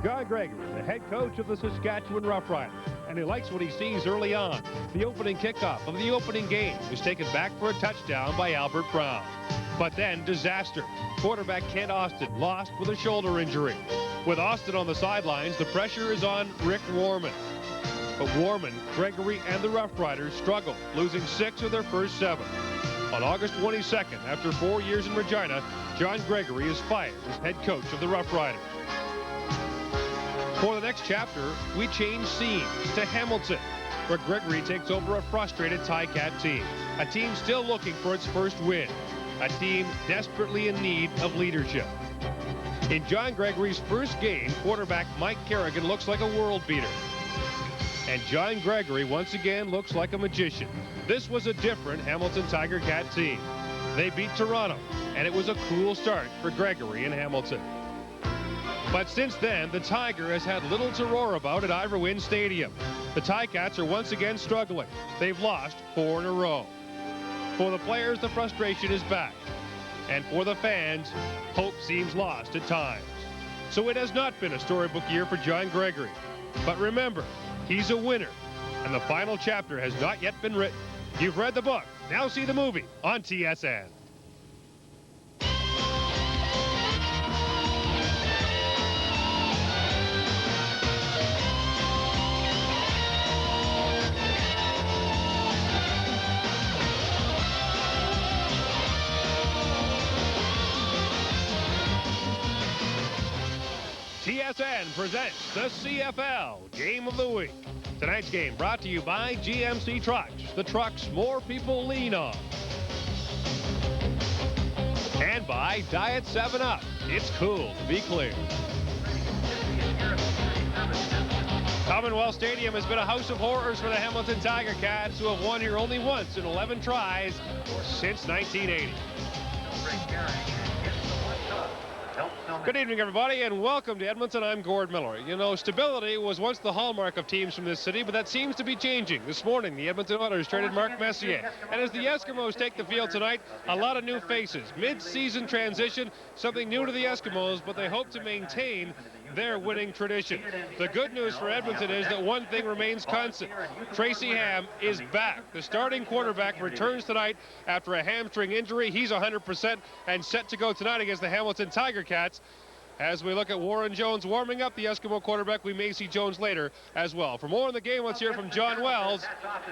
John Gregory, the head coach of the Saskatchewan Roughriders, and he likes what he sees early on. The opening kickoff of the opening game was taken back for a touchdown by Albert Brown. But then disaster. Quarterback Kent Austin lost with a shoulder injury. With Austin on the sidelines, the pressure is on Rick Warman. But Warman, Gregory, and the Roughriders struggled, losing 6 of their first 7. On August 22nd, after 4 years in Regina, John Gregory is fired as head coach of the Roughriders. For the next chapter, we change scenes to Hamilton, where Gregory takes over a frustrated Ticat team. A team still looking for its first win. A team desperately in need of leadership. In John Gregory's first game, quarterback Mike Kerrigan looks like a world beater. And John Gregory once again looks like a magician. This was a different Hamilton Tiger Cat team. They beat Toronto, and it was a cool start for Gregory in Hamilton. But since then, the Tiger has had little to roar about at Ivor Stadium. The Ticats are once again struggling. They've lost 4 in a row. For the players, the frustration is back. And for the fans, hope seems lost at times. So it has not been a storybook year for John Gregory. But remember, he's a winner, and the final chapter has not yet been written. You've read the book. Now see the movie on TSN. TSN presents the CFL Game of the Week. Tonight's game brought to you by GMC Trucks, the trucks more people lean on. And by Diet 7-Up. It's cool to be clear. Commonwealth Stadium has been a house of horrors for the Hamilton Tiger Cats, who have won here only once in 11 tries since 1980. Good evening, everybody, and welcome to Edmonton. I'm Gord Miller. You know, stability was once the hallmark of teams from this city, but that seems to be changing. This morning, the Edmonton Oilers traded Mark Messier. And as the Eskimos take the field tonight, a lot of new faces. Mid-season transition, something new to the Eskimos, but they hope to maintain their winning tradition. The good news for Edmonton is that one thing remains constant. Tracy Ham is back. The starting quarterback returns tonight after a hamstring injury. He's 100% and set to go tonight against the Hamilton Tiger Cats. As we look at Warren Jones warming up the Eskimo quarterback, we may see Jones later as well. For more on the game, let's hear from John Wells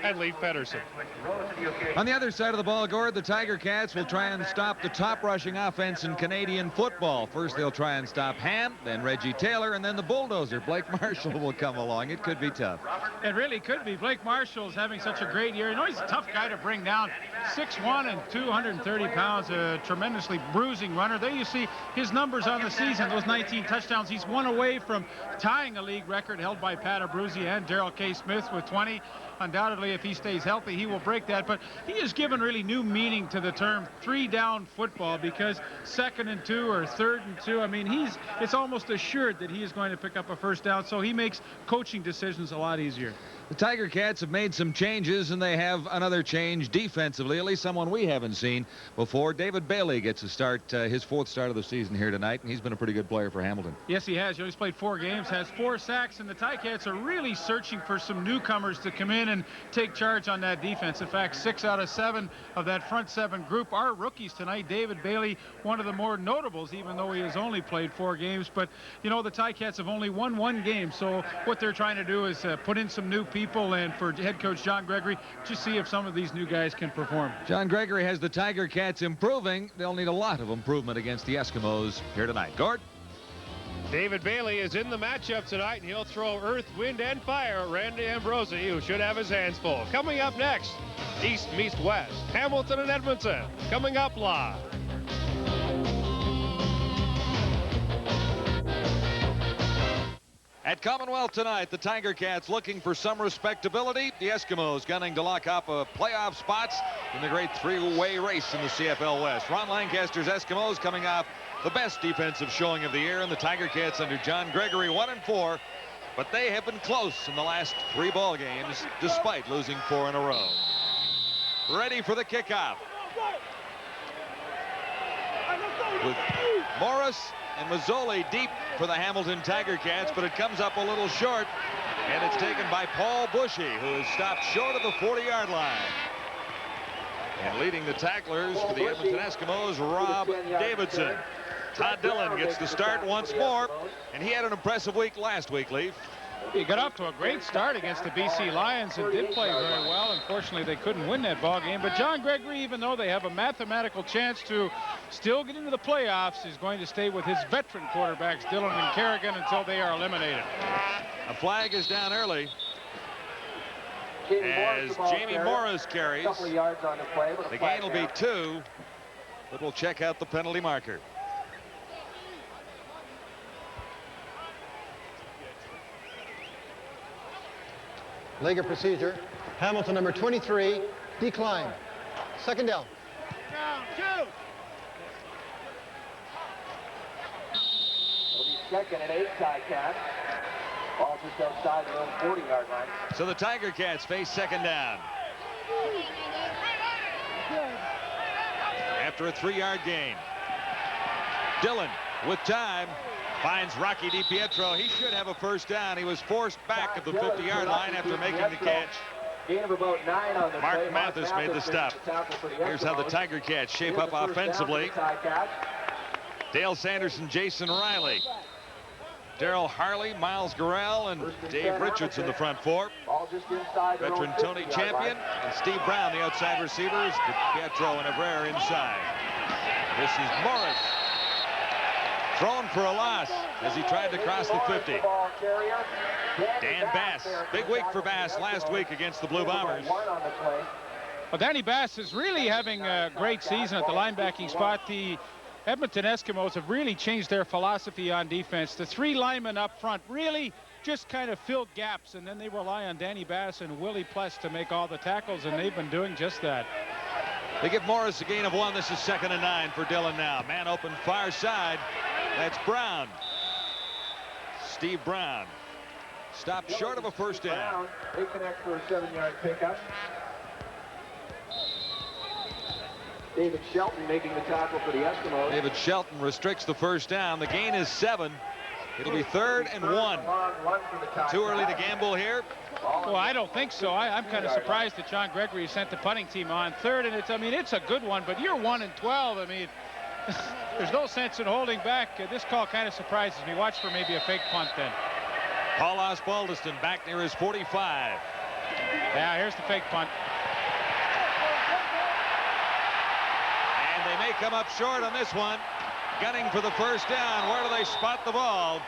and Leif Pedersen. On the other side of the ball, Gord, the Tiger Cats will try and stop the top rushing offense in Canadian football. First, they'll try and stop Ham, then Reggie Taylor, and then the bulldozer, Blake Marshall, will come along. It could be tough. It really could be. Blake Marshall's having such a great year. You know, he's a tough guy to bring down. 6'1" and 230 pounds, a tremendously bruising runner. There you see his numbers on the season. Those 19 touchdowns. He's one away from tying a league record held by Pat Abruzzi and Darrell K. Smith with 20. Undoubtedly, if he stays healthy, he will break that. But he has given really new meaning to the term 3-down football, because 2nd and 2 or 3rd and 2, I mean, it's almost assured that he is going to pick up a first down. So he makes coaching decisions a lot easier. The Tiger Cats have made some changes, and they have another change defensively, at least someone we haven't seen before. David Bailey gets a start, his 4th start of the season here tonight, and he's been a pretty good player for Hamilton. Yes, he has. He's played 4 games, has 4 sacks, and the Tiger Cats are really searching for some newcomers to come in and take charge on that defense. In fact, 6 out of 7 of that front 7 group are rookies tonight. David Bailey, one of the more notables, even though he has only played 4 games. But, you know, the Tiger Cats have only won 1 game, so what they're trying to do is put in some new people, and for head coach John Gregory, just see if some of these new guys can perform. John Gregory has the Tiger Cats improving. They'll need a lot of improvement against the Eskimos here tonight. Gord? David Bailey is in the matchup tonight, and he'll throw earth, wind, and fire at Randy Ambrosi, who should have his hands full. Coming up next, East meets West, Hamilton and Edmonton, coming up live. At Commonwealth tonight, the Tiger Cats looking for some respectability. The Eskimos gunning to lock up playoff spots in the great 3-way race in the CFL West. Ron Lancaster's Eskimos coming off the best defensive showing of the year, and the Tiger Cats under John Gregory 1-4. But they have been close in the last 3 ball games, despite losing 4 in a row. Ready for the kickoff. With Morris and Mazzoli deep for the Hamilton Tiger Cats, but it comes up a little short, and it's taken by Paul Bushy, who is stopped short of the 40-yard line. And leading the tacklers for the Edmonton Eskimos, Rob Davidson. Todd Dillon gets the start once more, and he had an impressive week last week, Leaf. He got off to a great start against the BC Lions and did play very well. Unfortunately, they couldn't win that ball game. But John Gregory, even though they have a mathematical chance to still get into the playoffs, is going to stay with his veteran quarterbacks, Dillon and Kerrigan, until they are eliminated. A flag is down early as Jamie Morris carries. The gain will be 2, but we'll check out the penalty marker. Leg of procedure. Hamilton, number 23, decline. Second down. It'll be second and 8, Ticats. Ball just outside their own 40-yard line. So the Tiger Cats face second down. After a 3-yard gain. Dillon with time. Finds Rocky DiPietro. He should have a first down. He was forced back at the 50-yard line after making the catch. Mark Mathis made the stop. Here's how the Tiger Cats shape up offensively. Dale Sanderson, Jason Riley, Darryl Harley, Miles Gurrell, and Dave Richards in the front 4. Veteran Tony Champion and Steve Brown, the outside receivers. DiPietro and Abrera inside. This is Morris. Thrown for a loss as he tried to cross the 50. Dan Bass. Big week for Bass last week against the Blue Bombers. Well, Danny Bass is really having a great season at the linebacking spot. The Edmonton Eskimos have really changed their philosophy on defense. The 3 linemen up front really just kind of filled gaps, and then they rely on Danny Bass and Willie Pless to make all the tackles, and they've been doing just that. They give Morris a gain of 1. This is 2nd and 9 for Dillon now. Man open far side. That's Brown. Steve Brown. Stopped short of a first down. They connect for a 7-yard pickup. David Shelton making the tackle for the Eskimos. David Shelton restricts the first down. The gain is 7. It'll be 3rd and 1. Too early to gamble here. Well, I don't think so. I'm kind of surprised that John Gregory sent the punting team on 3rd, and it's a good one, but you're 1 and 12. I mean, there's no sense in holding back. This call kind of surprises me. Watch for maybe a fake punt then. Paul Osbaldiston back near his 45. Yeah, here's the fake punt. And they may come up short on this one. Gunning for the first down. Where do they spot the ball?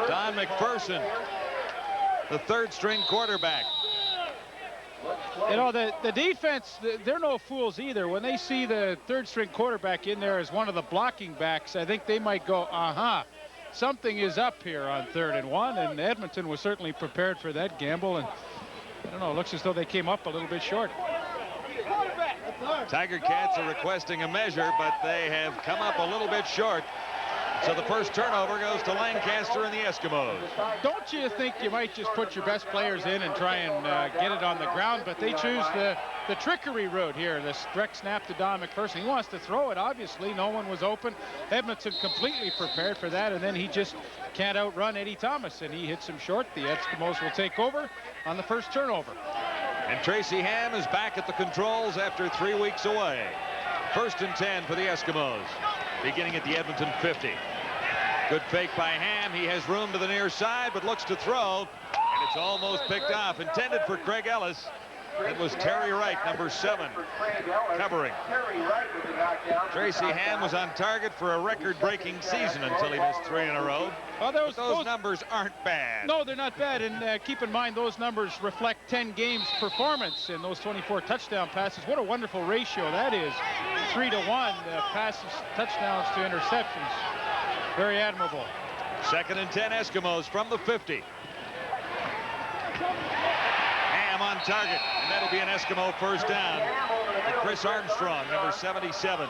Don McPherson, the 3rd-string quarterback. You know, the defense, they're no fools either. When they see the 3rd-string quarterback in there as one of the blocking backs, I think they might go, something is up here on 3rd and 1, and Edmonton was certainly prepared for that gamble, and I don't know, it looks as though they came up a little bit short. Tiger Cats are requesting a measure, but they have come up a little bit short. So the first turnover goes to Lancaster and the Eskimos. Don't you think you might just put your best players in and try and get it on the ground? But they choose the trickery route here. The direct snap to Don McPherson. He wants to throw it, obviously. No one was open. Edmonton completely prepared for that, and then he just can't outrun Eddie Thomas, and he hits him short. The Eskimos will take over on the first turnover. And Tracy Ham is back at the controls after 3 weeks away. 1st and 10 for the Eskimos, beginning at the Edmonton 50. Good fake by Ham. He has room to the near side, but looks to throw, and it's almost picked off. Intended for Craig Ellis. It was Terry Wright, number 7, covering. Tracy Ham was on target for a record-breaking season until he missed 3 in a row. Well, those numbers aren't bad. No, they're not bad, and keep in mind those numbers reflect 10 games performance in those 24 touchdown passes. What a wonderful ratio that is. 3 to 1 passes, touchdowns to interceptions. Very admirable. 2nd and 10 Eskimos from the 50. Ham on target, and that'll be an Eskimo first down. And Chris Armstrong, number 77.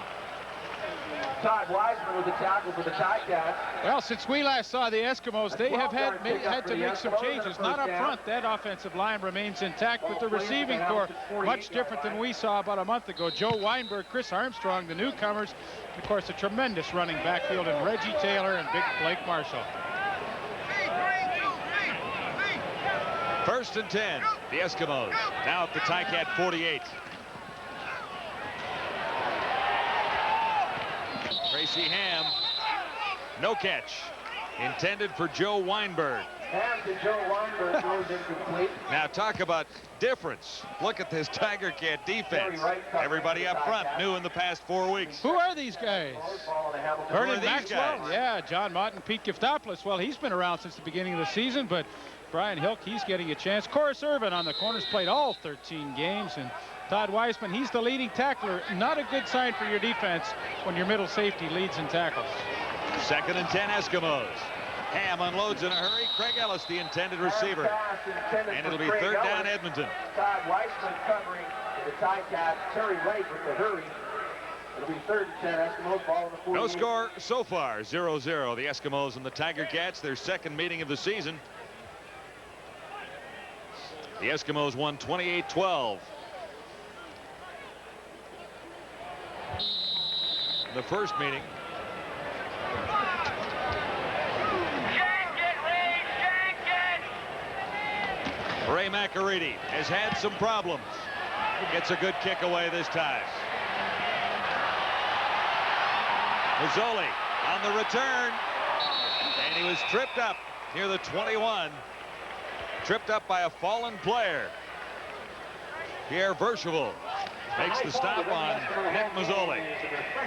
Todd Wiseman with the tackle for the Ticats. Well, since we last saw the Eskimos, they have had to make some changes. Not up front. That offensive line remains intact, but the receiving corps much different than we saw about a month ago. Joe Weinberg, Chris Armstrong, the newcomers. And of course, a tremendous running backfield in Reggie Taylor and big Blake Marshall. 1st and 10. The Eskimos now at the Ticat 48. Tracy Ham, no catch. Intended for Joe Weinberg. Ham to Joe Weinberg goes incomplete. Now talk about difference. Look at this Tiger Cat defense. Everybody up front new in the past 4 weeks. Who are these guys? Vernon Maxwell? Guys? Yeah, John Mott and Pete Giftopoulos. Well, he's been around since the beginning of the season, but Brian Hilk, he's getting a chance. Corus Irvin on the corners, played all 13 games, and Todd Wiseman, he's the leading tackler. Not a good sign for your defense when your middle safety leads in tackles. 2nd and 10 Eskimos. Ham unloads in a hurry. Craig Ellis, the intended receiver. And it'll be 3rd down Edmonton. Todd Wiseman covering the Ticats. Terry Wright with the hurry. It'll be 3rd and 10 Eskimos, ball in the 48. No score so far, 0-0. The Eskimos and the Tiger Cats, their 2nd meeting of the season. The Eskimos won 28-12. The first meeting. Ray McAreedy has had some problems. Gets a good kick away this time. Mazzoli on the return. And he was tripped up near the 21. Tripped up by a fallen player. Pierre Vercheval makes the stop on Nick Mazzoli.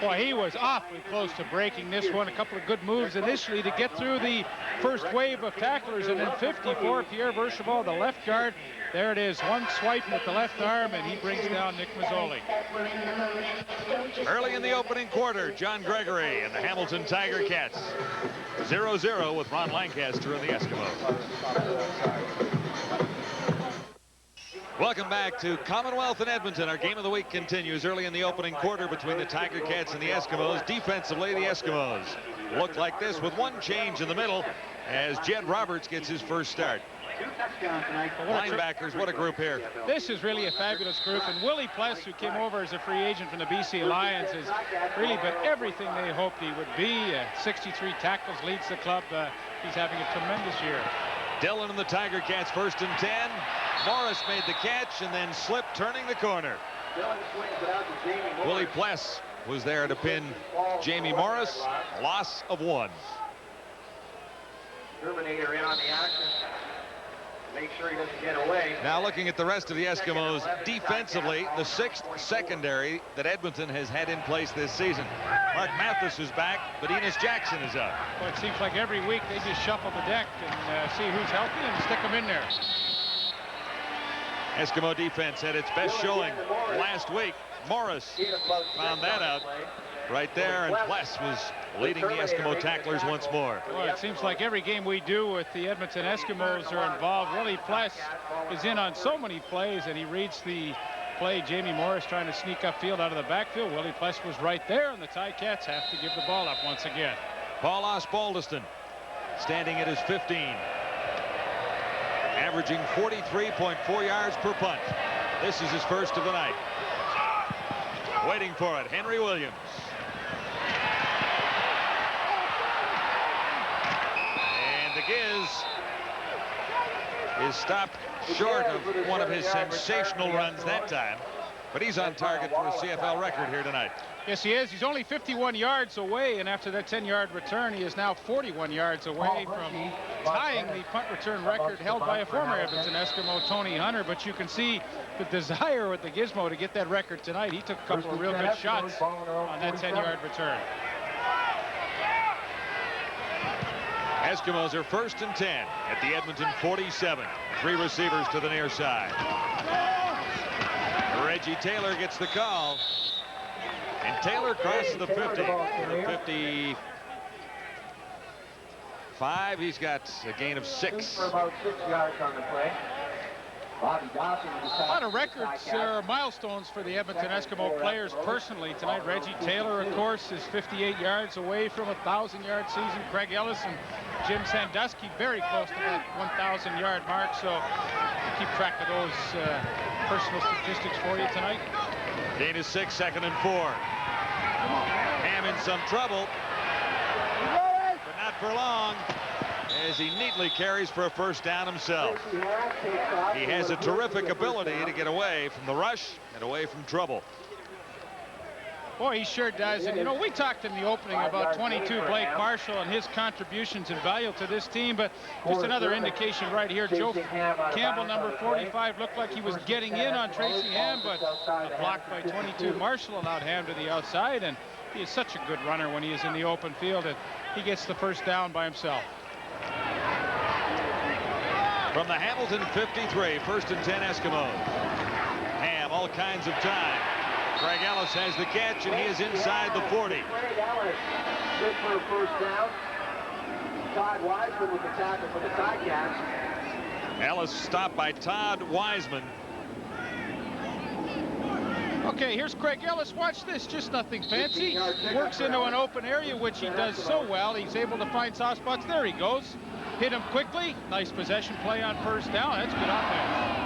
Boy, he was awfully close to breaking this one. A couple of good moves initially to get through the first wave of tacklers, and then 54, Pierre Vercheval, the left guard. There it is, one swipe with the left arm, and he brings down Nick Mazzoli. Early in the opening quarter, John Gregory and the Hamilton Tiger Cats. 0-0 with Ron Lancaster and the Eskimos. Welcome back to Commonwealth in Edmonton. Our game of the week continues early in the opening quarter between the Tiger Cats and the Eskimos. Defensively, the Eskimos look like this with one change in the middle as Jed Roberts gets his first start. Linebackers, what a group here. This is really a fabulous group, and Willie Pless, who came over as a free agent from the BC Lions, has really been everything they hoped he would be. 63 tackles, leads the club. He's having a tremendous year. Dillon and the Tiger Cats 1st and 10. Morris made the catch and then slipped turning the corner. Willie Pless was there to pin Jamie Morris. Loss of 1. Terminator in on the action. Make sure he doesn't get away. Now looking at the rest of the Eskimos defensively, the 6th secondary that Edmonton has had in place this season. Mark Mathis is back, but Enos Jackson is up. Well, it seems like every week they just shuffle the deck and see who's healthy and stick them in there. Eskimo defense had its best showing last week. Morris found that out right there, and Pless was leading the Eskimo tacklers once more. Well, it seems like every game we do with the Edmonton Eskimos are involved. Willie Pless is in on so many plays, and he reads the play. Jamie Morris trying to sneak upfield out of the backfield. Willie Pless was right there, and the Ticats have to give the ball up once again. Paul Osbaldiston standing at his 15. Averaging 43.4 yards per punt. This is his first of the night. Waiting for it, Henry Williams. And the Giz is stopped short of one of his sensational runs that time. But he's on target for a CFL record here tonight. Yes, he is. He's only 51 yards away, and after that 10-yard return, he is now 41 yards away from tying the punt return record held by a former Edmonton Eskimo, Tony Hunter. But you can see the desire with the Gizmo to get that record tonight. He took a couple of real good shots on that 10-yard return. Eskimos are 1st and 10 at the Edmonton 47. 3 receivers to the near side. Reggie Taylor gets the call. And Taylor crosses the 50. The 55. He's got a gain of 6. For about 6 yards on the play. Bobby Dawson. A lot of records or milestones for the Edmonton Eskimo players personally tonight. Reggie Taylor, of course, is 58 yards away from a 1,000-yard season. Craig Ellis and Jim Sandusky very close to that 1,000-yard mark. So we'll keep track of those personal statistics for you tonight. Gain is 6, 2nd and 4. Ham in some trouble, but not for long, as he neatly carries for a first down himself. He has a terrific ability to get away from the rush and away from trouble. Boy, he sure does. And, you know, we talked in the opening about 22 Blake Marshall and his contributions and value to this team, but just another indication right here. Joe Campbell, number 45, looked like he was getting in on Tracy Ham, but blocked by 22 Marshall, allowed Ham to the outside, and he is such a good runner when he is in the open field, and he gets the first down by himself. From the Hamilton 53, 1st and 10 Eskimos. Ham all kinds of time. Craig Ellis has the catch, and he is inside the 40. Craig Ellis, good for a first down. Todd Wiseman with the tackle for the Ticats. Ellis stopped by Todd Wiseman. Okay, here's Craig Ellis. Watch this, just nothing fancy. Works into an open area, which he does so well. He's able to find soft spots. There he goes. Hit him quickly. Nice possession play on first down. That's good offense.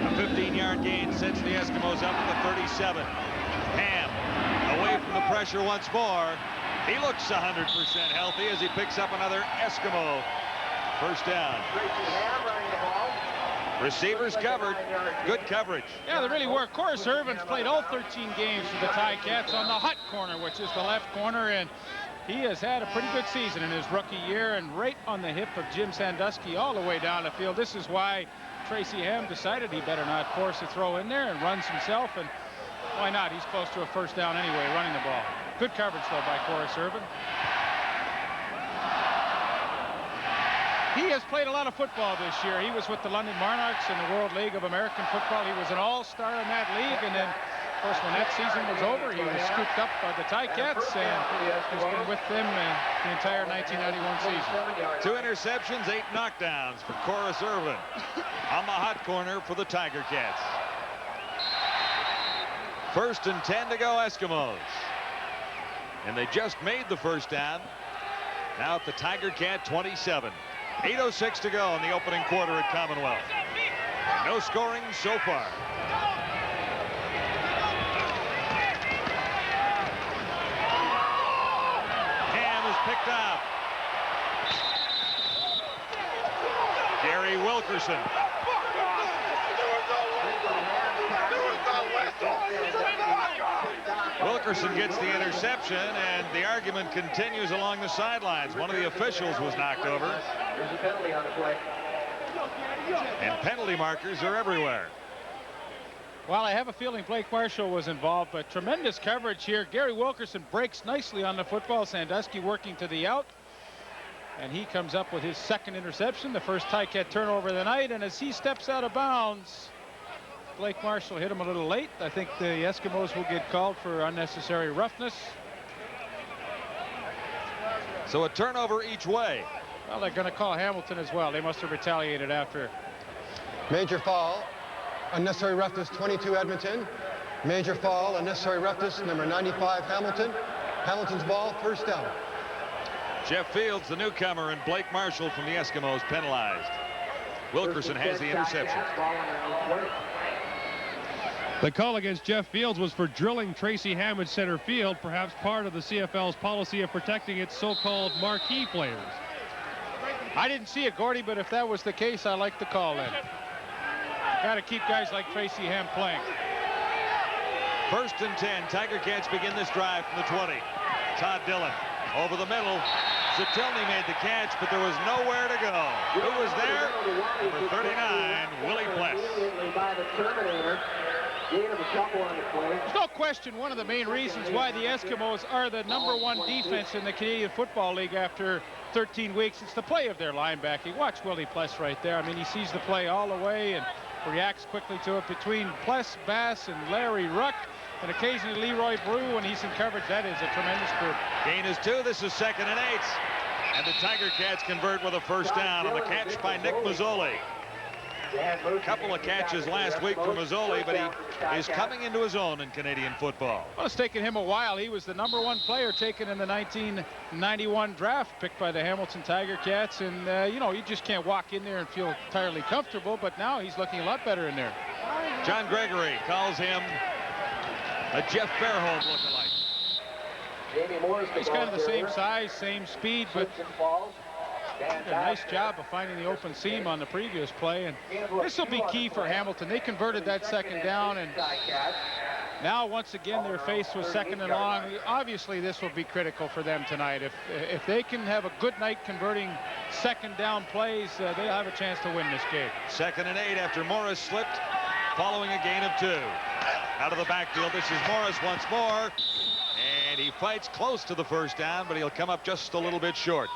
A 15-yard gain sets the Eskimos up at the 37. Ham away from the pressure once more. He looks 100% healthy as he picks up another Eskimo first down. Receivers covered. Good coverage. Yeah, they really were. Corus Irvin's played all 13 games for the Ticats on the hot corner, which is the left corner, and he has had a pretty good season in his rookie year, and right on the hip of Jim Sandusky all the way down the field. This is why Tracy Ham decided he better not force a throw in there and runs himself, and why not? He's close to a first down anyway, running the ball. Good coverage, though, by Corus Irvin. He has played a lot of football this year. He was with the London Monarchs in the World League of American Football. He was an all-star in that league, and then, of course, when that season was over, he was scooped up by the Ticats, and he's been with them the entire 1991 season. 2 interceptions, 8 knockdowns for Corus Irvin on the hot corner for the Tiger Cats. 1st and 10 to go, Eskimos. And they just made the first down. Now at the Tiger Cat 27. 8:06 to go in the opening quarter at Commonwealth. No scoring so far. Ham is picked up. Gary Wilkerson. Wilkerson gets the interception, and the argument continues along the sidelines. One of the officials was knocked over. There's a penalty on the play. And penalty markers are everywhere. Well, I have a feeling Blake Marshall was involved, but tremendous coverage here. Gary Wilkerson breaks nicely on the football. Sandusky working to the out. And he comes up with his 2nd interception, the first Ticat turnover of the night. And as he steps out of bounds, Blake Marshall hit him a little late. I think the Eskimos will get called for unnecessary roughness. So a turnover each way. Well, they're going to call Hamilton as well. They must have retaliated after. Major foul, unnecessary roughness, 22 Edmonton. Major foul, unnecessary roughness, number 95 Hamilton. Hamilton's ball, first down. Jeff Fields, the newcomer, and Blake Marshall from the Eskimos penalized. Wilkerson has the interception. The call against Jeff Fields was for drilling Tracy Ham at center field, perhaps part of the CFL's policy of protecting its so-called marquee players. I didn't see it, Gordy, but if that was the case, I like the call then. Got to keep guys like Tracy Ham playing. 1st and 10. Tiger Cats begin this drive from the 20. Todd Dillon over the middle. Zatilny made the catch, but there was nowhere to go. Who was there? Number 39, Willie Pless. There's no question one of the main reasons why the Eskimos are the #1 defense in the Canadian Football League after 13 weeks. It's the play of their linebacking. Watch Willie Pless right there. I mean, he sees the play all the way and reacts quickly to it. Between Pless, Bass, and Larry Ruck, and occasionally Leroy Brew when he's in coverage, that is a tremendous group. Gain is 2. This is 2nd and 8. And the Tiger Cats convert with a first down on the catch by Nick Mazzoli. A couple of catches last week from Mazzoli, but he is coming into his own in Canadian football. Well, it's taken him a while. He was the #1 player taken in the 1991 draft, picked by the Hamilton Tiger Cats. And, you know, you just can't walk in there and feel entirely comfortable. But now he's looking a lot better in there. John Gregory calls him a Jeff Fairholm lookalike. He's kind of the same size, same speed, but did a nice job of finding the open seam on the previous play. And this will be key for Hamilton. They converted that second down, and now once again they're faced with second and long. Obviously this will be critical for them tonight. If they can have a good night converting second down plays, they'll have a chance to win this game. 2nd and 8 after Morris slipped following a gain of 2. Out of the backfield, this is Morris once more, and he fights close to the first down, but he'll come up just a little bit short.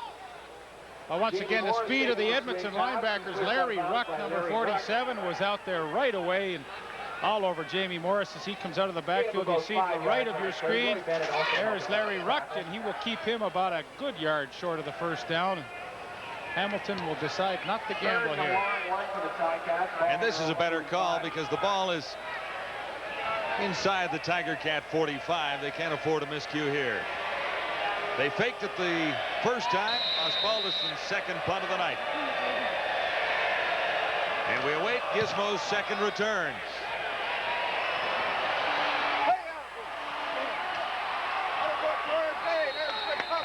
Well, once again, the speed of the Edmonton linebackers. Larry Ruck, number 47, was out there right away and all over Jamie Morris as he comes out of the backfield. You see to the right of your screen, there's Larry Ruck, and he will keep him about a good yard short of the first down. Hamilton will decide not to gamble here. And this is a better call because the ball is inside the Tiger Cat 45. They can't afford a miscue here. They faked it the first time. Osbaldiston's second punt of the night. And we await Gizmo's second return.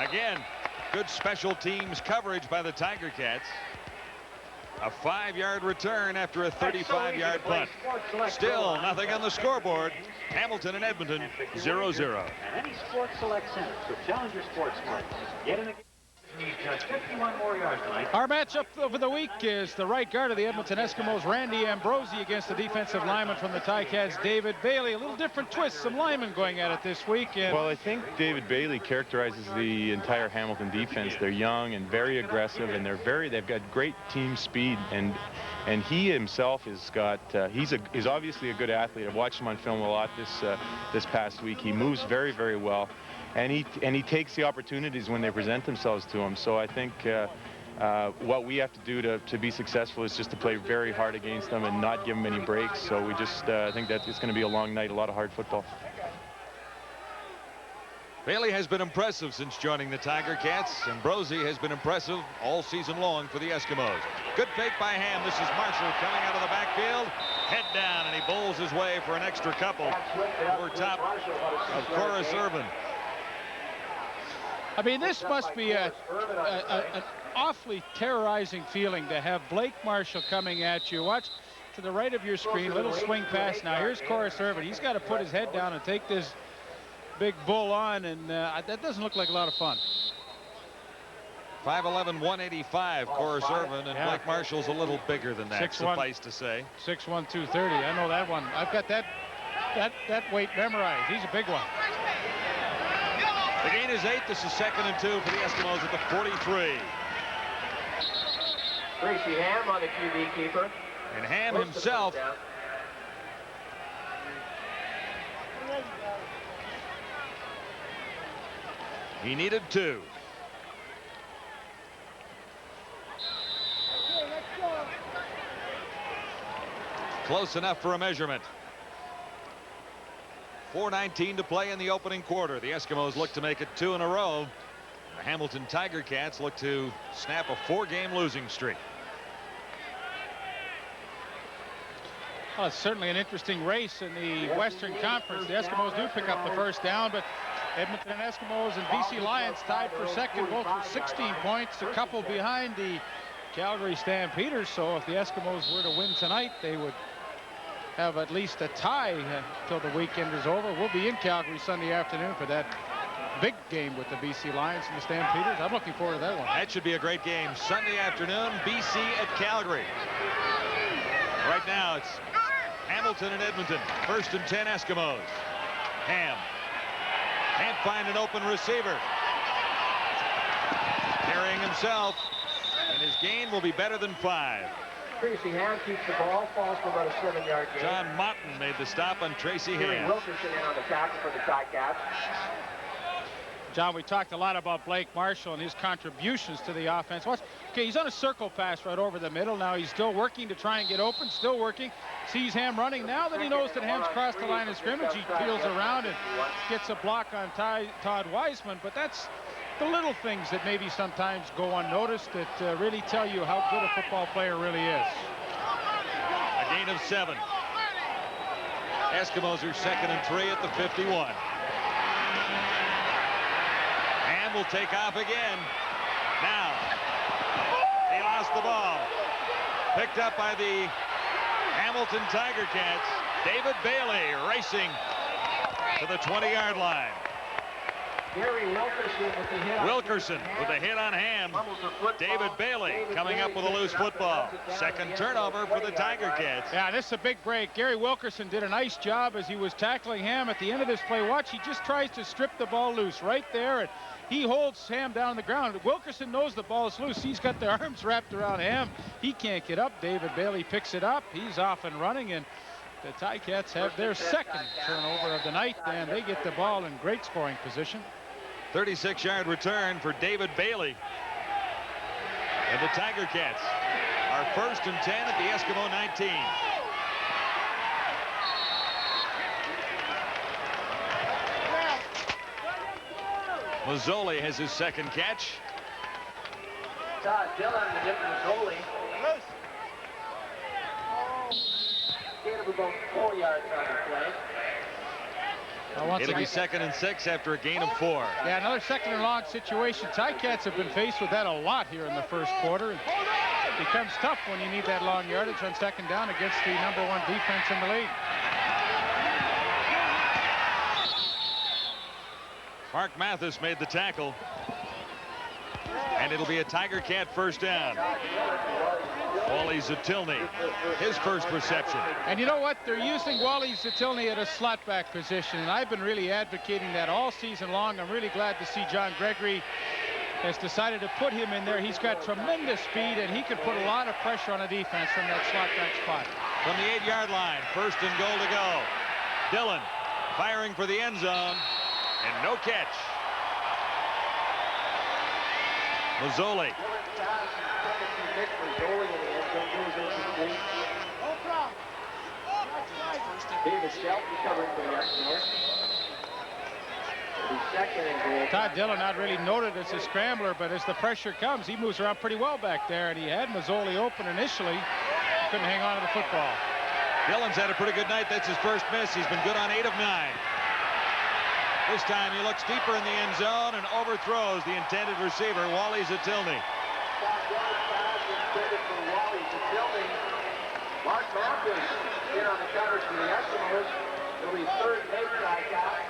Again, good special teams coverage by the Tiger Cats. A 5-yard return after a 35-yard punt. Still nothing on the scoreboard. Hamilton and Edmonton 0-0. Any Sports Select Center, so Challenger Sports Mart. Get in the game. Need just 51 more yards tonight. Our matchup over the week is the right guard of the Edmonton Eskimos, Randy Ambrosi, against the defensive lineman from the Ticats, David Bailey. A little different twist, some linemen going at it this week. And well, I think David Bailey characterizes the entire Hamilton defense. They're young and very aggressive, and they've got great team speed, and he himself has got he's obviously a good athlete. I've watched him on film a lot this past week. He moves very, very well. And he takes the opportunities when they present themselves to him. So I think what we have to do to be successful is just to play very hard against them and not give them any breaks. So we just I think that it's going to be a long night, a lot of hard football. Bailey has been impressive since joining the Tiger Cats. Ambrosi has been impressive all season long for the Eskimos. Good fake by Ham. This is Marshall coming out of the backfield. Head down, and he bowls his way for an extra couple over top of Corus Irvin. I mean, this must be an awfully terrorizing feeling to have Blake Marshall coming at you. Watch to the right of your screen, little swing pass. Now here's Corus Irvin. He's got to put his head down and take this big bull on, and that doesn't look like a lot of fun. 5'11", 185, Corus Irvin, and Blake Marshall's a little bigger than that, suffice to say. 6'1", 230. I know that one. I've got that weight memorized. He's a big one. The gain is 8. This is 2nd and 2 for the Eskimos at the 43. Tracy Ham on the QB keeper. And Ham himself he needed 2. Close enough for a measurement. 4:19 to play in the opening quarter. The Eskimos look to make it 2 in a row. The Hamilton Tiger Cats look to snap a 4-game losing streak. Well, it's certainly an interesting race in the Western Conference. The Eskimos do pick up the first down, but Edmonton Eskimos and BC Lions tied for second, both with 16 points, a couple behind the Calgary Stampeders. So if the Eskimos were to win tonight, they would have at least a tie till the weekend is over. We'll be in Calgary Sunday afternoon for that big game with the BC Lions and the Stampeders. I'm looking forward to that one. That should be a great game. Sunday afternoon, BC at Calgary. Right now, it's Hamilton and Edmonton. 1st and 10 Eskimos. Ham can't find an open receiver. Carrying himself, and his gain will be better than 5. Tracy Ham keeps the ball, falls for about a 7-yard gain. John Motton made the stop on Tracy Ham. Wilkerson in on the tackle for the Ticats. John, we talked a lot about Blake Marshall and his contributions to the offense. Okay, he's on a circle pass right over the middle. Now he's still working to try and get open, still working. Sees Ham running. Now that he knows that Ham's crossed the line of scrimmage, he peels around and gets a block on Todd Wiseman. But that's the little things that maybe sometimes go unnoticed that really tell you how good a football player really is. A gain of 7. Eskimos are 2nd and 3 at the 51. Ham will take off again. Now, he lost the ball. Picked up by the Hamilton Tiger Cats. David Bailey racing to the 20-yard line. Gary Wilkerson with the hit on Ham. David Bailey coming up with a loose football. Second turnover for the Tiger Cats. Yeah, this is a big break. Gary Wilkerson did a nice job as he was tackling Ham at the end of this play. Watch, he just tries to strip the ball loose right there, and he holds Ham down on the ground. Wilkerson knows the ball is loose. He's got the arms wrapped around Ham. He can't get up. David Bailey picks it up. He's off and running, and the Ticats have their second turnover of the night, and they get the ball in great scoring position. 36-yard return for David Bailey. And the Tiger Cats are 1st and 10 at the Eskimo 19. Mazzoli has his second catch. Todd Dillon to hit Mazzoli. Gain of about 4 yards on the play. It'll be 2nd and 6 after a gain of 4. Yeah, another 2nd and long situation. Ticats have been faced with that a lot here in the first quarter. It becomes tough when you need that long yardage on 2nd down against the #1 defense in the league. Mark Mathis made the tackle. And it'll be a Tiger Cat first down. Wally Zatilny, his first reception. And you know what? They're using Wally Zatilny at a slot back position, and I've been really advocating that all season long. I'm really glad to see John Gregory has decided to put him in there. He's got tremendous speed, and he can put a lot of pressure on a defense from that slot back spot. From the 8-yard line, 1st and goal to go. Dillon firing for the end zone, and no catch. Mazzoli. David Shelton covering for the Eskimos. Todd Dillon not really noted as a scrambler, but as the pressure comes, he moves around pretty well back there, and he had Mazzoli open initially. Couldn't hang on to the football. Dillon's had a pretty good night. That's his first miss. He's been good on 8 of 9. This time he looks deeper in the end zone and overthrows the intended receiver, Wally Zatilny. Mark Mathis here on the coverage for the Eskimos. It'll be 3rd and 8 Ticats.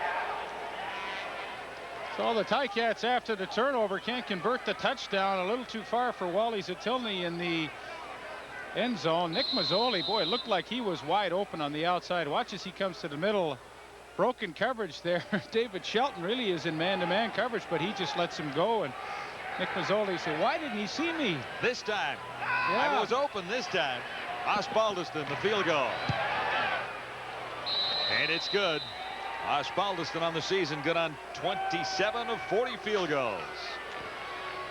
So the Ticats, after the turnover, can't convert the touchdown. A little too far for Wally Zatilny in the end zone. Nick Mazzoli, boy, it looked like he was wide open on the outside. Watch as he comes to the middle. Broken coverage there. David Shelton really is in man-to-man coverage, but he just lets him go. And Nick Mazzoli said, "Why didn't he see me this time? Yeah. I was open this time." Osbaldiston, the field goal. And it's good. Osbaldiston on the season, good on 27 of 40 field goals.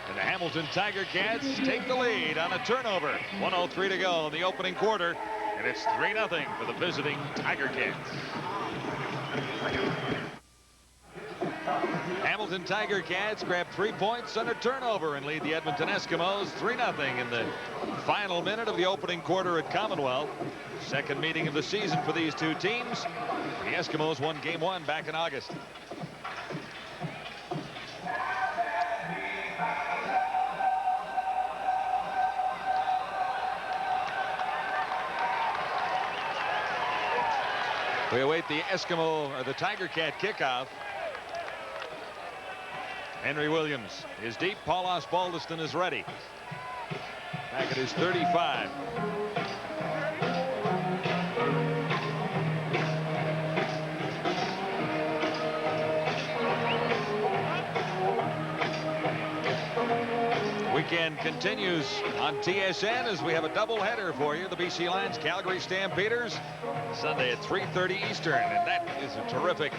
And the Hamilton Tiger Cats take the lead on a turnover. 1:03 to go in the opening quarter. And it's 3-0 for the visiting Tiger Cats. Hamilton Tiger Cats grab 3 points on a turnover and lead the Edmonton Eskimos 3-0 in the final minute of the opening quarter at Commonwealth. Second meeting of the season for these two teams. The Eskimos won game 1 back in August. We await the the Tiger Cat kickoff. Henry Williams is deep. Paul Osbaldiston is ready. Back at his 35. Weekend continues on TSN as we have a doubleheader for you. The BC Lions Calgary Stampeders Sunday at 3:30 Eastern, and that is a terrific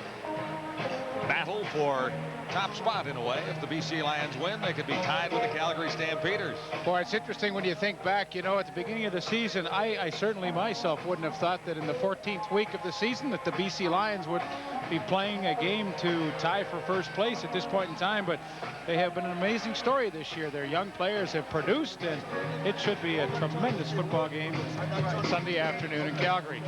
battle. battle for top spot in a way. If the BC Lions win, they could be tied with the Calgary Stampeders. Boy, it's interesting when you think back, you know, at the beginning of the season, I certainly myself wouldn't have thought that in the 14th week of the season that the BC Lions would be playing a game to tie for first place at this point in time, but they have been an amazing story this year. Their young players have produced, and it should be a tremendous football game Sunday afternoon in Calgary.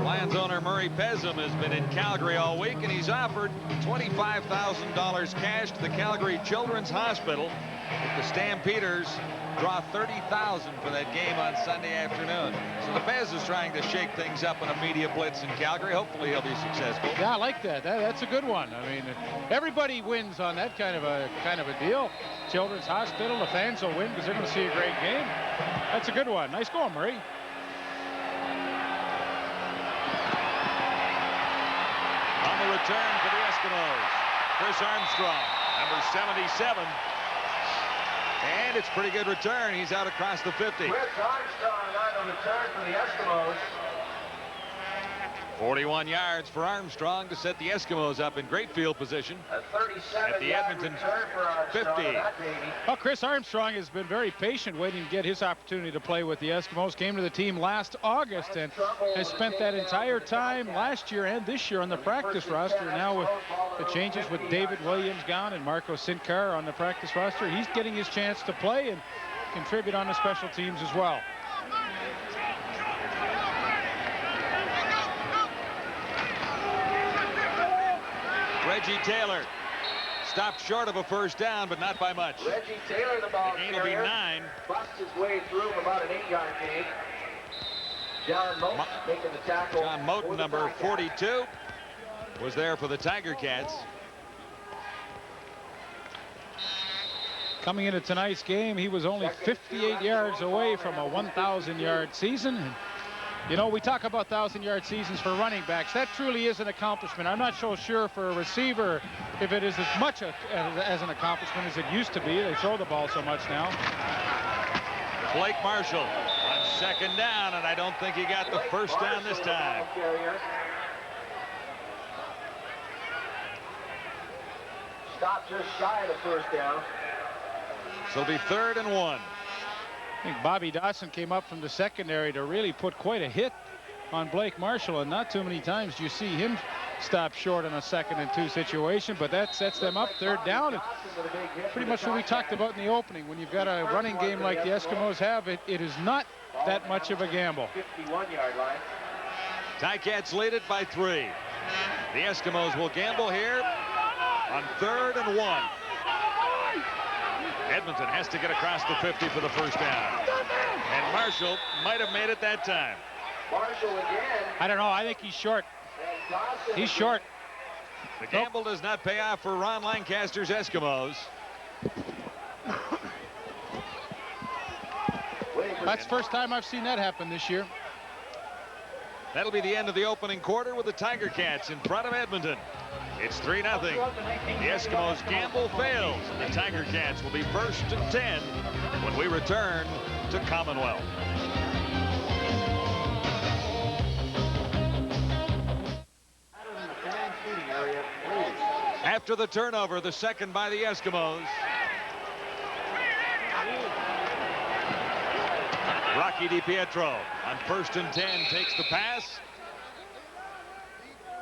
Lions owner Murray Pezim has been in Calgary all week, and he's offered $25,000 cash to the Calgary Children's Hospital if the Stampeders draw $30,000 for that game on Sunday afternoon. So the Pez is trying to shake things up in a media blitz in Calgary. Hopefully he'll be successful. Yeah, I like that. That's a good one. I mean, everybody wins on that kind of a deal. Children's Hospital, the fans will win because they're going to see a great game. That's a good one. Nice going, Murray. On the return for the Eskimos, Chris Armstrong, number 77. And it's a pretty good return. He's out across the 50. Chris Armstrong on the return for the Eskimos. 41 yards for Armstrong to set the Eskimos up in great field position A 37 at the Edmonton return for Armstrong 50. on that baby. Well, Chris Armstrong has been very patient waiting to get his opportunity to play with the Eskimos. Came to the team last August and has spent that entire time last year and this year on the practice roster. Now with the changes with David Williams gone and Marco Sincar on the practice roster, he's getting his chance to play and contribute on the special teams as well. Reggie Taylor stopped short of a first down, but not by much. Reggie Taylor, the ball The gain will be carrier, 9. busts his way through from about an 8-yard gain. John Moten making the tackle. John Moten, for the number Ticats. 42, was there for the Tiger Cats. Coming into tonight's game, he was only 58 yards away from a 1,000-yard season. And, you know, we talk about 1,000-yard seasons for running backs. That truly is an accomplishment. I'm not so sure for a receiver if it is as much as an accomplishment as it used to be. They throw the ball so much now. Blake Marshall on second down, and I don't think he got the first down this time. Stopped just shy of the first down. So it'll be 3rd and 1. I think Bobby Dawson came up from the secondary to really put quite a hit on Blake Marshall, and not too many times do you see him stop short on a 2nd and 2 situation, but that sets them up 3rd down. And pretty much what we talked about in the opening. When you've got a running game like the Eskimos have, it is not that much of a gamble. 51-yard line. Ticats lead it by 3. The Eskimos will gamble here on 3rd and 1. Edmonton has to get across the 50 for the first down. And Marshall might have made it that time. Marshall again. I don't know. I think he's short. He's short. The gamble does not pay off for Ron Lancaster's Eskimos. That's the first time I've seen that happen this year. That'll be the end of the opening quarter with the Tiger Cats in front of Edmonton. It's 3-0. The Eskimos' gamble fails, and the Tiger Cats will be 1st and 10 when we return to Commonwealth. After the turnover, the second by the Eskimos. Rocky DiPietro on 1st and 10 takes the pass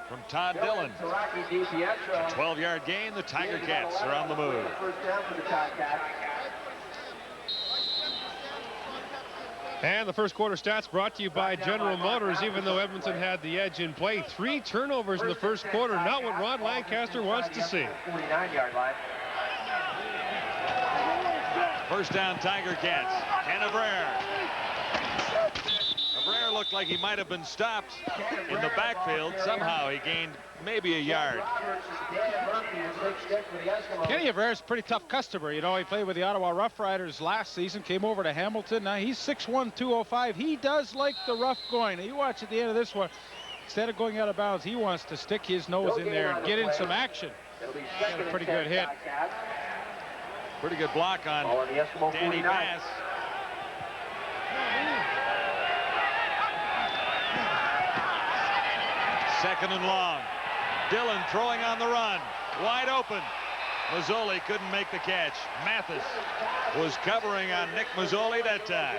from Todd Dillon. 12-yard gain. The Tiger Cats are on the move. And the first quarter stats brought to you by General Motors. Even though Edmonton had the edge in play, 3 turnovers in the first quarter. Not what Ron Lancaster wants to see. 49-yard line. First down, Tiger Cats. Ken Abraire. Abraire looked like he might have been stopped in the backfield. Somehow he gained maybe a yard. Kenny Abraire's a pretty tough customer. You know, he played with the Ottawa Rough Riders last season, came over to Hamilton. Now he's 6'1", 205. He does like the rough going. You watch at the end of this one, instead of going out of bounds, he wants to stick his nose in there and get in some action. Got a pretty good hit. Pretty good block on Danny Bass. Second and long. Dillon throwing on the run. Wide open. Mazzoli couldn't make the catch. Mathis was covering on Nick Mazzoli that time.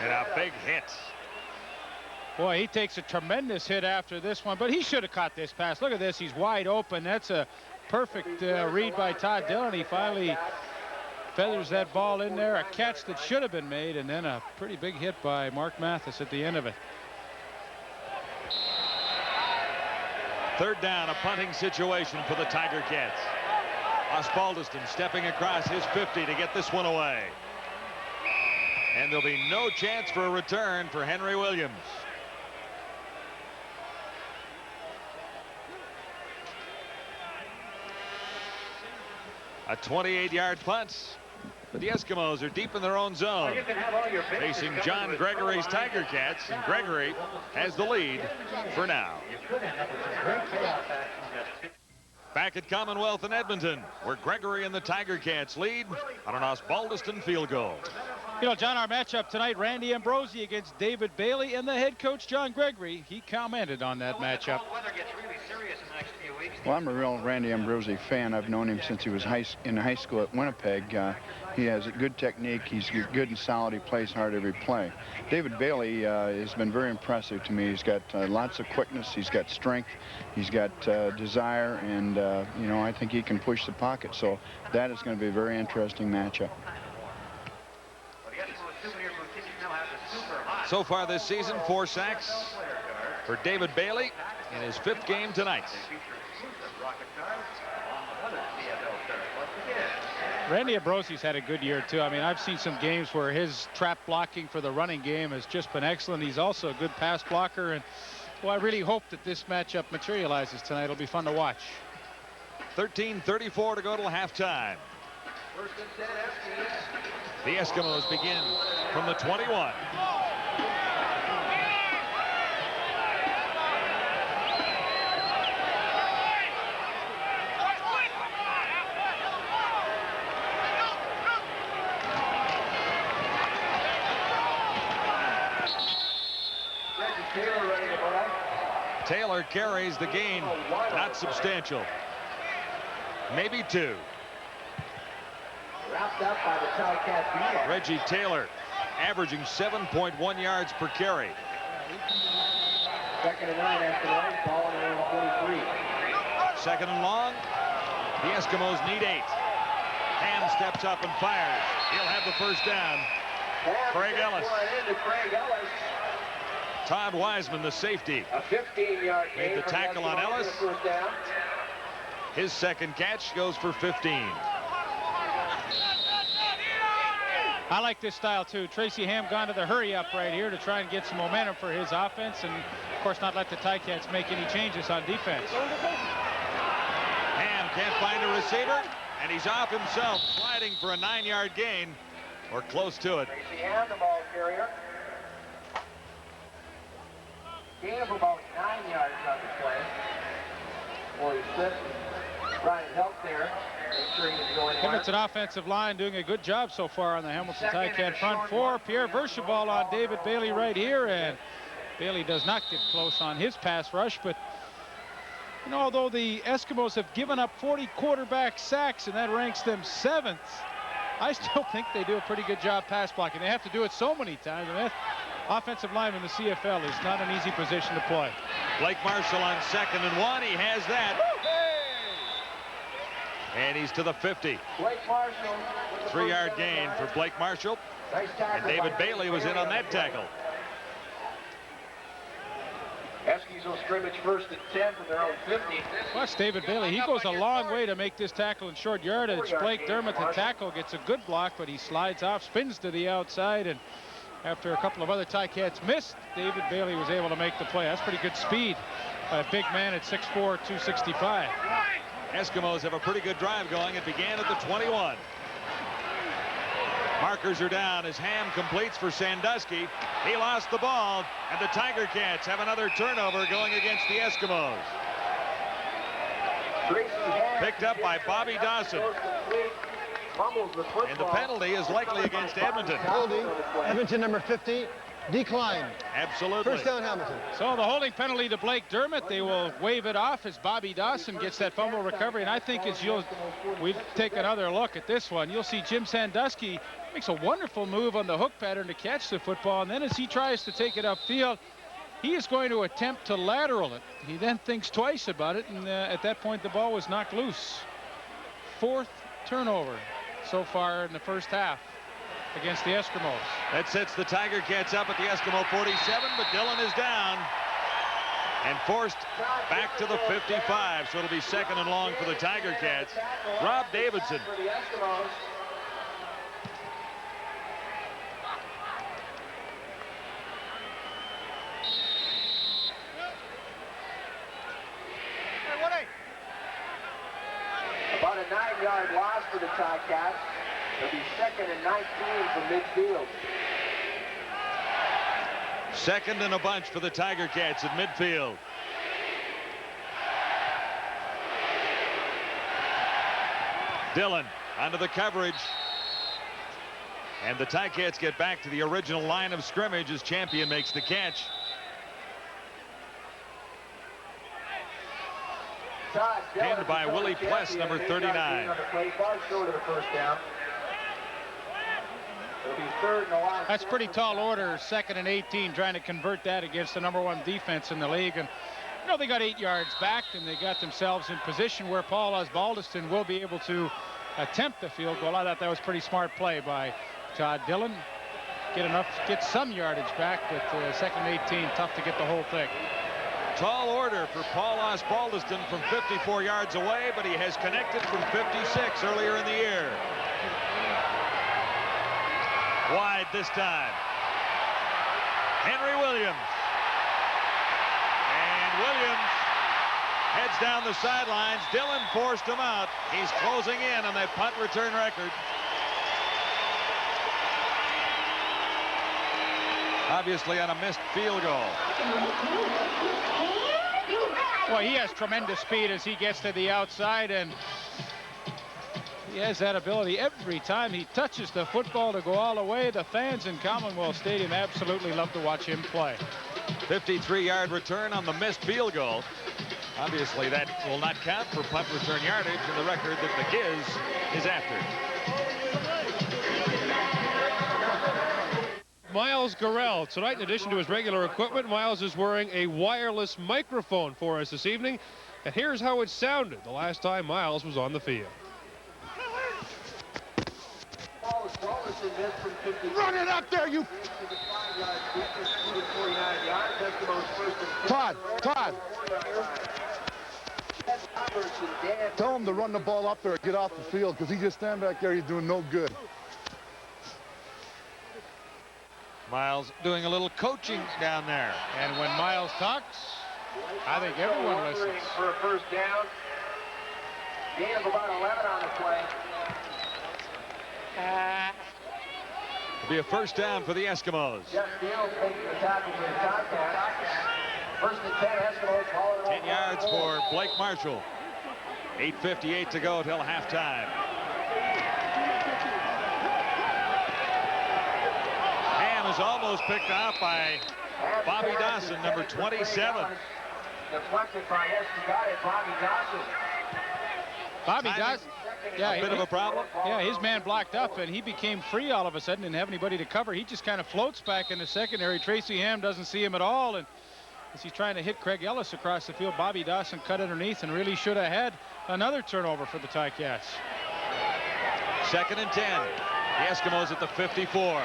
And a big hit. Boy, he takes a tremendous hit after this one, but he should have caught this pass. Look at this. He's wide open. That's a perfect read by Todd Dillon. He finally feathers that ball in there. A catch that should have been made, and then a pretty big hit by Mark Mathis at the end of it. Third down, a punting situation for the Tiger Cats. Osbaldiston stepping across his 50 to get this one away. And there'll be no chance for a return for Henry Williams. A 28-yard punt. But the Eskimos are deep in their own zone, facing John Gregory's Tiger Cats, and Gregory has the lead for now. Back at Commonwealth in Edmonton, where Gregory and the Tiger Cats lead on an Osbaldiston field goal. You know, John, our matchup tonight, Randy Ambrosie against David Bailey, and the head coach, John Gregory, he commented on that matchup. Well, I'm a real Randy Ambrosie fan. I've known him since he was in high school at Winnipeg. He has a good technique. He's good and solid. He plays hard every play. David Bailey has been very impressive to me. He's got lots of quickness. He's got strength. He's got desire, and you know, I think he can push the pocket. So that is going to be a very interesting matchup. So far this season, 4 sacks for David Bailey in his 5th game tonight. Randy Ambrosie's had a good year, too. I mean, I've seen some games where his trap blocking for the running game has just been excellent. He's also a good pass blocker, and well, I really hope that this matchup materializes tonight. It'll be fun to watch. 13:34 to go till halftime. The Eskimos begin from the 21. Taylor carries the gain, not substantial. Maybe 2. Wrapped up by the Tiger. Reggie Taylor averaging 7.1 yards per carry. 2nd and 9 after the ball on the 23. 2nd and long. The Eskimos need 8. Ham steps up and fires. He'll have the first down. Craig Ellis. Todd Wiseman, the safety, A 15-yard made the tackle on Ellis. His 2nd catch goes for 15. I like this style, too. Tracy Ham gone to the hurry-up right here to try and get some momentum for his offense, and, of course, not let the Ticats make any changes on defense. Ham can't find a receiver, and he's off himself, sliding for a 9-yard gain, or close to it. Tracy Ham, the ball carrier. Gain of about 9 yards on the play. Boy, he's Brian help there. Make sure he didn't go anywhere. Edmonton offensive line doing a good job so far on the Hamilton Ticat front 4. Pierre Vercheval on David Bailey right here, and Bailey does not get close on his pass rush, but you know, although the Eskimos have given up 40 quarterback sacks, and that ranks them 7th, I still think they do a pretty good job pass blocking. They have to do it so many times, and that offensive lineman in the CFL is not an easy position to play. Blake Marshall on 2nd and 1. He has that. And he's to the 50. Blake Marshall. 3-yard gain for Blake Marshall. Nice tackle. And David Bailey was in on that tackle. Eskies will scrimmage 1st and 10 from their own 50. Plus David Bailey, he goes a long way to make this tackle in short yardage. Blake Dermott, the tackle, gets a good block, but he slides off, spins to the outside, and after a couple of other Ticats missed, David Bailey was able to make the play. That's pretty good speed by a big man at 6'4", 265. Eskimos have a pretty good drive going. It began at the 21. Markers are down as Ham completes for Sandusky. He lost the ball, and the Tiger Cats have another turnover going against the Eskimos. Picked up by Bobby Dawson. And the penalty is likely against Edmonton. Holding, Edmonton number 50, declined. Absolutely. First down, Hamilton. So the holding penalty to Blake Dermott. They will wave it off as Bobby Dawson gets that fumble recovery. And I think as we take another look at this one, you'll see Jim Sandusky makes a wonderful move on the hook pattern to catch the football. And then as he tries to take it upfield, he is going to attempt to lateral it. He then thinks twice about it, and at that point the ball was knocked loose. 4th turnover so far in the first half against the Eskimos. That sets the Tiger Cats up at the Eskimo 47, but Dillon is down and forced back to the 55. So it'll be 2nd and long for the Tiger Cats. Rob Davidson. For the Eskimos. About a 9-yard loss for the Ticats. It'll be 2nd and 19 from midfield. 2nd and a bunch for the Tiger Cats at midfield. Dillon onto the coverage. And the Ticats get back to the original line of scrimmage as Champion makes the catch. Pinned by Willie Pless, number 39. That's pretty tall order, 2nd and 18, trying to convert that against the #1 defense in the league. And you know, they got 8 yards back, and they got themselves in position where Paul Osbaldiston will be able to attempt the field goal. I thought that was pretty smart play by Todd Dillon. Get some yardage back, but 2nd and 18, tough to get the whole thing. Tall order for Paul Osbaldiston from 54 yards away, but he has connected from 56 earlier in the year. Wide this time. Henry Williams. And Williams heads down the sidelines. Dillon forced him out. He's closing in on that punt return record. Obviously on a missed field goal. Well, he has tremendous speed as he gets to the outside, and he has that ability every time he touches the football to go all the way. The fans in Commonwealth Stadium absolutely love to watch him play. 53-yard return on the missed field goal. Obviously, that will not count for punt return yardage in the record that McGiz is after. Miles Gorell. Tonight, in addition to his regular equipment, Miles is wearing a wireless microphone for us this evening. And here's how it sounded the last time Miles was on the field. Run it up there, you... Todd. Tell him to run the ball up there and get off the field, because he just stand back there, he's doing no good. Miles doing a little coaching down there. And when Miles talks, I think everyone listens. For a first down. Gain of about 11 on the play. It'll be a first down for the Eskimos. Jeff Fields making the tackle for the Ticats. 1st and 10, Eskimos following 10 yards for Blake Marshall. 8:58 to go till halftime. Ham is almost picked off by Bobby Dawson, number 27. Deflected by Bobby Dawson. Bobby Dawson. Yeah, a bit of a problem. Yeah, his man blocked up, and he became free all of a sudden, didn't have anybody to cover. He just kind of floats back in the secondary. Tracy Ham doesn't see him at all, and as he's trying to hit Craig Ellis across the field, Bobby Dawson cut underneath and really should have had another turnover for the Ticats. 2nd and 10. The Eskimos at the 54.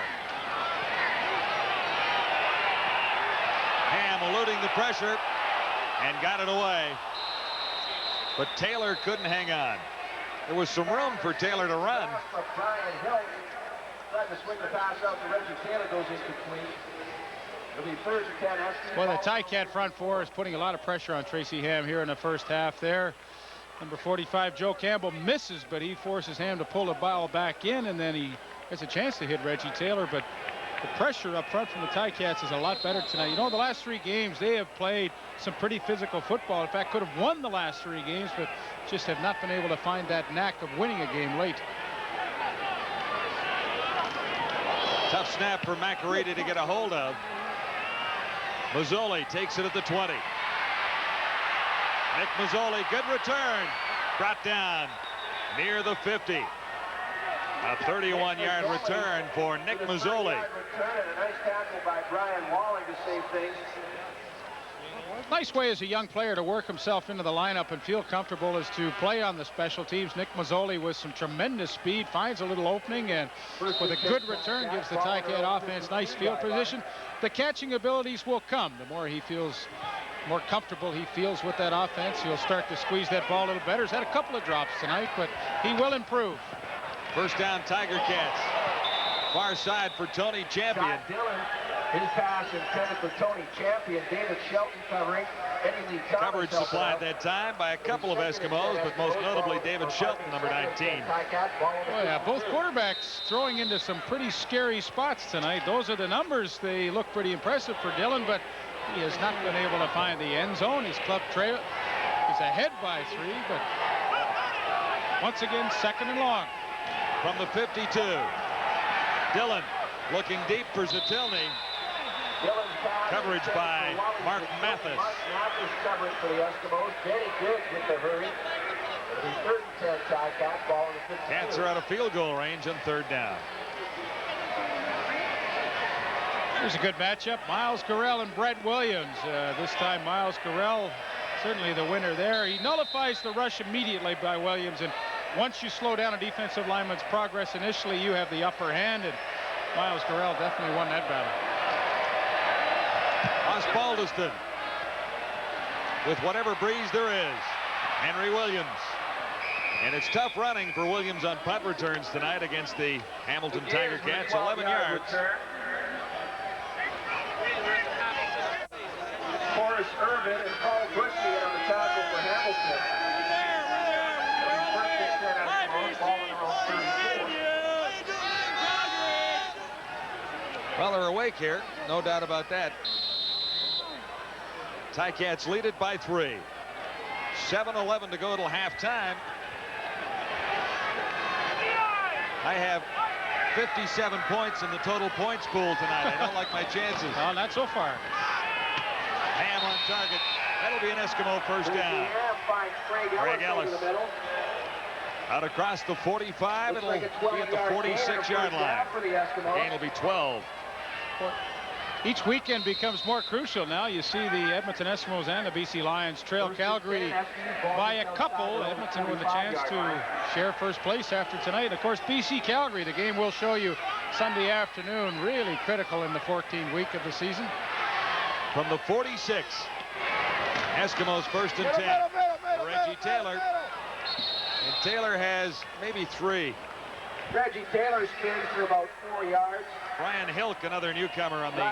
Ham eluding the pressure and got it away. But Taylor couldn't hang on. There was some room for Taylor to run. Brian Hill tried to swing the pass out to Reggie Taylor, goes incomplete. It'll be 3rd and 10. Well, the Ticat front four is putting a lot of pressure on Tracy Ham here in the first half there. Number 45, Joe Campbell, misses, but he forces Ham to pull the ball back in, and then he has a chance to hit Reggie Taylor. But the pressure up front from the Ticats is a lot better tonight. You know, the last 3 games, they have played some pretty physical football. In fact, could have won the last 3 games, but just have not been able to find that knack of winning a game late. Tough snap for McAreedy to get a hold of. Mazzoli takes it at the 20. Nick Mazzoli, good return. Brought down near the 50. A 31-yard return for Nick Mazzoli. A nice tackle by Brian Walling to save things. Nice way as a young player to work himself into the lineup and feel comfortable is to play on the special teams. Nick Mazzoli with some tremendous speed finds a little opening and with a good return gives the Ticat offense nice field position. The catching abilities will come. The more he feels more comfortable he feels with that offense, he'll start to squeeze that ball a little better. He's had a couple of drops tonight, but he will improve. First down, Tiger Cats. Far side for Tony Champion. Scott Dillon, his pass intended for Tony Champion. David Shelton covering. Eddie Lee Thomas Coverage supplied that time by a couple of Eskimos, but most notably David Shelton, number 19. Oh yeah, both quarterbacks throwing into some pretty scary spots tonight. Those are the numbers. They look pretty impressive for Dillon, but he has not been able to find the end zone. His club trail is ahead by 3, but once again, second and long. From the 52, Dillon looking deep for Zatilny. Coverage by Mark Mathis. Mark Mathis covering for the Eskimos. Danny Good with the hurry. The 3rd and 10 Ticat, ball in the 52. Cats are out of field goal range on 3rd down. Here's a good matchup. Miles Gurrell and Brett Williams. This time Miles Gurrell certainly the winner there. He nullifies the rush immediately by Williams, and once you slow down a defensive lineman's progress initially, you have the upper hand, and Miles Gurrell definitely won that battle. Osbaldiston with whatever breeze there is. Henry Williams. And it's tough running for Williams on punt returns tonight against the Hamilton Tiger Cats. 11 yards. Horace Irvin and Paul Bushy on the tackle for Hamilton. Well, they're awake here, no doubt about that. Ticats lead it by 3. 7:11 to go till halftime. I have 57 points in the total points pool tonight. I don't like my chances. Well, not so far. Ham on target. That'll be an Eskimo first down. Craig Ellis. Out across the 45. It'll be at the 46-yard line. Gain will be 12. Each weekend becomes more crucial now. You see the Edmonton Eskimos and the BC Lions trail Calgary by a couple. Edmonton with a chance to share first place after tonight. Of course, BC Calgary, the game we'll show you Sunday afternoon, really critical in the 14th week of the season. From the 46, Eskimos first and 10. Reggie Taylor. And Taylor has maybe 3. Reggie Taylor spins for about 4 yards. Brian Hilk, another newcomer on the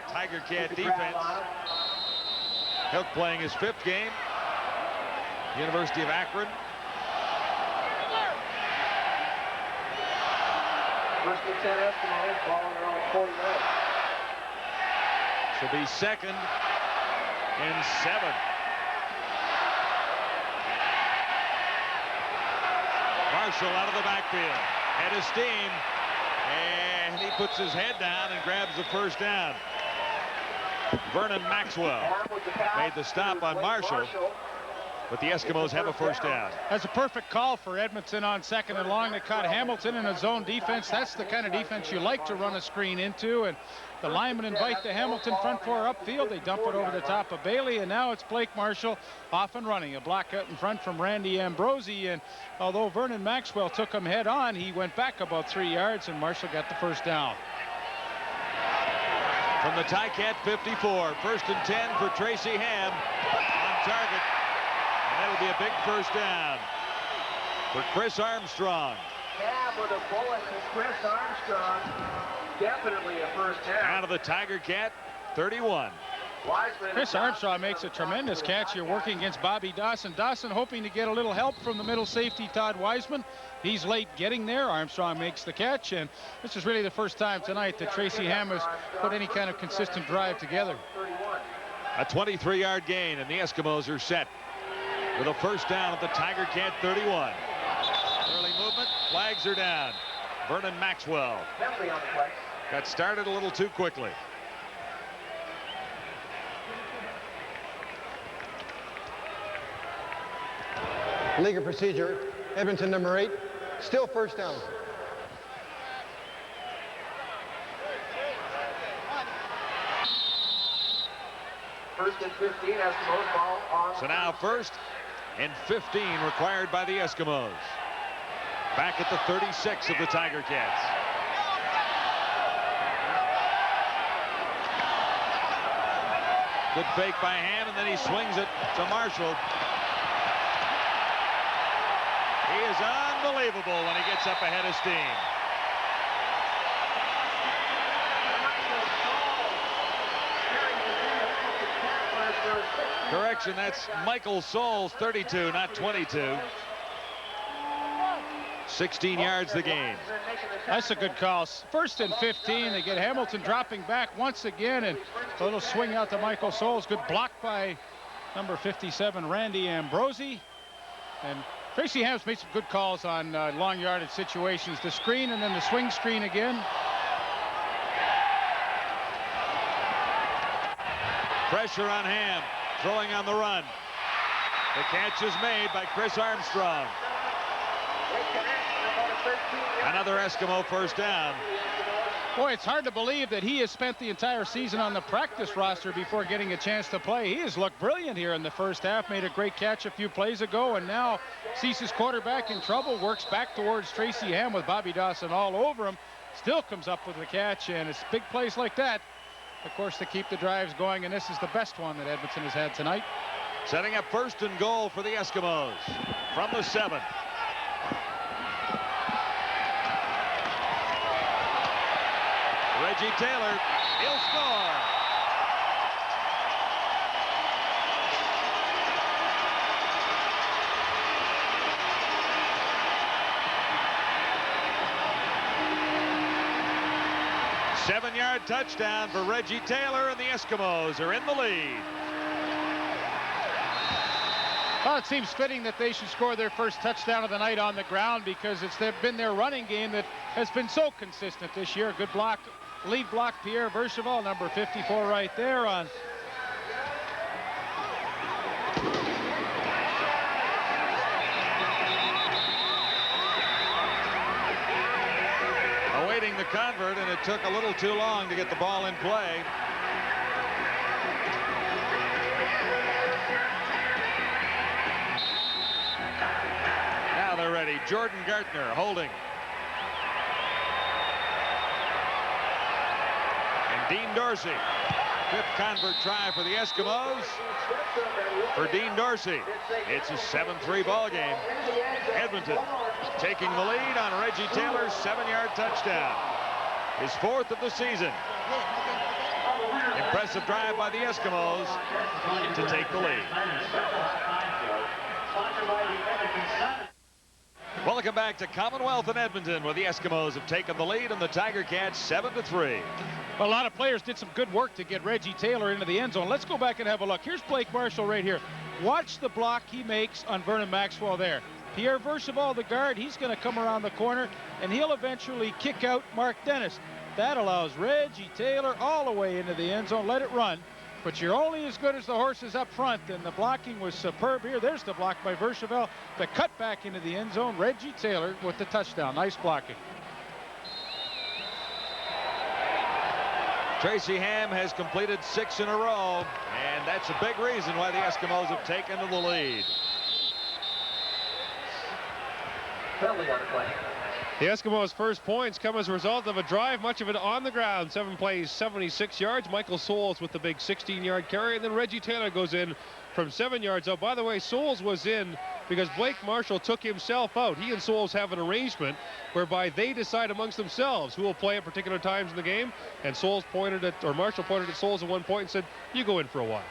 Tiger Cat defense. Hilk playing his 5th game. University of Akron. First and 10 Eskimos, ball on their own 49. Should be 2nd and 7. Marshall out of the backfield. Head of steam. And he puts his head down and grabs the first down. Vernon Maxwell made the stop on Marshall. But the Eskimos have a first down. That's a perfect call for Edmonton on 2nd and long. They caught Hamilton in a zone defense. That's the kind of defense you like to run a screen into. And the linemen invite the Hamilton front 4 upfield. They dump it over the top of Bailey. And now it's Blake Marshall off and running. A block out in front from Randy Ambrosi. And although Vernon Maxwell took him head on, he went back about 3 yards and Marshall got the first down. From the Ticat 54, 1st and 10 for Tracy Ham on target. That'll be a big first down for Chris Armstrong. Ham with a bullet to Chris Armstrong. Definitely a first down. Out of the Tiger Cat 31. Chris Armstrong makes a tremendous catch here working against Bobby Dawson. Dawson hoping to get a little help from the middle safety Todd Wiseman. He's late getting there. Armstrong makes the catch, and this is really the first time tonight that Tracy Ham has put any kind of consistent drive together. A 23-yard gain, and the Eskimos are set with a first down at the Tiger Cat 31. Early movement, flags are down. Vernon Maxwell. Bentley on the play. Got started a little too quickly. Legal procedure, Edmonton number 8, still first down. First and 15, Eskimos ball on. So now 1st and 15 required by the Eskimos. Back at the 36 of the Tiger Cats. Good fake by Ham, and then he swings it to Marshall. He is unbelievable when he gets up ahead of steam. Correction, that's Michael Souls, 32, not 22. 16 yards the game. That's a good call. 1st and 15. They get Hamilton dropping back once again, and a little swing out to Michael Souls. Good block by number 57, Randy Ambrosi. And Tracy Ham's made some good calls on long yardage situations. The screen and then the swing screen again. Pressure on Ham, throwing on the run. The catch is made by Chris Armstrong. Another Eskimo first down. Boy, it's hard to believe that he has spent the entire season on the practice roster before getting a chance to play. He has looked brilliant here in the first half, made a great catch a few plays ago, and now sees his quarterback in trouble, works back towards Tracy Ham with Bobby Dawson all over him, still comes up with the catch, and it's big plays like that, of course, to keep the drives going, and this is the best one that Edmonton has had tonight. Setting up 1st and goal for the Eskimos from the 7. Reggie Taylor, he'll score. Seven-yard touchdown for Reggie Taylor, and the Eskimos are in the lead. Well, it seems fitting that they should score their first touchdown of the night on the ground because it's been their running game that has been so consistent this year. Good block, lead block, Pierre Vercheval, number 54 right there on. Awaiting the convert, and it took a little too long to get the ball in play. Now they're ready. Jordan Gartner holding. And Dean Dorsey. 5th convert try for the Eskimos. For Dean Dorsey, it's a 7-3 ball game. Edmonton taking the lead on Reggie Taylor's 7-yard touchdown. His 4th of the season. Impressive drive by the Eskimos to take the lead. Welcome back to Commonwealth in Edmonton, where the Eskimos have taken the lead and the Tiger Cats 7-3. Well, a lot of players did some good work to get Reggie Taylor into the end zone. Let's go back and have a look. Here's Blake Marshall right here. Watch the block he makes on Vernon Maxwell there. Pierre Vercheval, the guard, he's going to come around the corner, and he'll eventually kick out Mark Dennis. That allows Reggie Taylor all the way into the end zone. Let it run. But you're only as good as the horses up front, and the blocking was superb here. There's the block by Vercheval. The cut back into the end zone. Reggie Taylor with the touchdown. Nice blocking. Tracy Ham has completed 6 in a row, and that's a big reason why the Eskimos have taken to the lead. Penalty on the play. The Eskimos' first points come as a result of a drive, much of it on the ground. 7 plays, 76 yards. Michael Souls with the big 16-yard carry, and then Reggie Taylor goes in from 7 yards out. By the way, Souls was in because Blake Marshall took himself out. He and Souls have an arrangement whereby they decide amongst themselves who will play at particular times in the game, and Souls pointed at, or Marshall pointed at Souls at one point and said, "You go in for a while."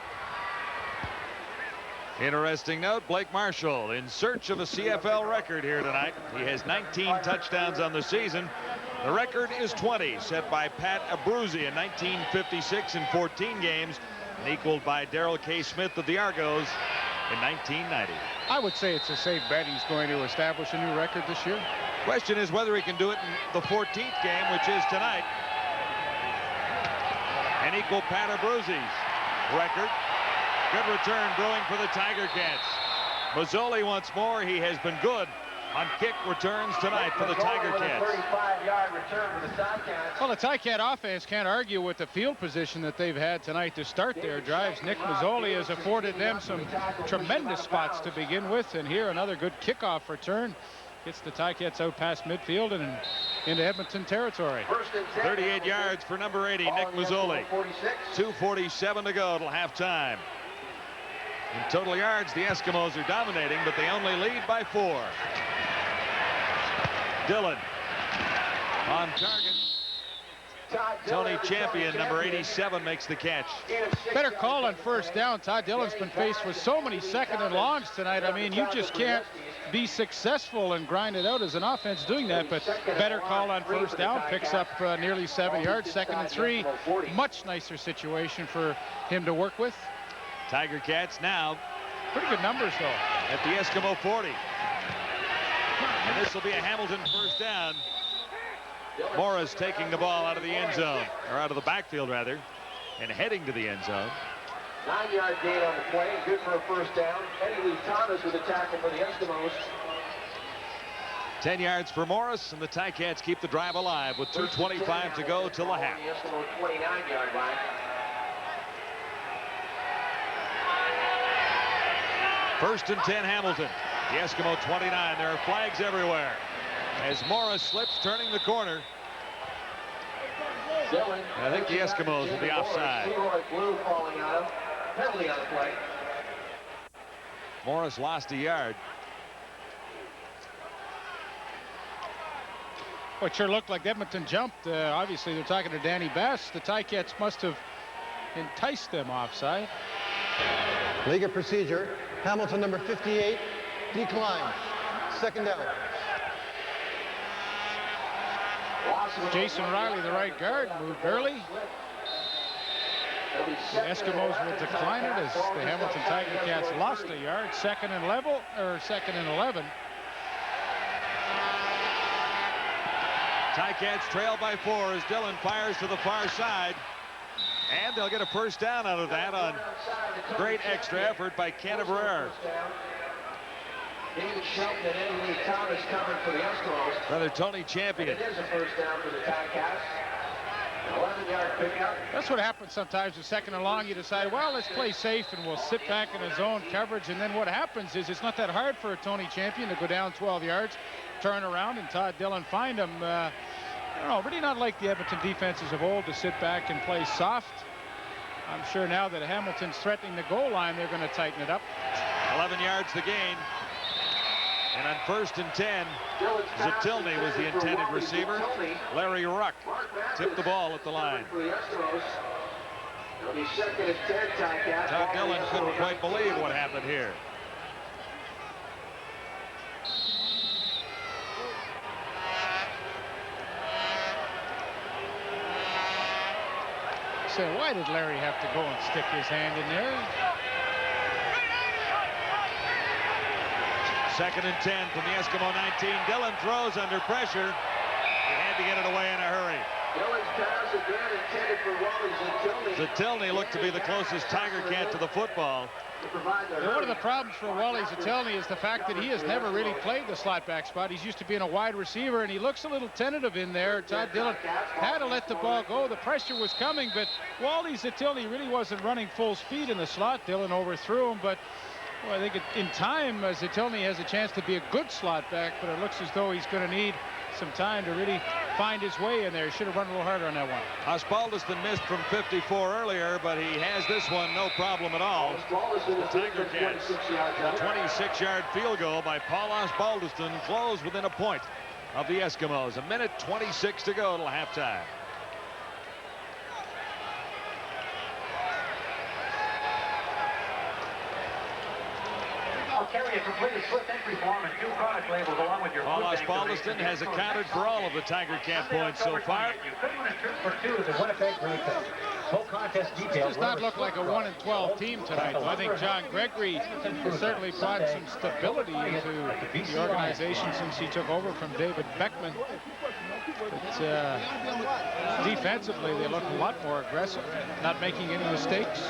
Interesting note, Blake Marshall in search of a CFL record here tonight. He has 19 touchdowns on the season. The record is 20, set by Pat Abruzzi in 1956 in 14 games, and equaled by Darrell K. Smith of the Argos in 1990. I would say it's a safe bet he's going to establish a new record this year. Question is whether he can do it in the 14th game, which is tonight. and equal Pat Abruzzi's record. Good return brewing for the Tiger Cats. Mazzoli once more. He has been good on kick returns tonight for the Tiger Cats. 35-yard return for the Ticats. Well, the Ticat offense can't argue with the field position that they've had tonight to start their drives. Nick Mazzoli has afforded them some tremendous spots to begin with, and here another good kickoff return gets the Ticats out past midfield and into Edmonton territory. 38 yards for number 80, Nick Mazzoli. 2:47 to go till halftime. In total yards, the Eskimos are dominating, but they only lead by 4. Dillon on target. Tony Champion, number 87, makes the catch. Better call on first down. Todd Dillon's been faced with so many second and longs tonight. I mean, you just can't be successful and grind it out as an offense doing that, but better call on first down. Picks up nearly 7 yards. 2nd and 3. Much nicer situation for him to work with. Tiger Cats now pretty good numbers, though, at the Eskimo 40. And this will be a Hamilton first down. Morris taking the ball out of the end zone, or out of the backfield rather, and heading to the end zone. 9-yard gain on the play, good for a first down. Eddie Lee Thomas with a tackle for the Eskimos. 10 yards for Morris, and the Ticats keep the drive alive with 2:25 to go till the half. The Eskimo 29-yard line. First and 10, Hamilton. The Eskimo 29. There are flags everywhere as Morris slips, turning the corner. I think the Eskimos will be offside. Morris lost a yard. Well, it sure looked like Edmonton jumped. Obviously, they're talking to Danny Bass. The Ticats must have enticed them offside. League of procedure. Hamilton, number 58, declined. 2nd down. Jason Riley, the right guard, moved early. The Eskimos will decline it as the Hamilton Tiger Cats lost a yard. 2nd and 11. Ticats trail by 4 as Dillon fires to the far side. And they'll get a first down out of that on great extra effort by Canterbury. David Shelton and Eddie Lee Thomas covering for the Eskimos. Brother Tony Champion. It is a first down for the Ticats. 11-yard pickup. That's what happens sometimes with 2nd and long. You decide, well, let's play safe and we'll sit back in his own coverage. And then what happens is it's not that hard for a Tony Champion to go down 12 yards, turn around, and Todd Dillon find him. I don't know, really not like the Edmonton defenses of old to sit back and play soft. I'm sure now that Hamilton's threatening the goal line, they're going to tighten it up. 11 yards the gain. And on 1st and 10, Zatilny was the intended receiver. Larry Ruck tipped the ball at the line. Todd Dillon couldn't quite believe what happened here. So why did Larry have to go and stick his hand in there? 2nd and 10 from the Eskimo 19. Dillon throws under pressure. He had to get it away in a hurry. Dillon's pass again intended for Wally Zatilny. Zatilny looked to be the closest Tiger Cat to the football. One of the problems for Wally Zatilny is the fact that he has never really played the slot back spot. He's used to being a wide receiver, and he looks a little tentative in there. Todd Dillon had to let the ball go. The pressure was coming, but Wally Zatilny really wasn't running full speed in the slot. Dillon overthrew him, but well, I think in time, Zatilny has a chance to be a good slot back, but it looks as though he's going to need some time to really find his way in there. Should have run a little harder on that one. Osbaldiston missed from 54 earlier, but he has this one no problem at all. The Tiger Cats, a 26-yard field goal by Paul Osbaldiston, closed within a point of the Eskimos. 1:26 to go till halftime. Carry a completed Swift entry form and 2 product labels along with your Paul Osbaldiston has accounted for all of the Tiger Cat points so far. You could win a trip for 2 to Winnipeg Brewpub. Full contest details. Does not look like a 1-12 team tonight. I think John Gregory certainly brought some stability into the organization since he took over from David Beckman. But defensively, they look a lot more aggressive, not making any mistakes.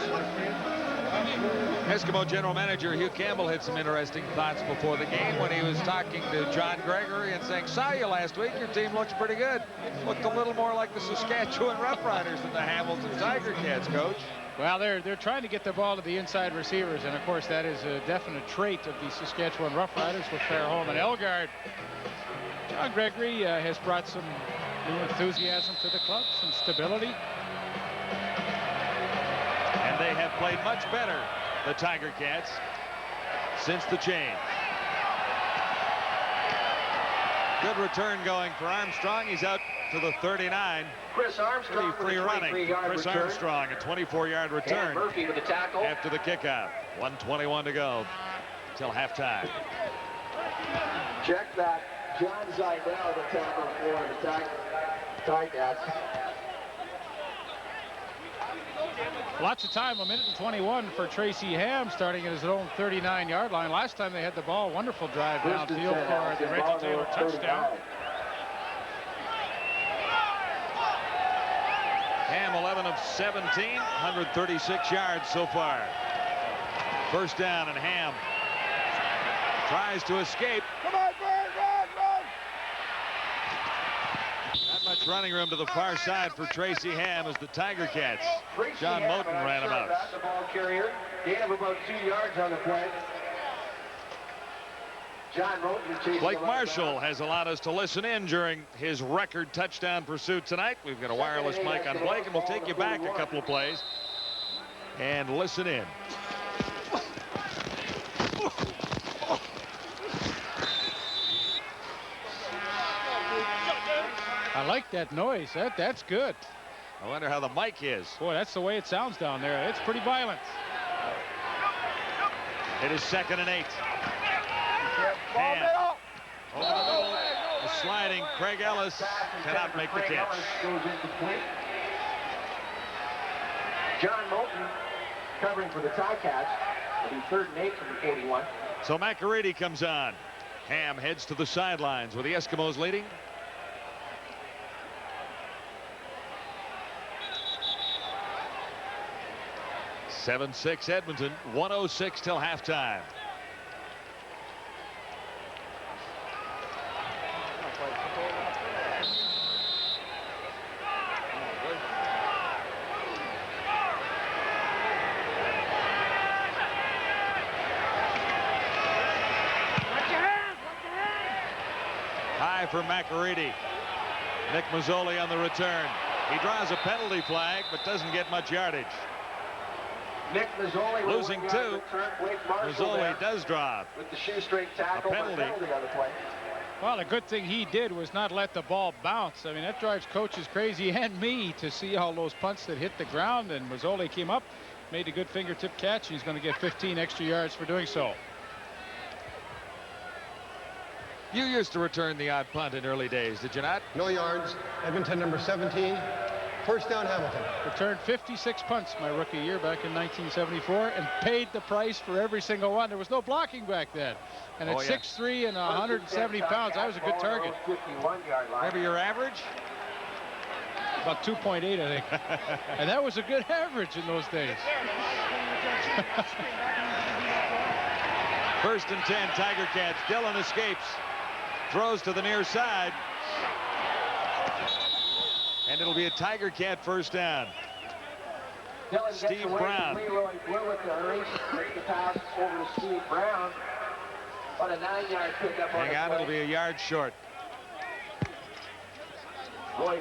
Eskimo general manager Hugh Campbell had some interesting thoughts before the game when he was talking to John Gregory and saying, saw you last week, your team looks pretty good. Looked a little more like the Saskatchewan Roughriders than the Hamilton Tiger Cats, coach. Well, they're trying to get the ball to the inside receivers, and of course that is a definite trait of the Saskatchewan Roughriders with Fairholm and Elgard. John Gregory has brought some new enthusiasm to the club, some stability. And they have played much better, the Tiger Cats, since the change. Good return going for Armstrong. He's out to the 39. Chris Armstrong Pretty free running. Chris return. Armstrong, a 24-yard return. And Murphy with the tackle. After the kickoff. 1:21 to go till halftime. Check that. John Zidell, the tackle for the Ticats. Lots of time, 1:21 for Tracy Ham, starting at his own 39-yard line. Last time they had the ball, wonderful drive downfield for the Reggie Taylor touchdown. Ham 11 of 17, 136 yards so far. First down, and Ham tries to escape. Come on, Bird, run! Not much running room to the far side for Tracy Ham as the Tiger Cats. John Moten ran him out. The ball carrier, gain of about 2 yards on the play. John Moten chasing Blake Marshall has allowed us to listen in during his record touchdown pursuit tonight. We've got a wireless mic on Blake, and we'll take you back a couple of plays and listen in. I like that noise. That's good. I wonder how the mic is. Boy, that's the way it sounds down there. It's pretty violent. It is 2nd and 8. Ham over the middle, the sliding Craig Ellis cannot make the catch. John Moten covering for the Ticats. It'll be 3rd and 8 from the 41. So McAready comes on. Ham heads to the sidelines with the Eskimos leading. (7-6) Edmonton, 1:06 till halftime. High for McAready. Nick Mazzoli on the return. He draws a penalty flag, but doesn't get much yardage. Nick Mazzoli losing 2. Mazzoli does draw with the shoestring tackle, a penalty on the play. Well, the good thing he did was not let the ball bounce. I mean, that drives coaches crazy and me to see all those punts that hit the ground. And Mazzoli came up, made a good fingertip catch. He's going to get 15 extra yards for doing so. You used to return the odd punt in early days, did you not? No yards. Edmonton number 17. First down, Hamilton. Returned 56 punts my rookie year back in 1974 and paid the price for every single one. There was no blocking back then. And at 6'3" and 170 pounds, I was a good target. Remember your average? About 2.8, I think. And that was a good average in those days. 1st and 10, Tiger Cats. Dillon escapes. Throws to the near side. And it'll be a Tiger Cat first down. Steve Brown. Hang on, it'll be a yard short. Well,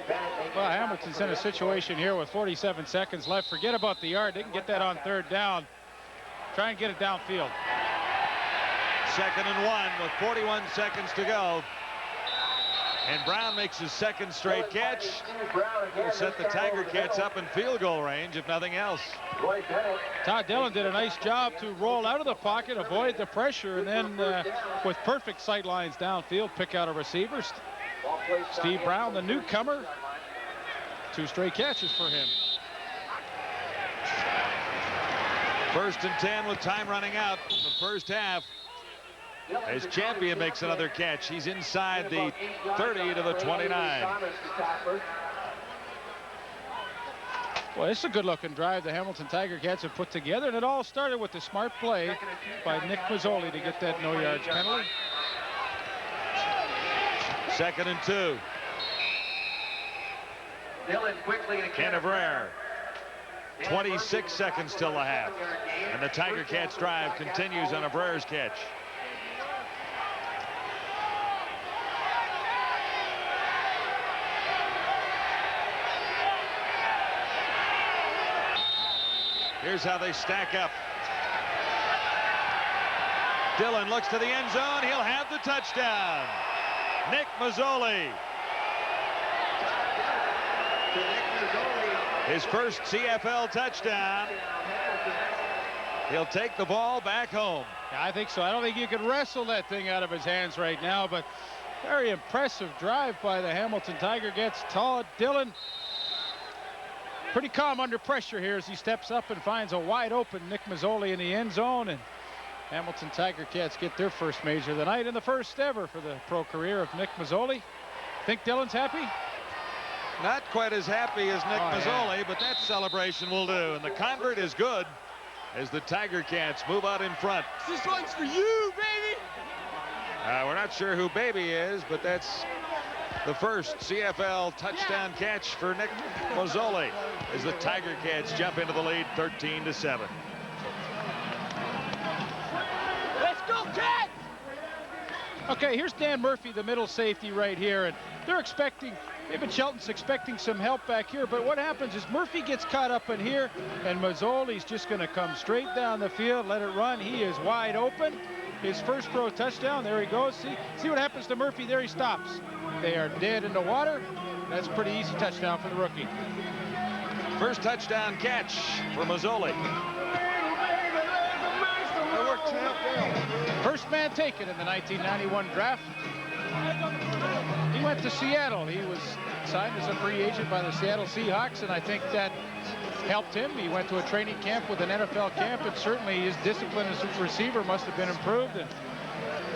Hamilton's in a situation here with 47 seconds left. Forget about the yard. They can get that on 3rd down. Try and get it downfield. 2nd and 1 with 41 seconds to go. And Brown makes his 2nd straight catch. He'll set the Tiger Cats up in field goal range, if nothing else. Todd Dillon did a nice job to roll out of the pocket, avoid the pressure, and then with perfect sight lines downfield, pick out a receiver. Steve Brown, the newcomer, 2 straight catches for him. 1st and 10 with time running out in the first half. As champion makes another catch. He's inside the 30 to the 29. Well, it's a good-looking drive the Hamilton Tiger Cats have put together, and it all started with the smart play by Nick Mazzoli to get that no-yards penalty. 2nd and 2. Canavere. 26 seconds till the half. And the Tiger Cats drive continues on a Brer's catch. Here's how they stack up. Dillon looks to the end zone. He'll have the touchdown. Nick Mazzoli. His first CFL touchdown. He'll take the ball back home. I think so. I don't think you could wrestle that thing out of his hands right now, but very impressive drive by the Hamilton Tiger Cats. Tall Dillon. Pretty calm under pressure here as he steps up and finds a wide open Nick Mazzoli in the end zone, and Hamilton Tiger Cats get their first major of the night and the first ever for the pro career of Nick Mazzoli. Think Dillon's happy? Not quite as happy as Nick Mazzoli, but that celebration will do. And the convert is good as the Tiger Cats move out in front. This one's for you, baby. We're not sure who baby is, but that's the first CFL touchdown catch for Nick Mazzoli as the Tiger Cats jump into the lead 13-7. Let's go, Cats! Okay, here's Dan Murphy, the middle safety right here, and they're expecting, David Shelton's expecting some help back here, but what happens is Murphy gets caught up in here, and Mazzoli's just going to come straight down the field, let it run. He is wide open. His first pro touchdown. There he goes. See what happens to Murphy. There he stops. They are dead in the water. That's a pretty easy touchdown for the rookie. First touchdown catch for Mazzoli. First man taken in the 1991 draft. He went to Seattle. He was signed as a free agent by the Seattle Seahawks, and I think that helped him. He went to a training camp with an NFL camp, and certainly his discipline as a receiver must have been improved. And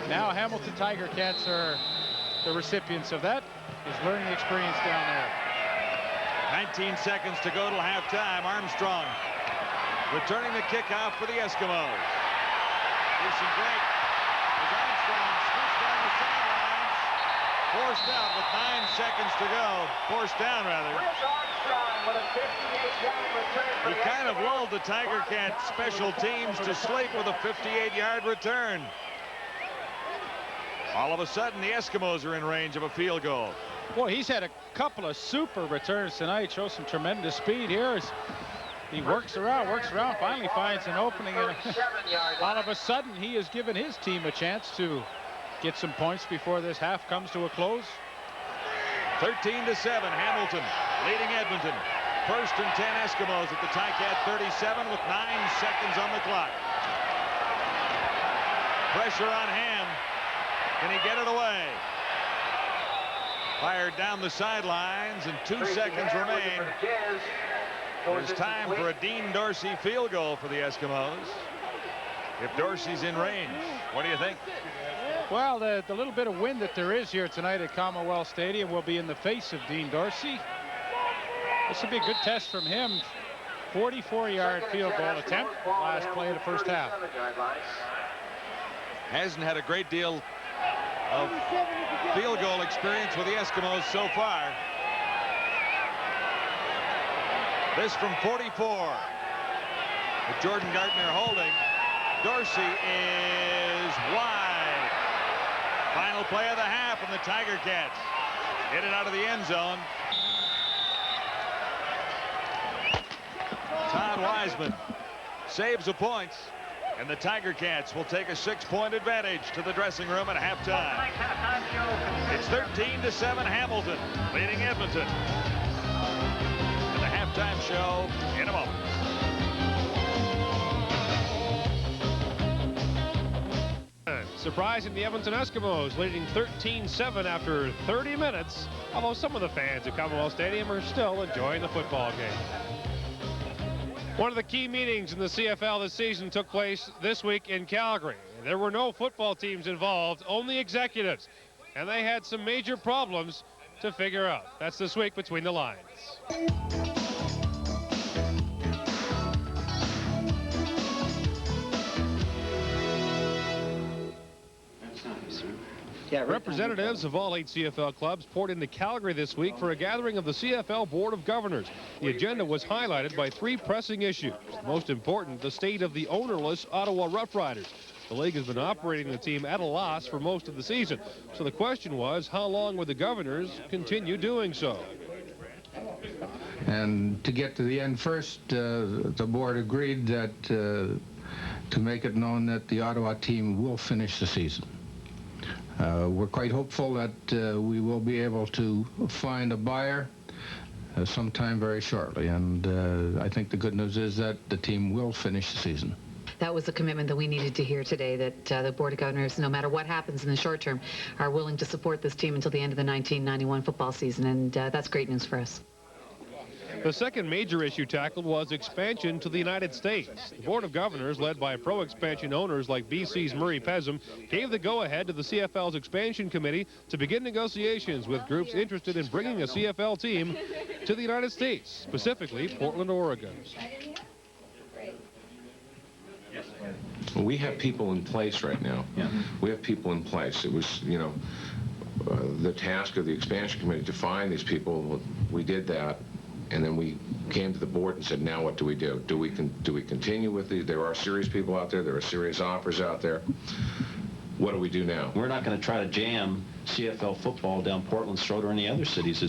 now Hamilton Tiger Cats are the recipients of that. His learning experience down there. 19 seconds to go till halftime. Armstrong returning the kickoff for the Eskimos. Here's some break. As Armstrong scoots down the sidelines. Forced out with 9 seconds to go. Forced down, rather. He kind of lulled the Tiger Cats special teams to sleep with a 58-yard return. All of a sudden, the Eskimos are in range of a field goal. Boy, he's had a couple of super returns tonight. Shows some tremendous speed here as he works around, finally finds an opening. And all of a sudden, he has given his team a chance to get some points before this half comes to a close. 13-7, Hamilton leading Edmonton. First and 10 Eskimos at the Ticat 37 with 9 seconds on the clock. Pressure on Ham. Can he get it away? Fired down the sidelines, and 2 seconds remain. It's time for a Dean Dorsey field goal for the Eskimos. If Dorsey's in range, what do you think? Well, the little bit of wind that there is here tonight at Commonwealth Stadium will be in the face of Dean Dorsey. This will be a good test from him. 44-yard field goal attempt. Last play of the first half. Hasn't had a great deal of field goal experience with the Eskimos so far. This from 44. With Jordan Gardner holding. Dorsey is wide. Final play of the half, and the Tiger Cats get it out of the end zone. Todd Wiseman saves a point, and the Tiger Cats will take a 6-point advantage to the dressing room at halftime. It's 13-7 Hamilton leading Edmonton. And the halftime show in a moment. Surprising the Edmonton Eskimos, leading 13-7 after 30 minutes, although some of the fans at Commonwealth Stadium are still enjoying the football game. One of the key meetings in the CFL this season took place this week in Calgary. There were no football teams involved, only executives. And they had some major problems to figure out. That's This Week Between the Lines. Representatives of all 8 CFL clubs poured into Calgary this week for a gathering of the CFL Board of Governors. The agenda was highlighted by 3 pressing issues. Most important, the state of the ownerless Ottawa Rough Riders. The league has been operating the team at a loss for most of the season. So the question was, how long would the Governors continue doing so? And to get to the end first, the board agreed that to make it known that the Ottawa team will finish the season. We're quite hopeful that we will be able to find a buyer sometime very shortly, and I think the good news is that the team will finish the season. That was the commitment that we needed to hear today, that the Board of Governors, no matter what happens in the short term, are willing to support this team until the end of the 1991 football season, and that's great news for us. The second major issue tackled was expansion to the United States. The Board of Governors, led by pro-expansion owners like BC's Murray Pezim, gave the go-ahead to the CFL's expansion committee to begin negotiations with groups interested in bringing a CFL team to the United States, specifically Portland, Oregon. We have people in place right now. We have people in place. It was, you know, the task of the expansion committee to find these people. We did that. And then we came to the board and said, now what do we do? Do we continue with the, there are serious people out there, there are serious offers out there. What do we do now? We're not going to try to jam CFL football down Portland's throat or any other cities.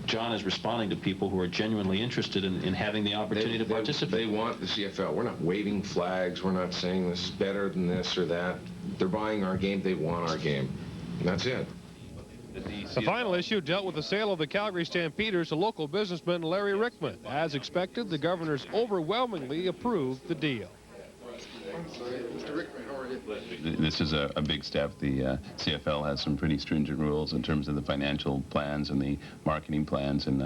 John is responding to people who are genuinely interested in having the opportunity to participate. They want the CFL. We're not waving flags. We're not saying this is better than this or that. They're buying our game. They want our game. And that's it. The final issue dealt with the sale of the Calgary Stampeders to local businessman Larry Rickman. As expected, the Governors overwhelmingly approved the deal. This is a big step. The CFL has some pretty stringent rules in terms of the financial plans and the marketing plans, and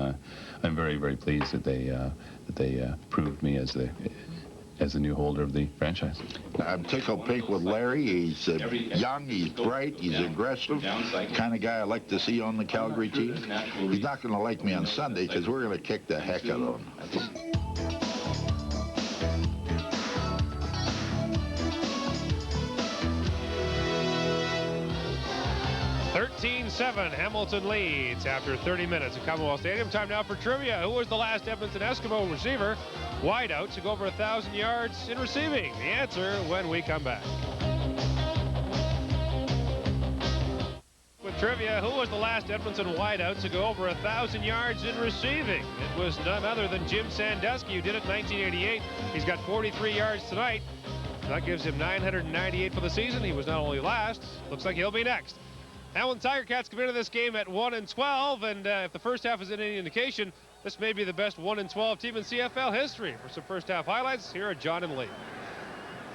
I'm very, very pleased that they approved me as the new holder of the franchise. I'm tickled pink with Larry. He's young, he's bright, he's aggressive, kind of guy I like to see on the Calgary team. He's not going to like me on Sunday because we're going to kick the heck out of him. 13-7, Hamilton leads after 30 minutes at Commonwealth Stadium. Time now for trivia. Who was the last Edmonton Eskimo receiver, wideout, to go over 1,000 yards in receiving? The answer when we come back. With trivia, who was the last Edmonton wideout to go over 1,000 yards in receiving? It was none other than Jim Sandusky, who did it in 1988. He's got 43 yards tonight. That gives him 998 for the season. He was not only last, looks like he'll be next. Hamilton Tiger Cats come into this game at 1-12, and if the first half is any indication, this may be the best 1-12 team in CFL history. For some first half highlights, here are John and Lee.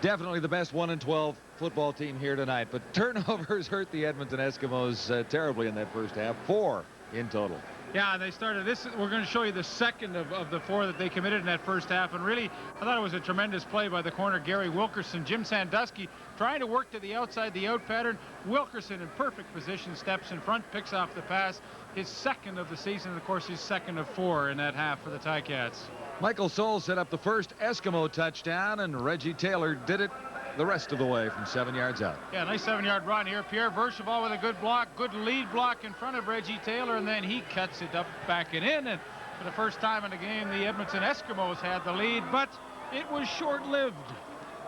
Definitely the best 1-12 football team here tonight, but turnovers hurt the Edmonton Eskimos terribly in that first half. 4 in total. Yeah, they started this. We're going to show you the second of the 4 that they committed in that first half. And really, I thought it was a tremendous play by the corner, Gary Wilkerson. Jim Sandusky trying to work to the outside, the out pattern. Wilkerson in perfect position, steps in front, picks off the pass. His second of the season, and of course, his second of 4 in that half for the Ticats. Michael Soul set up the first Eskimo touchdown, and Reggie Taylor did it the rest of the way from 7 yards out. Yeah, nice 7-yard run here. Pierre Vercheval with a good block, good lead block in front of Reggie Taylor, and then he cuts it up, back and in. And for the first time in the game, the Edmonton Eskimos had the lead, but it was short-lived.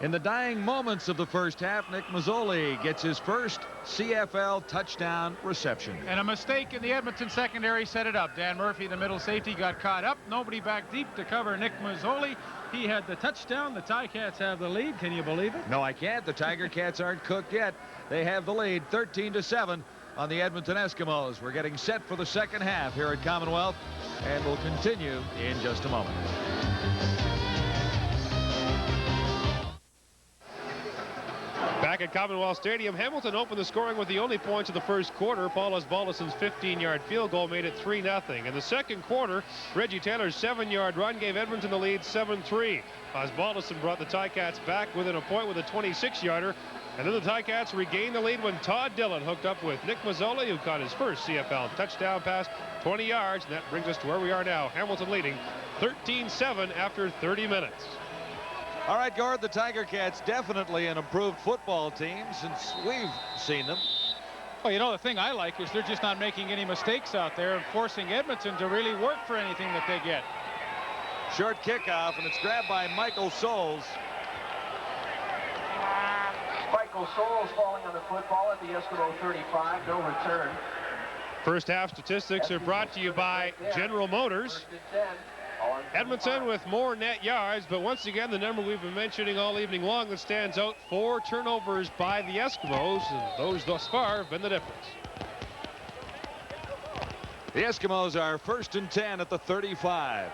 In the dying moments of the first half, Nick Mazzoli gets his first CFL touchdown reception. And a mistake in the Edmonton secondary set it up. Dan Murphy, the middle safety, got caught up. Nobody back deep to cover Nick Mazzoli. He had the touchdown. The Ticats have the lead. Can you believe it? No, I can't. The Tiger Cats aren't cooked yet. They have the lead, 13-7 on the Edmonton Eskimos. We're getting set for the second half here at Commonwealth, and we'll continue in just a moment. Back at Commonwealth Stadium, Hamilton opened the scoring with the only points of the first quarter. Paul Osbaldison's 15-yard field goal made it 3-0. In the second quarter, Reggie Taylor's 7-yard run gave Edmonton the lead 7-3. Osbaldison brought the Ticats back within a point with a 26-yarder. And then the Ticats regained the lead when Todd Dillon hooked up with Nick Mazzoli, who caught his first CFL touchdown pass, 20 yards. And that brings us to where we are now. Hamilton leading 13-7 after 30 minutes. All right, Gord, the Tiger Cats definitely an improved football team since we've seen them. Well, you know, the thing I like is they're just not making any mistakes out there and forcing Edmonton to really work for anything that they get. Short kickoff, and it's grabbed by Michael Souls. Michael Souls falling on the football at the Eskimo 35. No return. First half statistics are brought to you by General Motors. Edmonton with more net yards, but once again, the number we've been mentioning all evening long that stands out, 4 turnovers by the Eskimos, and those thus far have been the difference. The Eskimos are 1st and 10 at the 35.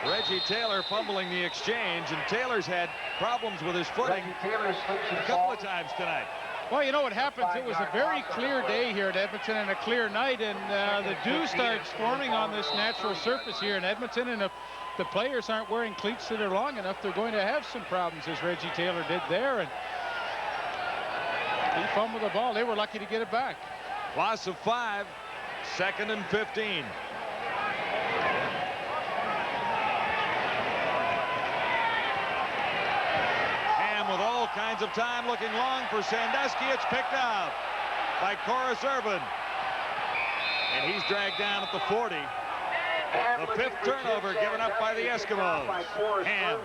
Reggie Taylor fumbling the exchange, and Taylor's had problems with his footing a couple of times tonight. Well, you know what happens? It was a very clear day here at Edmonton and a clear night, and the dew starts forming on this natural surface here in Edmonton, and if the players aren't wearing cleats that are long enough, they're going to have some problems, as Reggie Taylor did there, and he fumbled the ball. They were lucky to get it back. Loss of 5, 2nd and 15. With all kinds of time, looking long for Sandusky. It's picked up by Corus Urban, and he's dragged down at the 40. The 5th turnover given up by the Eskimos. Ham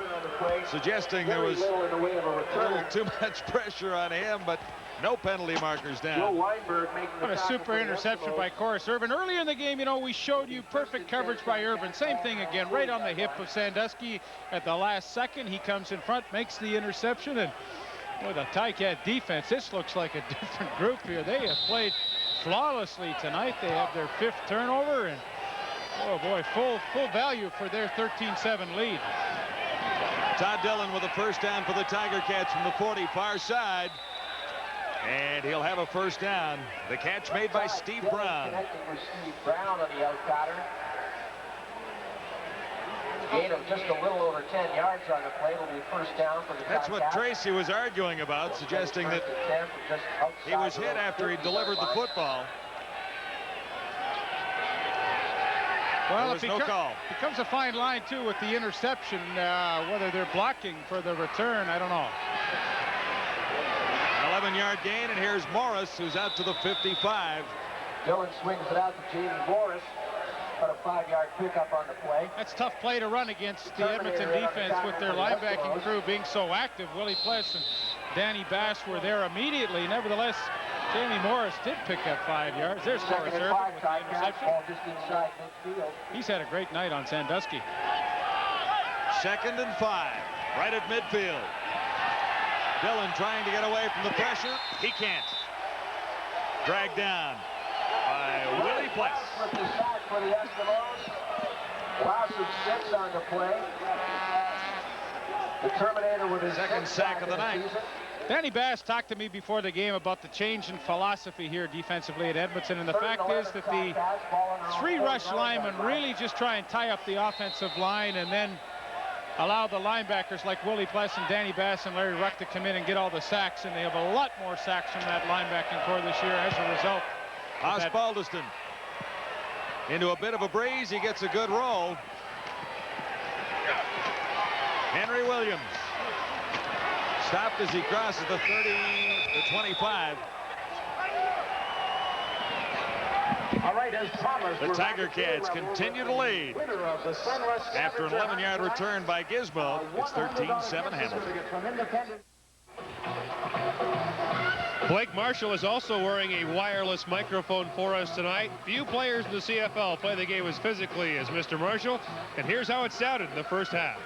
suggesting there was a little too much pressure on him, but no penalty markers down. What a super interception by Corus Urban. Earlier in the game, you know, we showed you perfect coverage by Urban. Same thing again, right on the hip of Sandusky at the last second. He comes in front, makes the interception, and with a Ticat defense, this looks like a different group here. They have played flawlessly tonight. They have their 5th turnover, and oh boy, full value for their 13-7 lead. Todd Dillon with a first down for the Tiger Cats from the 40, far side. And he'll have a first down. The catch made by Steve Brown. Connecting with Steve Brown on the outsider. Gain of just a little over 10 yards on the play. It'll be first down for the That's what Tracy was arguing about, suggesting that he was hit after he delivered the football. Well, there was no call. It becomes a fine line, too, with the interception. Whether they're blocking for the return, I don't know. 11-yard gain, and here's Morris, who's out to the 55. Dillon swings it out to Jaden Morris. About a 5-yard pickup on the play. That's a tough play to run against the Edmonton defense with their linebacking crew being so active. Willie Pless and Danny Bass were there immediately. Nevertheless, Jamie Morris did pick up 5 yards. There's Corus Urban with the interception. Just inside midfield. He's had a great night on Sandusky. 2nd and 5, right at midfield. Dillon trying to get away from the pressure. He can't. Dragged down by Willie Pless. With the sack for the Eskimos. Loss of 6 on the play. The Terminator with his second sack of the night. Danny Bass talked to me before the game about the change in philosophy here defensively at Edmonton, and the fact is that the 3 rush linemen really just try and tie up the offensive line and then allow the linebackers like Willie Pless and Danny Bass and Larry Ruck to come in and get all the sacks, and they have a lot more sacks from that linebacking core this year as a result. Osbaldiston into a bit of a breeze. He gets a good roll. Henry Williams stopped as he crosses the 30, the 25. All right, as promised, the Tiger Cats continue to lead. After an 11-yard return by Gizmo, it's 13-7 Hamilton. Blake Marshall is also wearing a wireless microphone for us tonight. Few players in the CFL play the game as physically as Mr. Marshall, and here's how it sounded in the first half.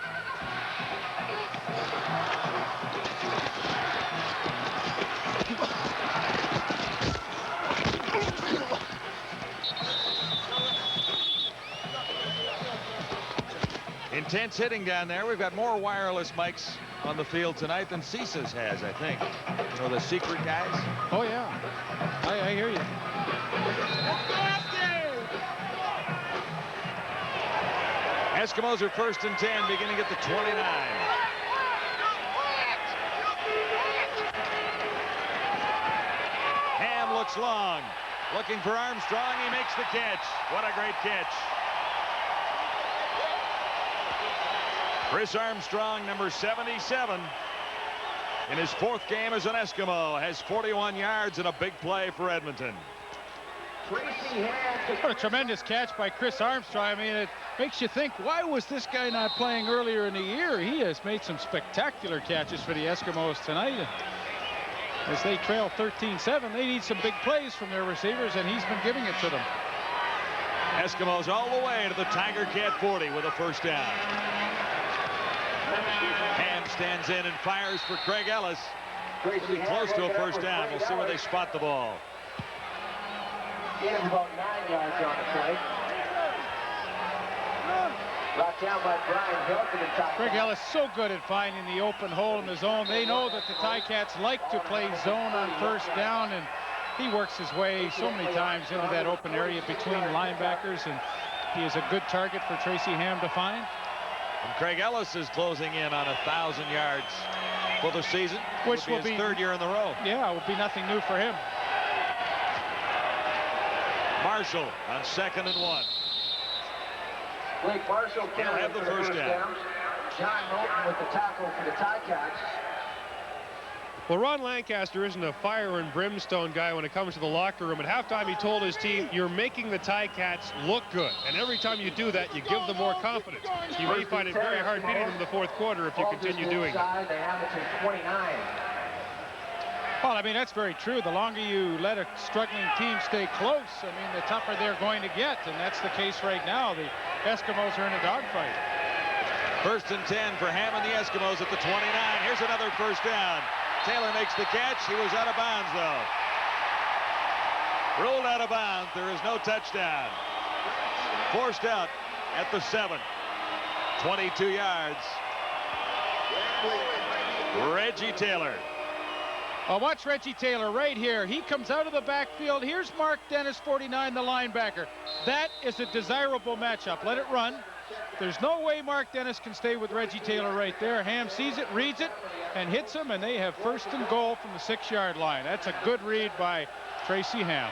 Intense hitting down there. We've got more wireless mics on the field tonight than CSIS has, I think. You know, the secret guys. Oh, yeah. I hear you. Eskimos are 1st and 10, beginning at the 29. Ham looks long, looking for Armstrong. He makes the catch. What a great catch. Chris Armstrong, number 77, in his 4th game as an Eskimo, has 41 yards and a big play for Edmonton. What a tremendous catch by Chris Armstrong. I mean, it makes you think, why was this guy not playing earlier in the year? He has made some spectacular catches for the Eskimos tonight. As they trail 13-7, they need some big plays from their receivers, and he's been giving it to them. Eskimos all the way to the Tiger Cat 40 with a 1st down. Ham stands in and fires for Craig Ellis. Pretty close to a 1st down. We'll see where they spot the ball. Gains about 9 yards on the play. Brought down by Brian Hill to the Ticats. Craig Ellis so good at finding the open hole in the zone. They know that the Ticats like to play zone on 1st down, and he works his way so many times into that open area between linebackers, and he is a good target for Tracy Ham to find. And Craig Ellis is closing in on 1,000 yards for the season, which will be his 3rd year in the row. Yeah, it will be nothing new for him. Marshall on 2nd and 1. Blake Marshall He'll have the 1st down. John Moulton with the tackle for the Ticats. Well, Ron Lancaster isn't a fire and brimstone guy when it comes to the locker room. At halftime, he told his team, you're making the Ticats look good. And every time you do that, you give them more confidence. You may find it very hard beating them in the 4th quarter if you continue doing it. Well, I mean, that's very true. The longer you let a struggling team stay close, I mean, the tougher they're going to get. And that's the case right now. The Eskimos are in a dogfight. 1st and 10 for Ham and the Eskimos at the 29. Here's another 1st down. Taylor makes the catch. He was out of bounds, though. Rolled out of bounds. There is no touchdown. Forced out at the 7. 22 yards. Reggie Taylor. Watch Reggie Taylor right here. He comes out of the backfield. Here's Mark Dennis, 49, the linebacker. That is a desirable matchup. Let it run. There's no way Mark Dennis can stay with Reggie Taylor right there. Ham sees it, reads it, and hits him, and they have 1st and goal from the 6-yard line. That's a good read by Tracy Ham.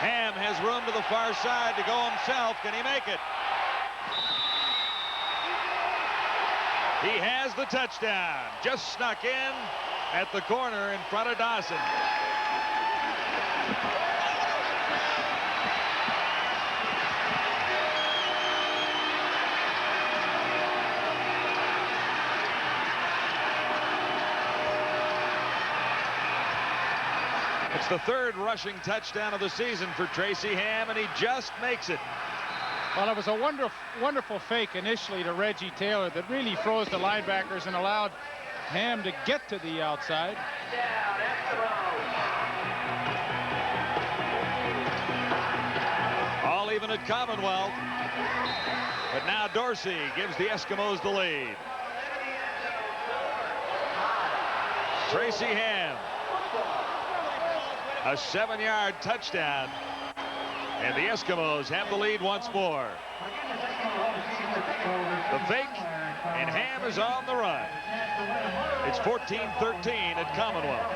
Ham has room to the far side to go himself. Can he make it? He has the touchdown. Just snuck in at the corner in front of Dawson. It's the 3rd rushing touchdown of the season for Tracy Ham, and he just makes it. Well, it was a wonderful fake initially to Reggie Taylor that really froze the linebackers and allowed Ham to get to the outside. All even at Commonwealth. But now Dorsey gives the Eskimos the lead. Tracy Ham. A 7-yard touchdown. And the Eskimos have the lead once more. The fake, and Ham is on the run. It's 14-13 at Commonwealth.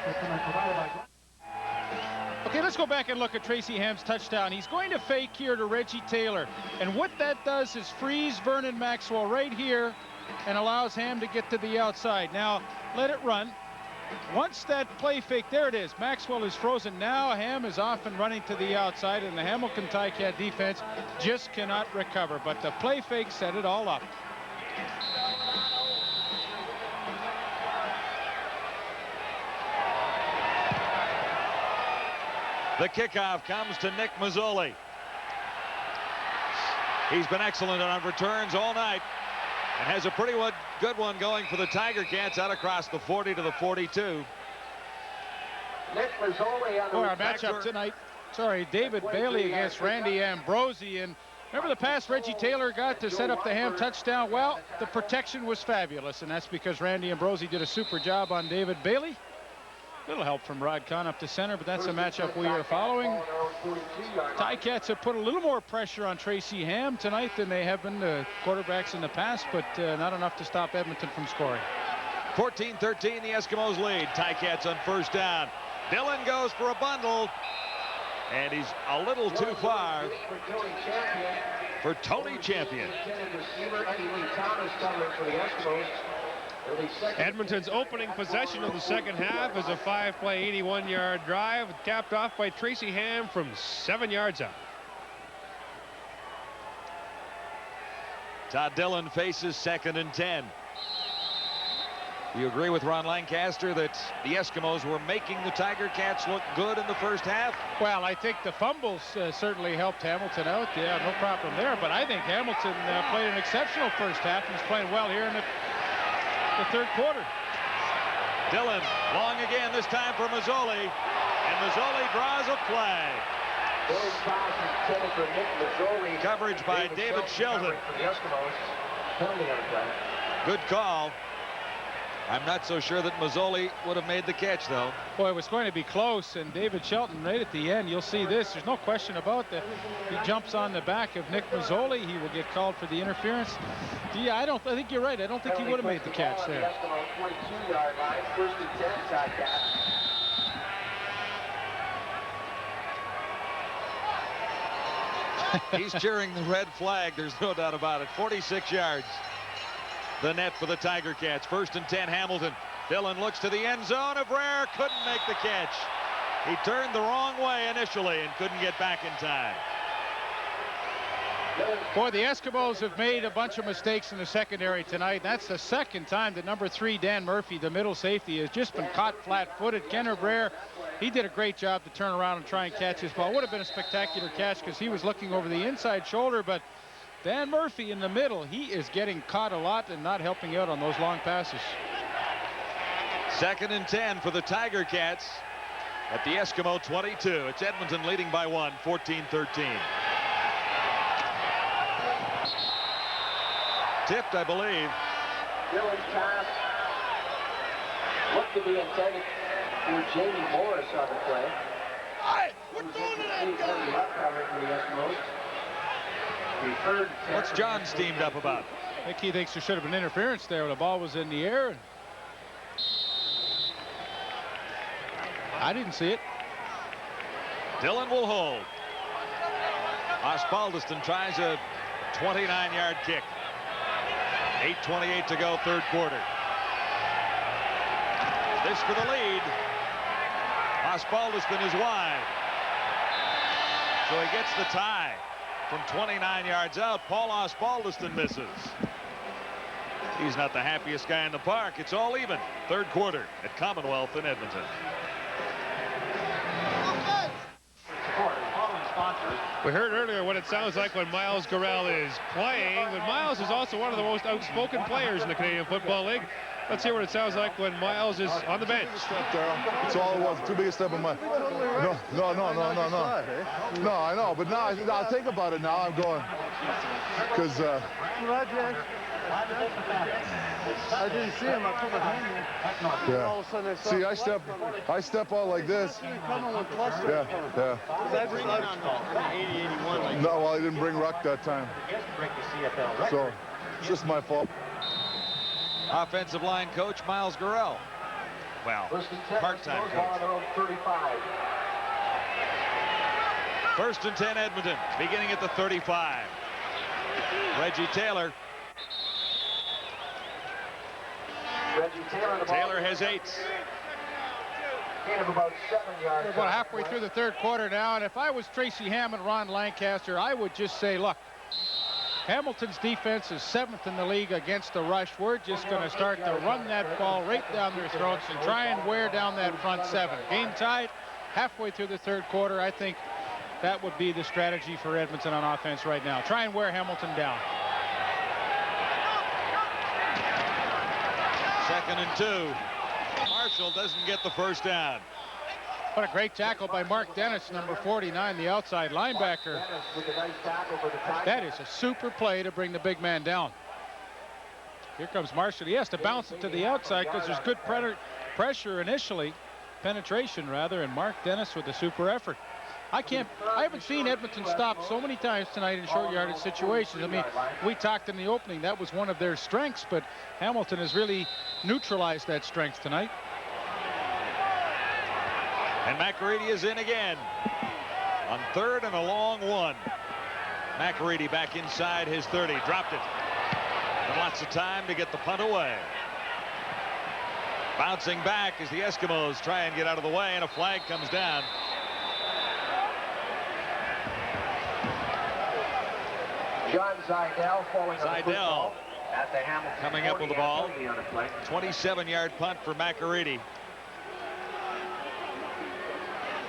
Okay, let's go back and look at Tracy Ham's touchdown. He's going to fake here to Reggie Taylor. And what that does is freeze Vernon Maxwell right here and allows Ham to get to the outside. Now, let it run. Once that play fake, there it is. Maxwell is frozen. Now Ham is off and running to the outside, and the Hamilton Ticat defense just cannot recover. But the play fake set it all up. The kickoff comes to Nick Mazzoli. He's been excellent on returns all night and has a pretty good one going for the Tiger Cats out across the 40 to the 42. Nick Mazzoli on the our matchup tonight. Sorry, David Bailey against Randy Ambrosi. And remember the pass Reggie Taylor got to set up the Ham touchdown? Well, the protection was fabulous, and that's because Randy Ambrosi did a super job on David Bailey. Little help from Rod Kahn up to center, but that's a matchup we are following. Ticats have put a little more pressure on Tracy Ham tonight than they have been the quarterbacks in the past, but not enough to stop Edmonton from scoring. 14-13, the Eskimos lead. Ticats on first down. Dillon goes for a bundle, and he's a little too far for Tony Champion. Edmonton's opening possession of the second half is a 5-play, 81-yard drive, capped off by Tracy Ham from 7 yards out. Todd Dillon faces 2nd and 10. Do you agree with Ron Lancaster that the Eskimos were making the Tiger Cats look good in the first half? Well, I think the fumbles certainly helped Hamilton out. Yeah, no problem there. But I think Hamilton played an exceptional first half and is playing well here in the third quarter. Dillon long again, this time for Mazzoli. And Mazzoli draws a flag. Coverage by David Sheldon. Good call. I'm not so sure that Mazzoli would have made the catch, though. Boy, it was going to be close, and David Shelton right at the end. You'll see this. There's no question about that. He jumps on the back of Nick Mazzoli. He will get called for the interference. Yeah, I think you're right. I don't think he would have made the catch there. He's cheering the red flag. There's no doubt about it. 46 yards. The net for the Tiger Cats. 1st and 10, Hamilton. Dillon looks to the end zone. Abraire couldn't make the catch. He turned the wrong way initially and couldn't get back in time. Boy, the Eskimos have made a bunch of mistakes in the secondary tonight. That's the second time that number 3, Dan Murphy, the middle safety, has just been caught flat-footed. Ken Abraire, he did a great job to turn around and try and catch his ball. Would have been a spectacular catch because he was looking over the inside shoulder, but Dan Murphy in the middle, he is getting caught a lot and not helping out on those long passes. 2nd and 10 for the Tiger Cats at the Eskimo 22. It's Edmonton leading by 1, 14-13. Tipped, I believe. Dillon's pass looked to be intended for Jamie Morris on the play. Hey, we're going to that guy. What's John steamed up about? I think he thinks there should have been interference there when the ball was in the air. I didn't see it. Dillon will hold. Osbaldiston tries a 29-yard kick. 8:28 to go, third quarter. This for the lead. Osbaldiston is wide. So he gets the tie. From 29 yards out, Paul Osbaldiston misses. He's not the happiest guy in the park. It's all even. Third quarter at Commonwealth in Edmonton. We heard earlier what it sounds like when Miles Gorell is playing, but Miles is also one of the most outspoken players in the Canadian Football League. Let's hear what it sounds like when Miles is on the bench. That's all it was. Too big a step in my. No. No, I know, but now I think about it now. I'm going because. I didn't see him. I put my hand in. Yeah. All of a sudden I saw. See, I step out like this. Yeah. That's bring on 80-81. Like No, well, I didn't bring ruck that time. So it's just my fault. Offensive line coach Miles Gorell. Well, part-time coach. 1st and 10 Edmonton, beginning at the 35. Reggie Taylor. Taylor has 8. About 7 yards. We're about halfway through the third quarter now, and if I was Tracy Ham and Ron Lancaster, I would just say, look, Hamilton's defense is 7th in the league against the rush. We're just going to start to run that ball right down their throats and try and wear down that front 7. Game tied, halfway through the third quarter. I think that would be the strategy for Edmonton on offense right now. Try and wear Hamilton down. 2nd and 2. Marshall doesn't get the first down. What a great tackle by Mark Dennis, number 49, the outside linebacker. That is a super play to bring the big man down. Here comes Marshall. He has to bounce it to the outside because there's good penetration initially, and Mark Dennis with a super effort. I haven't seen Edmonton stop so many times tonight in short yardage situations. I mean, we talked in the opening, that was one of their strengths, but Hamilton has really neutralized that strength tonight. And McEready is in again on 3rd and a long one. McEready back inside his 30, dropped it. And lots of time to get the punt away. Bouncing back as the Eskimos try and get out of the way, and a flag comes down. John Zidell falling on the football at the Hamilton coming up with the ball. 27-yard punt for McEready.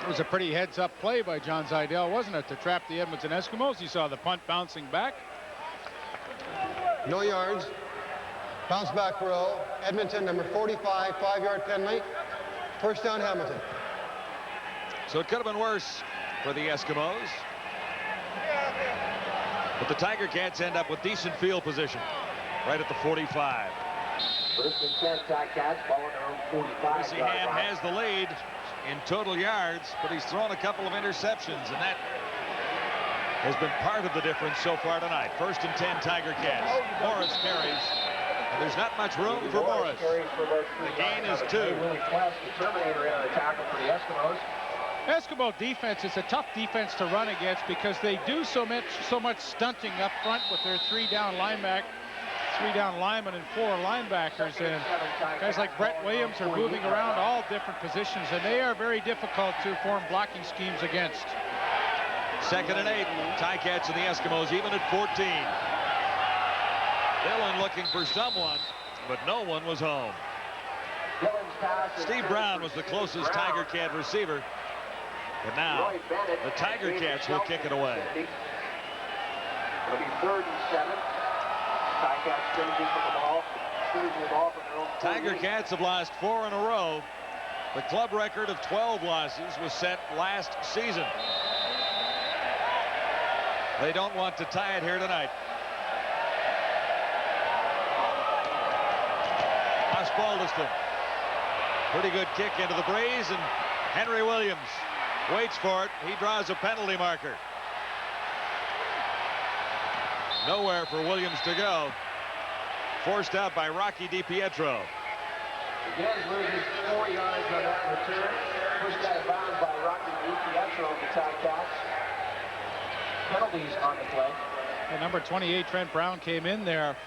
It was a pretty heads-up play by John Zidell, wasn't it, to trap the Edmonton Eskimos? You saw the punt bouncing back. No yards. Bounce back row. Edmonton, number 45, 5-yard penalty. First down, Hamilton. So it could have been worse for the Eskimos. But the Tiger Cats end up with decent field position right at the 45. First and 10, Ticats, ball on their own 45. Chrissy Ham has the lead in total yards, but he's thrown a couple of interceptions, and that has been part of the difference so far tonight. First and 10, Tiger Cats. Morris carries, and there's not much room for Morris. The gain is 2. The Terminator in the tackle for the Eskimos. Eskimo defense is a tough defense to run against because they do so much stunting up front with their 3-down linemen and 4 linebackers, and guys like Brett Williams are moving around all different positions, and they are very difficult to form blocking schemes against. 2nd and 8. Ticats and the Eskimos even at 14. Dillon looking for someone, but no one was home. Steve Brown was the closest Tiger Cat receiver. But now, the Tiger Cats will kick it away. It'll be 3rd and 7. Ticats finishing from the ball. Shooting the ball from their own 48. Tiger Cats have lost 4 in a row. The club record of 12 losses was set last season. They don't want to tie it here tonight. Osbaldiston. Pretty good kick into the breeze, and Henry Williams waits for it. He draws a penalty marker. Nowhere for Williams to go. Forced out by Rocky DiPietro. Again, loses 4 yards on that return. Pushed out of bounds by Rocky DiPietro of the Ticats. Penalties on the play. And number 28, Trent Brown, came in there.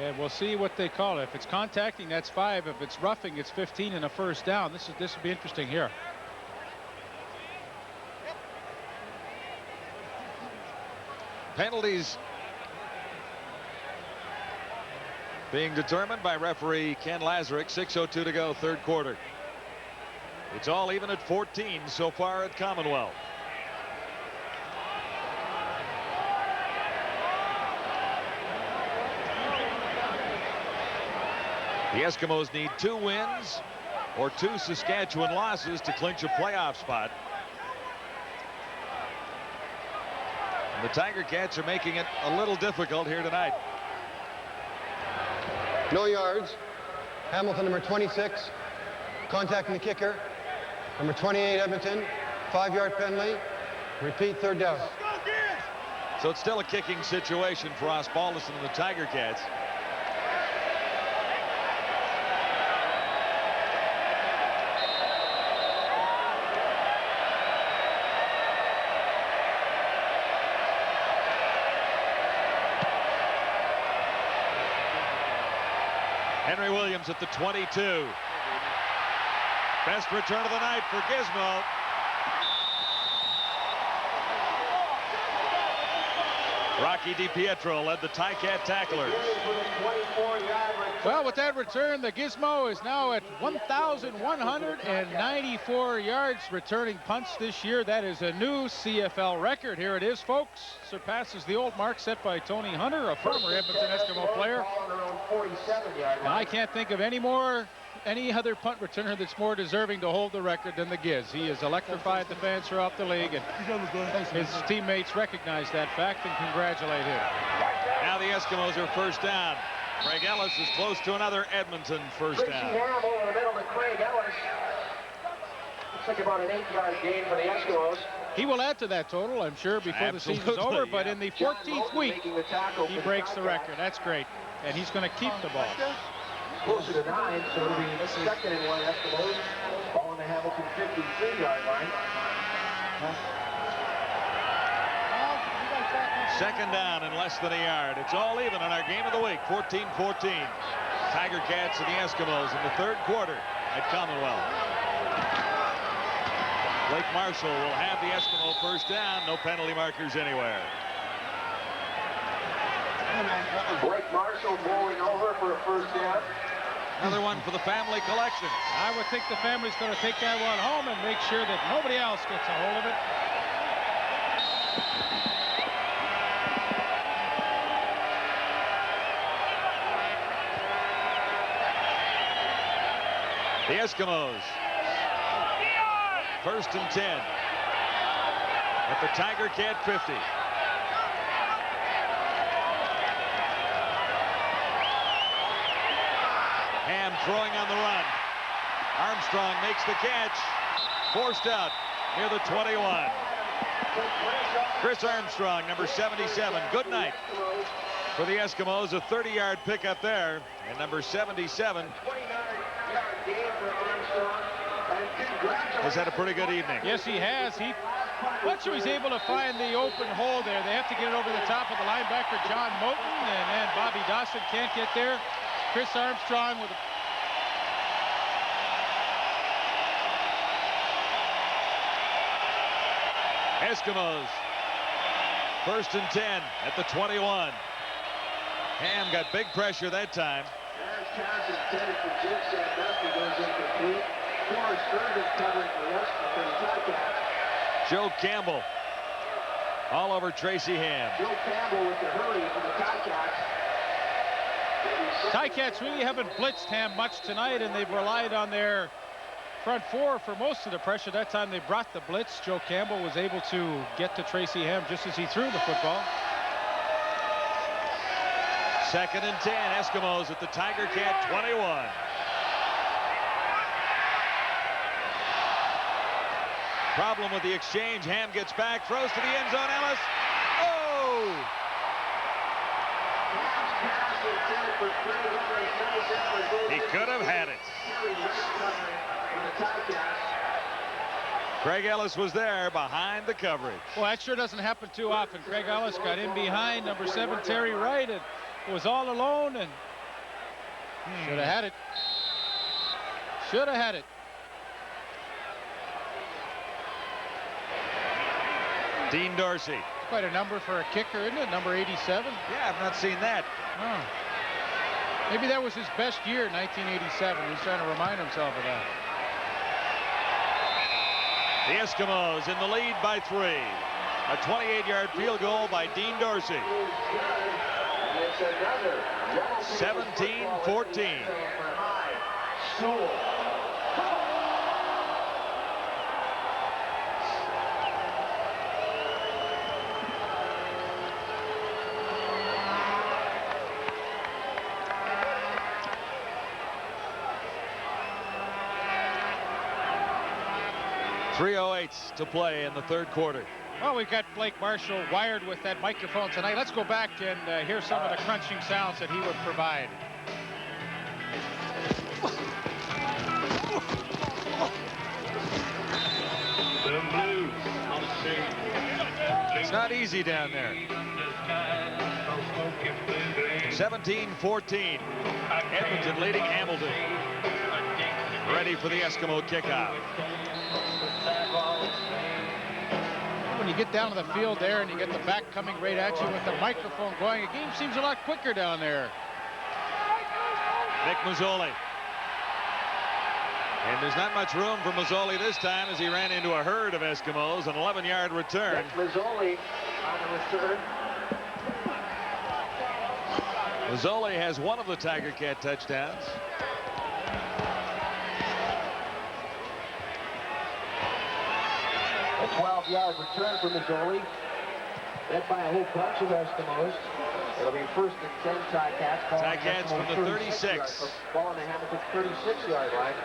And we'll see what they call it. If it's contacting, that's 5. If it's roughing, it's 15 and a first down. This will be interesting here. Penalties being determined by referee Ken Lazarick. 6:02 to go, 3rd quarter. It's all even at 14 so far at Commonwealth. The Eskimos need 2 wins or 2 Saskatchewan losses to clinch a playoff spot. And the Tiger Cats are making it a little difficult here tonight. No yards. Hamilton, number 26, contacting the kicker. Number 28, Edmonton, 5-yard penalty. Repeat, 3rd down. So it's still a kicking situation for Osbaldiston and the Tiger Cats. Henry Williams at the 22. Best return of the night for Gizmo. Rocky DiPietro led the Ticat tacklers. Well, with that return, the Gizmo is now at 1,194 yards returning punts this year. That is a new CFL record. Here it is, folks. Surpasses the old mark set by Tony Hunter, a former Edmonton Eskimo player. And I can't think of any other punt returner that's more deserving to hold the record than the Giz. He has electrified the fans throughout the league, and his teammates recognize that fact and congratulate him. Now the Eskimos are first down. Craig Ellis is close to another Edmonton first down. Over the middle to Craig Ellis. looks like about an 8-yard gain for the Eskimos. He will add to that total, I'm sure, before the season's over. But in the 14th week, he breaks the record. That's great. And he's going to keep the ball. Closer to 9, so it'll be second and 1 Eskimos. Ball on the Hamilton 53-yard line. Second down and less than a yard. It's all even in our game of the week, 14-14. Tiger Cats and the Eskimos in the third quarter at Commonwealth. Blake Marshall will have the Eskimo first down. No penalty markers anywhere. Blake Marshall rolling over for a first down. Another one for the family collection. I would think the family's going to take that one home and make sure that nobody else gets a hold of it. The Eskimos. First and 10. At the Tiger Cat 50. Ham throwing on the run. Armstrong makes the catch. Forced out near the 21. Chris Armstrong, number 77. Good night for the Eskimos. A 30-yard pickup there. And number 77 has had a pretty good evening. Yes, he has. Once he was able to find the open hole there, they have to get it over the top of the linebacker, John Moten, and then Bobby Dawson can't get there. Chris Armstrong with a Eskimos. First and 10 at the 21. Ham got big pressure that time. Joe Campbell all over Tracy Ham. Joe Campbell with the hurry for the Ticats. Ticats really haven't blitzed Ham much tonight, and they've relied on their front four for most of the pressure. That time they brought the blitz. Joe Campbell was able to get to Tracy Ham just as he threw the football. Second and 10. Eskimos at the Tiger Cat 21. Problem with the exchange. Ham gets back, throws to the end zone. Ellis. Oh! He could have had it. Craig Ellis was there behind the coverage. Well, that sure doesn't happen too often. Craig Ellis got in behind number 7 Terry Wright and was all alone and should have had it. Should have had it. Dean Dorsey. Quite a number for a kicker, isn't it? Number 87. Yeah, I've not seen that. Oh. Maybe that was his best year, 1987. He's trying to remind himself of that. The Eskimos in the lead by 3. A 28-yard field goal by Dean Dorsey. 17-14. .308 to play in the third quarter. Well, we've got Blake Marshall wired with that microphone tonight. Let's go back and hear some of the crunching sounds that he would provide. It's not easy down there. 17-14. Edmonton leading Hamilton. Ready for the Eskimo kickoff. When you get down to the field there and you get the back coming right at you with the microphone going, the game seems a lot quicker down there. Nick Mazzoli. And there's not much room for Mazzoli this time as he ran into a herd of Eskimos. An 11-yard return. Nick Mazzoli on the return. Mazzoli has one of the Tiger Cat touchdowns. A 12-yard return for Mazzoli. Led by a whole bunch of Eskimos. It'll be first and 10 Ticats. Ticats from the 36. Ball on the Hamilton 36-yard line.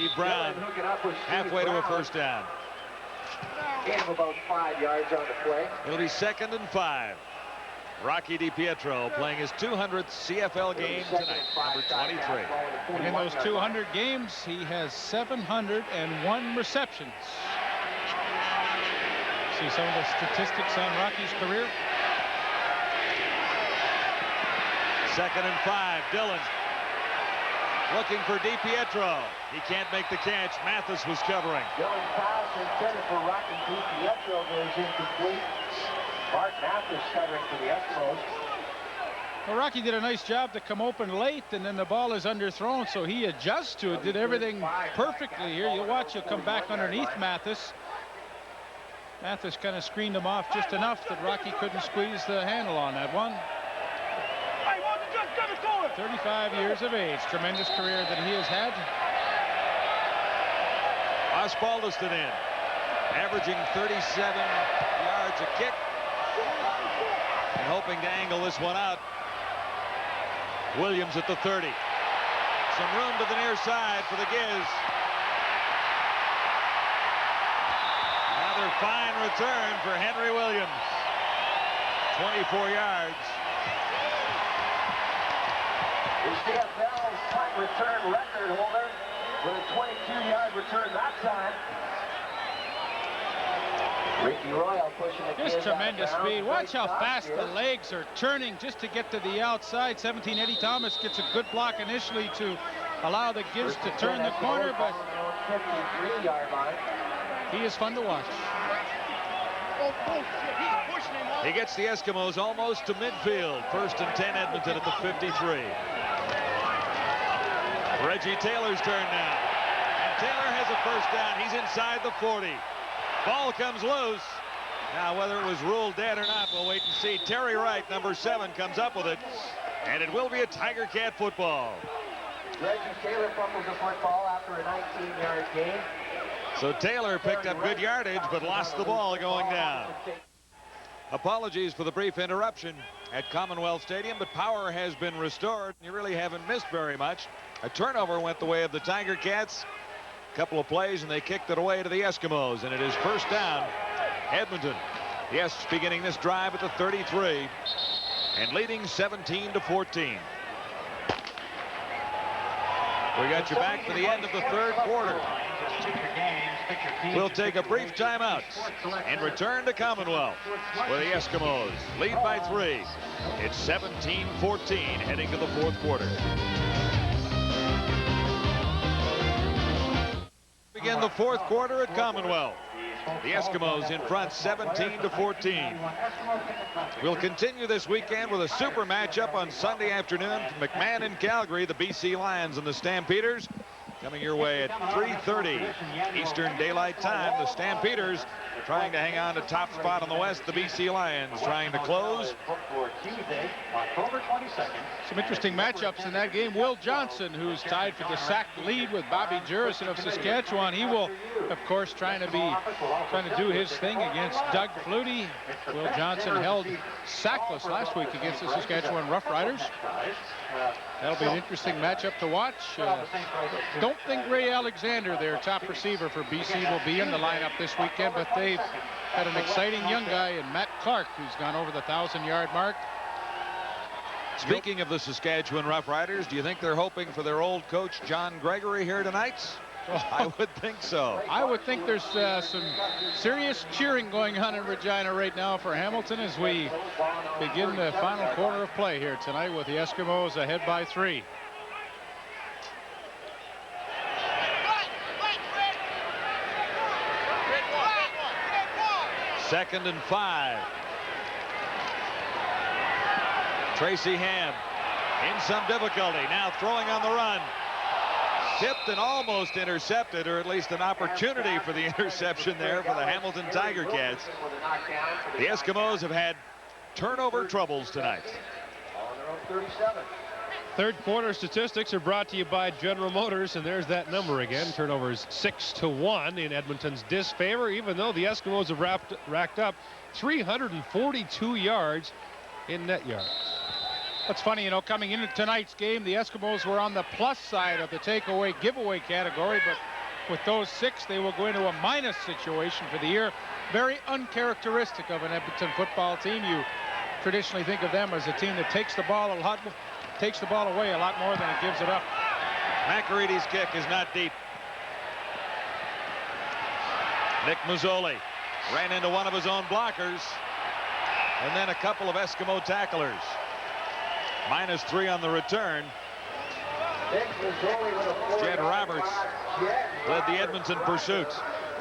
Steve Brown halfway to a first down. Gain of about 5 yards on the play. It'll be 2nd and 5. Rocky DiPietro playing his 200th CFL game tonight, number 23. And in those 200 games, he has 701 receptions. See some of the statistics on Rocky's career. 2nd and 5. Dillon looking for DiPietro. He can't make the catch. Mathis was covering. Dillon's pass intended for Rocky DiPietro goes incomplete. Mark Mathis covering for the Eskimos. Well, Rocky did a nice job to come open late, and then the ball is underthrown, so he adjusts to it, did everything perfectly here. You'll watch, he'll come back underneath Mathis. Mathis kind of screened him off just enough that Rocky couldn't squeeze the handle on that one. 35 years of age, tremendous career that he has had. Osbaldiston in, averaging 37 yards a kick, and hoping to angle this one out. Williams at the 30. Some room to the near side for the Giz. Another fine return for Henry Williams. 24 yards. The CFL punt return record holder with a 22-yard return that time. Ricky Royal pushing it. Just tremendous speed. Watch how fast the legs are turning just to get to the outside. 17 Eddie Thomas gets a good block initially to allow the Giz to turn the corner, but 53-yard line. He is fun to watch. He gets the Eskimos almost to midfield. 1st and 10 Edmonton at the 53. Reggie Taylor's turn now. And Taylor has a first down. He's inside the 40. Ball comes loose. Now, whether it was ruled dead or not, we'll wait and see. Terry Wright, number 7, comes up with it. And it will be a Tiger Cat football. Reggie Taylor fumbles the football after a 19-yard gain. So Taylor picked up good yardage, but lost the ball going down. Apologies for the brief interruption at Commonwealth Stadium, but power has been restored. You really haven't missed very much. A turnover went the way of the Tiger Cats. A couple of plays, and they kicked it away to the Eskimos, and it is first down, Edmonton. Yes, beginning this drive at the 33 and leading 17-14. We got you back for the end of the 3rd quarter. We'll take a brief timeout and return to Commonwealth, where the Eskimos lead by 3. It's 17-14 heading to the 4th quarter. Begin the 4th quarter at Commonwealth. The Eskimos in front 17-14. We'll continue this weekend with a super matchup on Sunday afternoon from McMahon in Calgary, the BC Lions and the Stampeders. Coming your way at 3:30 Eastern Daylight Time. The Stampeders trying to hang on to top spot on the West. The BC Lions trying to close. Some interesting matchups in that game. Will Johnson, who's tied for the sack lead with Bobby Jurison of Saskatchewan. He will, of course, trying to do his thing against Doug Flutie. Will Johnson held sackless last week against the Saskatchewan Roughriders. That'll be an interesting matchup to watch. Don't think Ray Alexander, their top receiver for BC, will be in the lineup this weekend, but they've had an exciting young guy in Matt Clark, who's gone over the 1,000-yard mark. Speaking of the Saskatchewan Roughriders, do you think they're hoping for their old coach John Gregory here tonight? I would think so. I would think there's some serious cheering going on in Regina right now for Hamilton as we begin the final quarter of play here tonight with the Eskimos ahead by 3. Second and 5. Tracy Ham in some difficulty, now throwing on the run. Tipped and almost intercepted, or at least an opportunity for the interception there for the Hamilton Tiger Cats. The Eskimos have had turnover troubles tonight. 3rd quarter statistics are brought to you by General Motors, and there's that number again. Turnovers 6-1 in Edmonton's disfavor, even though the Eskimos have racked up 342 yards in net yards. What's funny, you know, coming into tonight's game, the Eskimos were on the plus side of the takeaway giveaway category, but with those 6, they will go into a minus situation for the year. Very uncharacteristic of an Edmonton football team. You traditionally think of them as a team that takes the ball away a lot more than it gives it up. McAreedy's kick is not deep. Nick Mazzoli ran into one of his own blockers, and then a couple of Eskimo tacklers. -3 on the return. Jed Roberts led the Edmonton pursuit.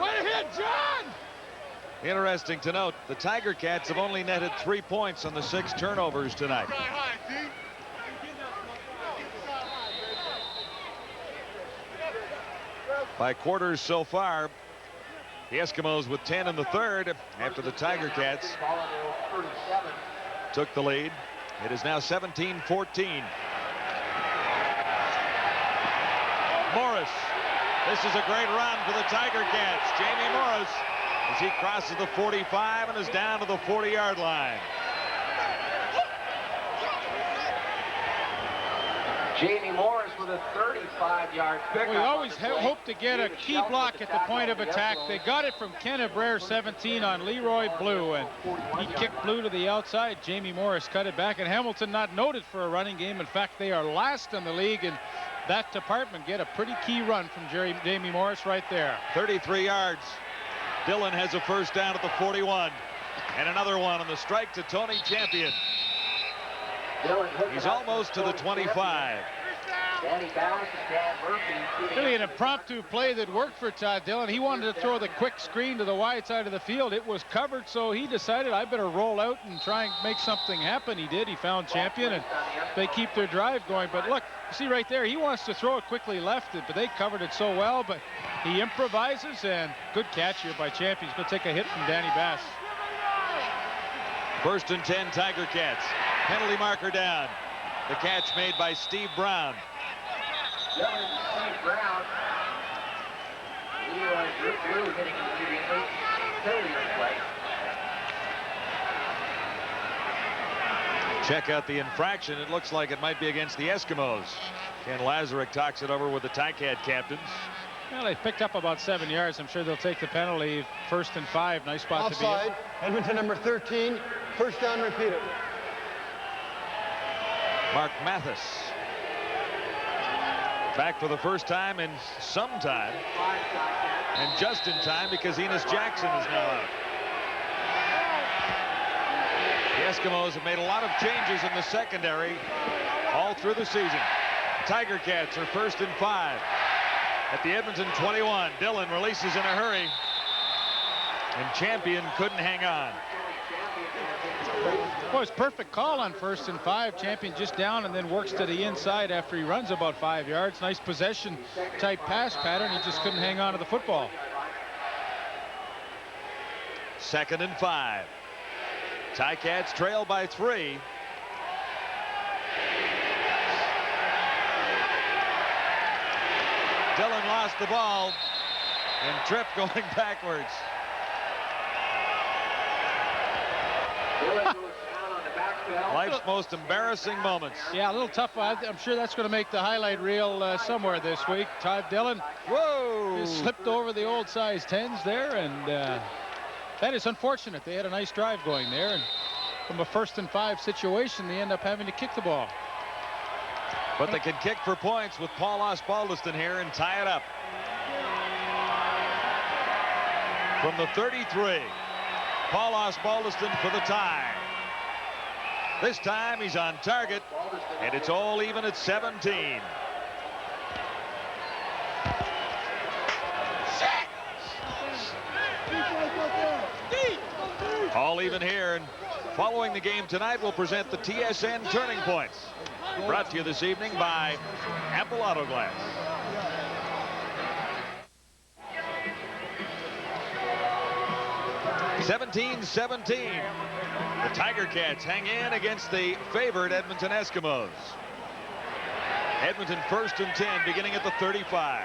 Way ahead, John! Interesting to note, the Tiger Cats have only netted 3 points on the 6 turnovers tonight. By quarters so far, the Eskimos with 10 in the third after the Tiger Cats took the lead. It is now 17-14. Morris. This is a great run for the Tiger Cats. Jamie Morris, as he crosses the 45 and is down to the 40-yard line. Jamie Morris with a 35-yard pickup. We always hope to get a key block at the point of attack. They got it from Ken Abraire, 17, on Leroy Blue, and he kicked Blue to the outside. Jamie Morris cut it back, and Hamilton not noted for a running game. In fact, they are last in the league in that department. Get a pretty key run from Jamie Morris right there. 33 yards. Dillon has a first down at the 41, and another one on the strike to Tony Champion. He's almost to the 25. Really an impromptu play that worked for Todd Dillon. He wanted to throw the quick screen to the wide side of the field. It was covered, so he decided, I better roll out and try and make something happen. He did. He found Champion, and they keep their drive going. But look, you see right there, he wants to throw it quickly left, but they covered it so well. But he improvises, and good catch here by Champion. He's going to take a hit from Danny Bass. 1st and 10, Tiger Cats. Penalty marker down. The catch made by Steve Brown. Steve Brown. Leroy Blue hitting immediately. Penalty play. Check out the infraction. It looks like it might be against the Eskimos. Ken Lazarek talks it over with the Ticat captains. Well, they picked up about 7 yards. I'm sure they'll take the penalty. 1st and 5. Nice spot to be in. Offside. Edmonton number 13. First down, repeat it. Mark Mathis back for the first time in some time, and just in time because Enos Jackson is now out. The Eskimos have made a lot of changes in the secondary all through the season. Tiger Cats are 1st and 5 at the Edmonton 21. Dillon releases in a hurry, and Champion couldn't hang on. Well, it's perfect call on 1st and 5. Champion just down and then works to the inside after he runs about 5 yards. Nice possession type pass pattern. He just couldn't hang on to the football. 2nd and 5. Ticats trail by 3. Dillon lost the ball and tripped going backwards. Life's most embarrassing moments. Yeah, a little tough. I'm sure that's going to make the highlight reel somewhere this week. Todd Dillon just slipped over the old size 10s there, and that is unfortunate. They had a nice drive going there, and from a 1st and 5 situation, they end up having to kick the ball. But they can kick for points with Paul Osbaldiston here and tie it up. From the 33, Paul Osbaldiston for the tie. This time he's on target, and it's all even at 17. All even here, and following the game tonight, we'll present the TSN Turning Points. Brought to you this evening by Apple Auto Glass. (17-17). The Tiger Cats hang in against the favored Edmonton Eskimos. Edmonton 1st and 10, beginning at the 35.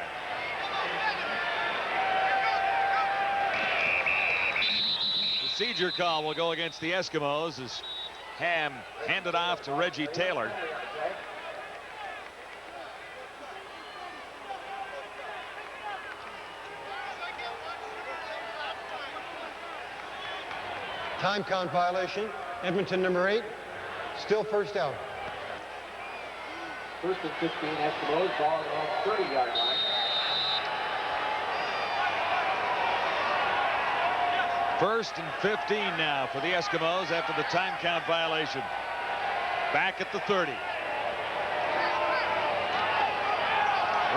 Procedure call will go against the Eskimos as Ham handed off to Reggie Taylor. Time count violation. Edmonton number 8. Still first down. First and 15 Eskimos, ball on the 30-yard line. First and 15 now for the Eskimos after the time count violation. Back at the 30.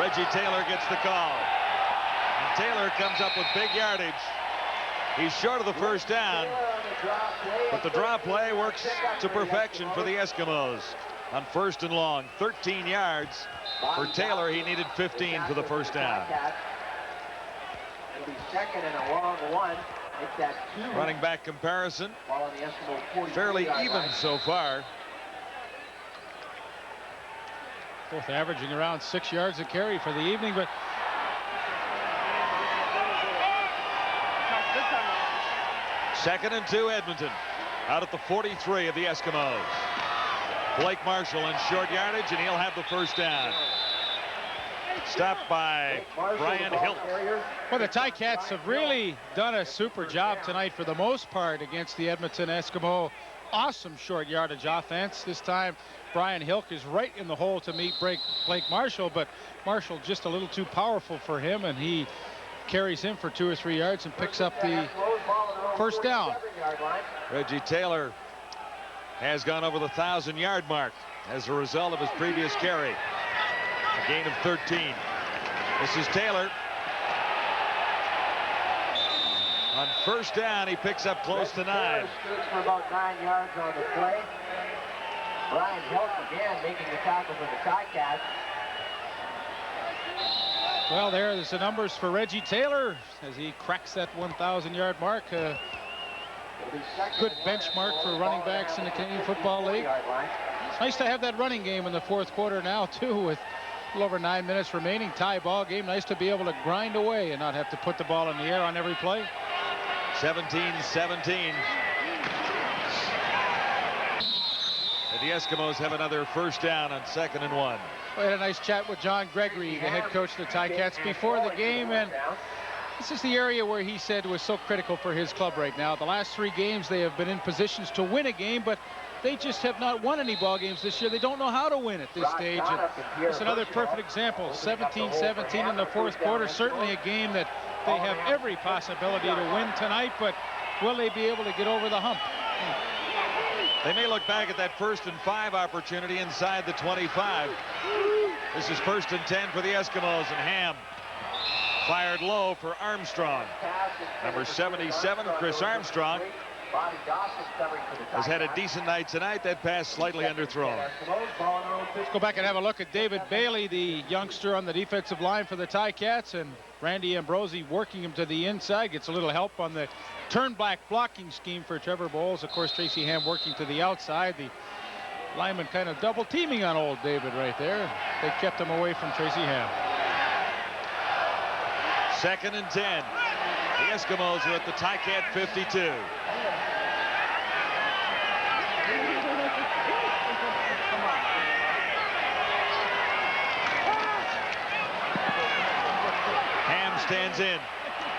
Reggie Taylor gets the call. And Taylor comes up with big yardage. He's short of the first down, but the draw play works to perfection for the Eskimos. On first and long, 13 yards for Taylor. He needed 15 for the first down. It'll be second and a long one. It's that Running back comparison, fairly even so far. Both averaging around 6 yards a carry for the evening, but Second and 2 Edmonton out at the 43 of the Eskimos. Blake Marshall in short yardage, and he'll have the first down. Stopped by Brian Hilt. Well, the Ticats have really done a super job tonight for the most part against the Edmonton Eskimo. Awesome short yardage offense. This time Brian Hilk is right in the hole to meet Blake Marshall, but Marshall just a little too powerful for him, and he carries him for 2 or 3 yards and picks up the first down. Reggie Taylor has gone over the 1,000-yard mark as a result of his previous carry. A gain of 13. This is Taylor. On first down, he picks up close to 9. For about 9 yards on the play. Brian Hilt again making the tackle for the Ticats. Well, there's the numbers for Reggie Taylor as he cracks that 1,000-yard mark. Good benchmark for running backs in the Canadian Football League. It's nice to have that running game in the fourth quarter now, too, with a little over 9 minutes remaining. Tie ball game. Nice to be able to grind away and not have to put the ball in the air on every play. 17-17. And the Eskimos have another first down on 2nd and 1. We had a nice chat with John Gregory, the head coach of the Ticats, before the game, and this is the area where he said was so critical for his club right now. The last 3 games they have been in positions to win a game, but they just have not won any ball games this year. They don't know how to win at this stage. And it's another perfect example. 17-17 in the fourth quarter. Certainly a game that they have every possibility to win tonight, but will they be able to get over the hump? They may look back at that 1st and 5 opportunity inside the 25. This is 1st and 10 for the Eskimos, and Ham fired low for Armstrong. Number 77, Chris Armstrong, has had a decent night tonight. That pass slightly underthrown. Let's go back and have a look at David Bailey, the youngster on the defensive line for the Ticats, and Randy Ambrosi working him to the inside. Gets a little help on the turn back blocking scheme for Trevor Bowles. Of course, Tracy Ham working to the outside. The lineman kind of double teaming on old David right there. They kept him away from Tracy Ham. 2nd and 10. The Eskimos are at the Ticat 52. Ham stands in.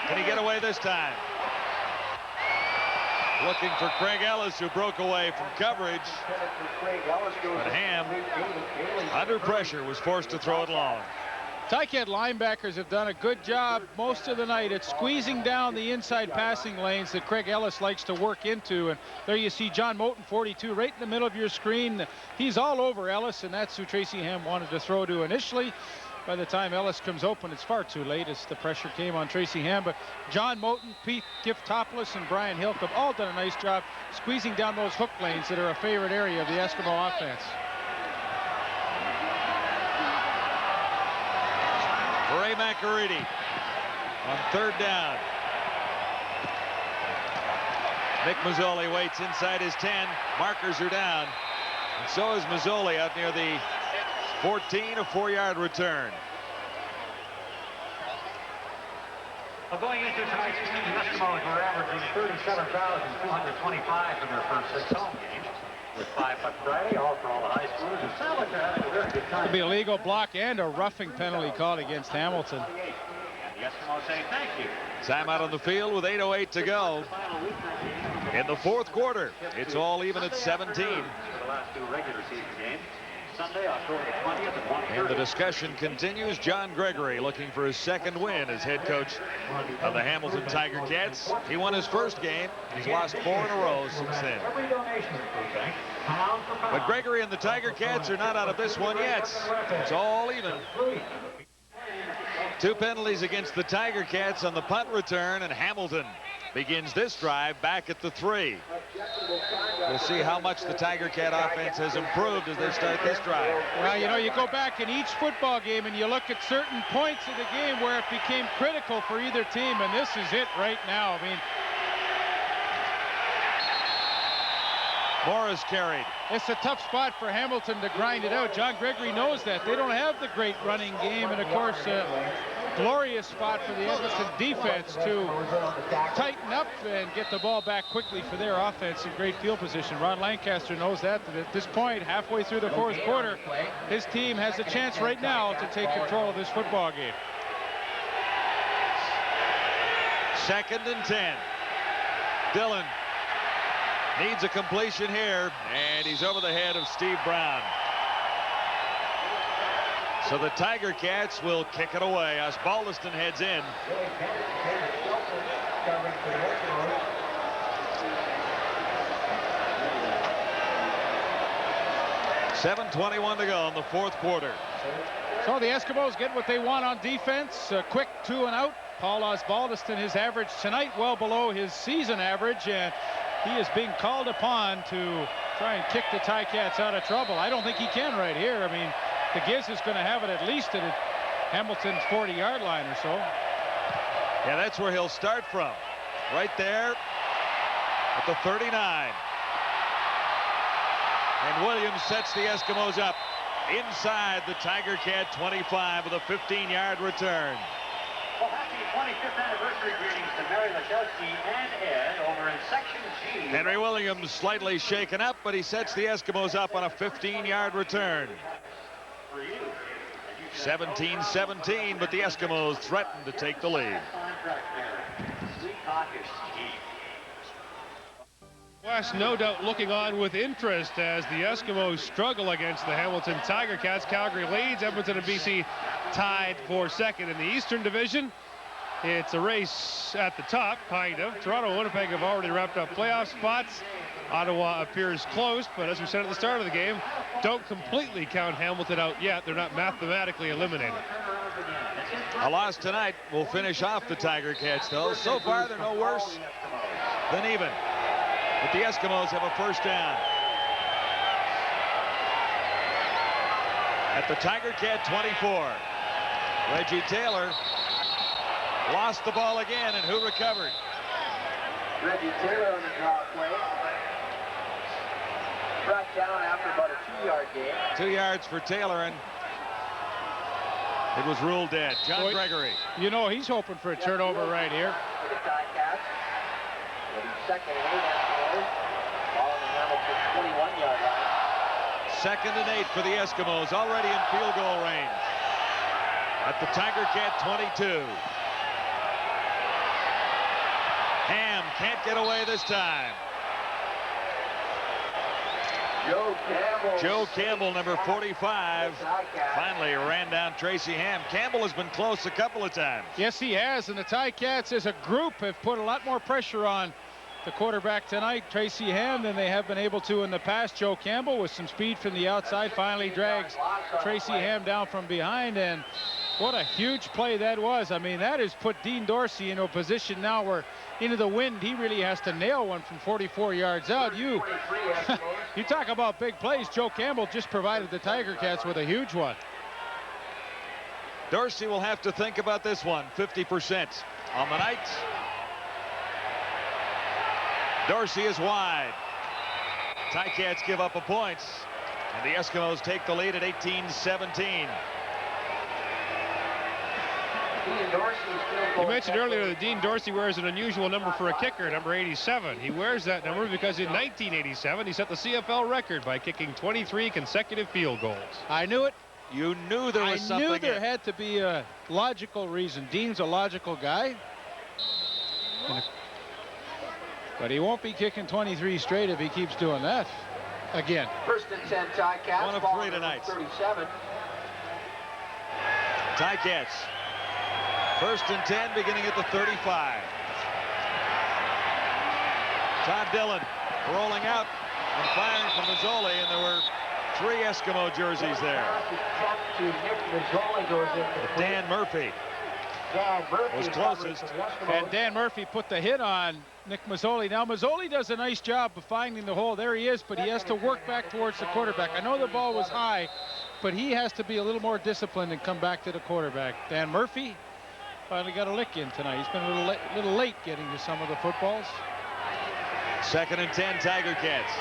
Can he get away this time? Looking for Craig Ellis, who broke away from coverage. But Ham, under pressure, was forced to throw it long. Ticat linebackers have done a good job most of the night at squeezing down the inside passing lanes that Craig Ellis likes to work into. And there you see John Moten, 42, right in the middle of your screen. He's all over Ellis, and that's who Tracy Ham wanted to throw to initially. By the time Ellis comes open, it's far too late as the pressure came on Tracy Ham. But John Moten, Pete Giftopoulos, and Brian Hilk have all done a nice job squeezing down those hook lanes that are a favorite area of the Eskimo offense. Ray McAreedy on 3rd down. Nick Mazzoli waits inside his 10. Markers are down. And so is Mazzoli out near the 14, a 4-yard return. Well, going into tonight's game, the Eskimos were averaging 37,225 in their first 6 home games. With 5 Buck Friday, all for all the high schoolers. It sounds like they're having a very good time. It'll be a legal block and a roughing penalty called against Hamilton. The Eskimos say thank you. Time out on the field with 8:08 to go. Final week In the fourth quarter, it's all even at 17. The last 2 regular season games. Sunday, October the 20th at 1:30. And the discussion continues. John Gregory looking for his second win as head coach of the Hamilton Tiger Cats. He won his first game. He's lost 4 in a row since then. But Gregory and the Tiger Cats are not out of this one yet. It's all even. 2 penalties against the Tiger Cats on the punt return, and Hamilton begins this drive back at the 3. We'll see how much the Tiger Cat offense has improved as they start this drive. Well, you know, you go back in each football game and you look at certain points of the game where it became critical for either team, and this is it right now. I mean, Morris carried. It's a tough spot for Hamilton to grind it out. John Gregory knows that. They don't have the great running game, and of course, glorious spot for the Edmonton defense to tighten up and get the ball back quickly for their offense in great field position. Ron Lancaster knows that at this point, halfway through the fourth quarter, his team has a chance right now to take control of this football game. 2nd and 10. Dillon needs a completion here, and he's over the head of Steve Brown. So the Tiger Cats will kick it away. Osbaldiston heads in. .7:21 to go in the fourth quarter. So the Eskimos get what they want on defense. A quick 2 and out. Paul Osbaldiston, his average tonight well below his season average, and he is being called upon to try and kick the Ticats out of trouble. I don't think he can right here. I mean, the Giz is going to have it at least at Hamilton's 40-yard line or so. Yeah, that's where he'll start from. Right there at the 39. And Williams sets the Eskimos up inside the Tiger Cat 25 with a 15-yard return. Well, happy 25th anniversary greetings to Mary Lachowski and Ed over in Section G. Henry Williams slightly shaken up, but he sets the Eskimos up on a 15-yard return. 17-17, but the Eskimos threaten to take the lead. West, no doubt, looking on with interest as the Eskimos struggle against the Hamilton Tiger Cats. Calgary leads. Edmonton and BC tied for second in the Eastern Division. It's a race at the top, kind of. Toronto and Winnipeg have already wrapped up playoff spots. Ottawa appears close, but as we said at the start of the game, don't completely count Hamilton out yet. They're not mathematically eliminated. A loss tonight will finish off the Tiger Cats, though. So far, they're no worse than even. But the Eskimos have a first down. At the Tiger Cat 24. Reggie Taylor lost the ball again, and who recovered? Reggie Taylor on the draw play. Brought down after about a 2-yard gain. 2 yards for Taylor, and it was ruled dead. John Gregory. You know, he's hoping for a turnover right here. For the Ticats. Second and 8 Eskimos. Ball on the Hamilton 21-yard line. 2nd and 8 for the Eskimos, already in field goal range. At the Tiger Cat 22. Ham can't get away this time. Joe Campbell, number 45, finally ran down Tracy Ham. Campbell has been close a couple of times. Yes, he has, and the Ticats as a group have put a lot more pressure on the quarterback tonight, Tracy Ham, than they have been able to in the past. Joe Campbell with some speed from the outside finally drags Tracy Ham down from behind, and what a huge play that was. I mean, that has put Dean Dorsey into a position now where into the wind he really has to nail one from 44 yards out. You talk about big plays. Joe Campbell just provided the Tiger Cats with a huge one. Dorsey will have to think about this one. 50% on the night. Dorsey is wide. Ticats give up a point, and the Eskimos take the lead at 18-17. You mentioned earlier that Dean Dorsey wears an unusual number for a kicker, number 87. He wears that number because in 1987 he set the CFL record by kicking 23 consecutive field goals. I knew it. You knew there was something. I knew there had to be a logical reason. Dean's a logical guy. But he won't be kicking 23 straight if he keeps doing that again. First and 10 Ticats. 1 of 3 tonight. 37. Ticats. First and 10 beginning at the 35. Todd Dillon rolling out and firing from Mazzoli, and there were 3 Eskimo jerseys there. Dan Murphy was closest. And Dan Murphy put the hit on Nick Mazzoli. Now Mazzoli does a nice job of finding the hole. There he is, but he has to work back towards the quarterback. I know the ball was high, but he has to be a little more disciplined and come back to the quarterback. Dan Murphy finally got a lick in tonight. He's been a little late getting to some of the footballs. Second and 10 Tiger Cats.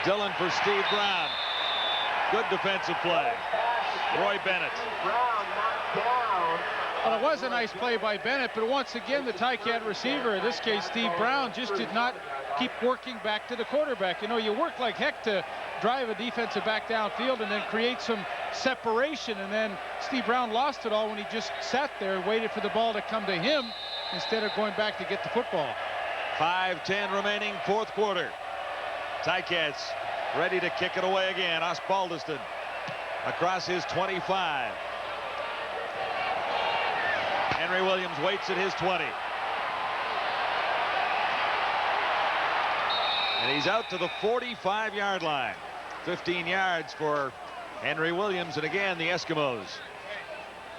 Dillon for Steve Brown. Good defensive play. Roy Bennett. Well, it was a nice play by Bennett, but once again, the Ticat receiver, in this case Steve Brown, just did not keep working back to the quarterback. You know, you work like heck to drive a defensive back downfield and then create some separation, and then Steve Brown lost it all when he just sat there and waited for the ball to come to him instead of going back to get the football. 5:10 remaining, fourth quarter. Ticats ready to kick it away again. Osbaldiston across his 25. Henry Williams waits at his 20. And he's out to the 45-yard line. 15 yards for Henry Williams. And again, the Eskimos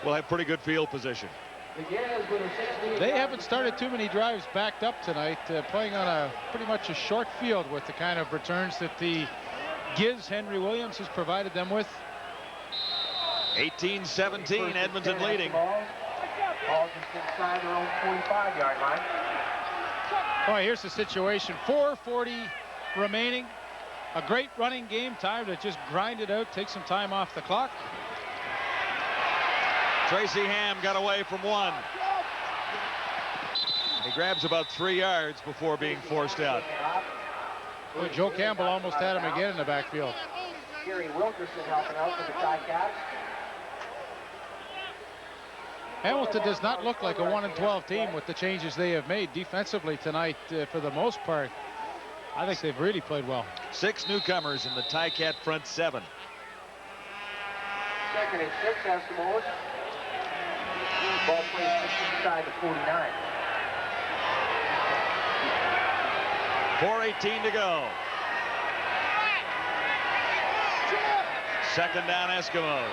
will have pretty good field position. They haven't started too many drives backed up tonight, playing on a pretty much a short field with the kind of returns that the Giz Henry Williams has provided them with. 18-17, Edmonton leading. Ball just inside their own 45-yard line. Boy, here's the situation. 4:40 remaining. A great running game. Time to just grind it out, take some time off the clock. Tracy Ham got away from 1. He grabs about 3 yards before being forced out. Boy, Joe Campbell almost had him again in the backfield. Gary Wilkerson helping out for the Ticats. Hamilton does not look like a 1-12 team with the changes they have made defensively tonight. For the most part, I think they've really played well. 6 newcomers in the Ticat front 7. Second and 6 Eskimos. Ball plays just inside the 49. 4:18 to go. Second down, Eskimos.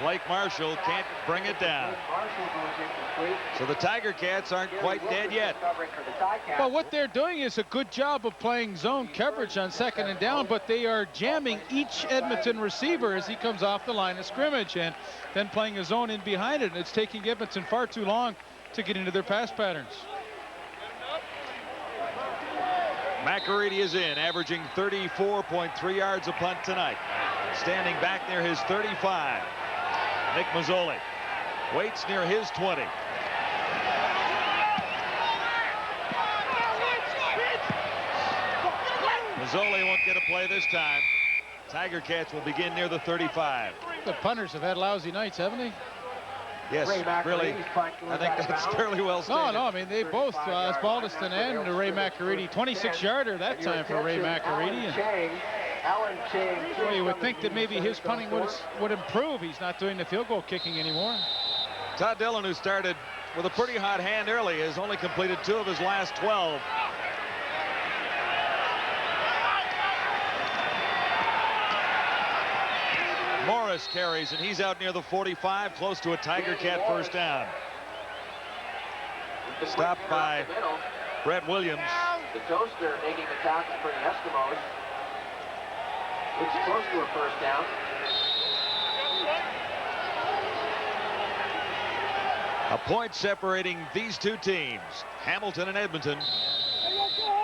Blake Marshall can't bring it down. So the Tiger Cats aren't quite dead yet. Well, what they're doing is a good job of playing zone coverage on second and down, but they are jamming each Edmonton receiver as he comes off the line of scrimmage and then playing a zone in behind it. And it's taking Edmonton far too long to get into their pass patterns. McEready is in, averaging 34.3 yards a punt tonight. Standing back near his 35. Nick Mazzoli waits near his 20. Mazzoli won't get a play this time. Tiger Cats will begin near the 35. The punters have had lousy nights, haven't they? Yes, really. I think that's fairly well stated. No, I mean, they both, Osbaldiston and Ray McEready, 26-yarder that time for Ray McEready. Well, you would think that maybe his punting would improve. He's not doing the field goal kicking anymore. Todd Dillon, who started with a pretty hot hand early, has only completed 2 of his last 12. Morris carries, and he's out near the 45, close to a Tiger Cat first down. Stopped by Brett Williams. The Toaster making the tackle for the Eskimos. It's close to a first down. A point separating these two teams, Hamilton and Edmonton,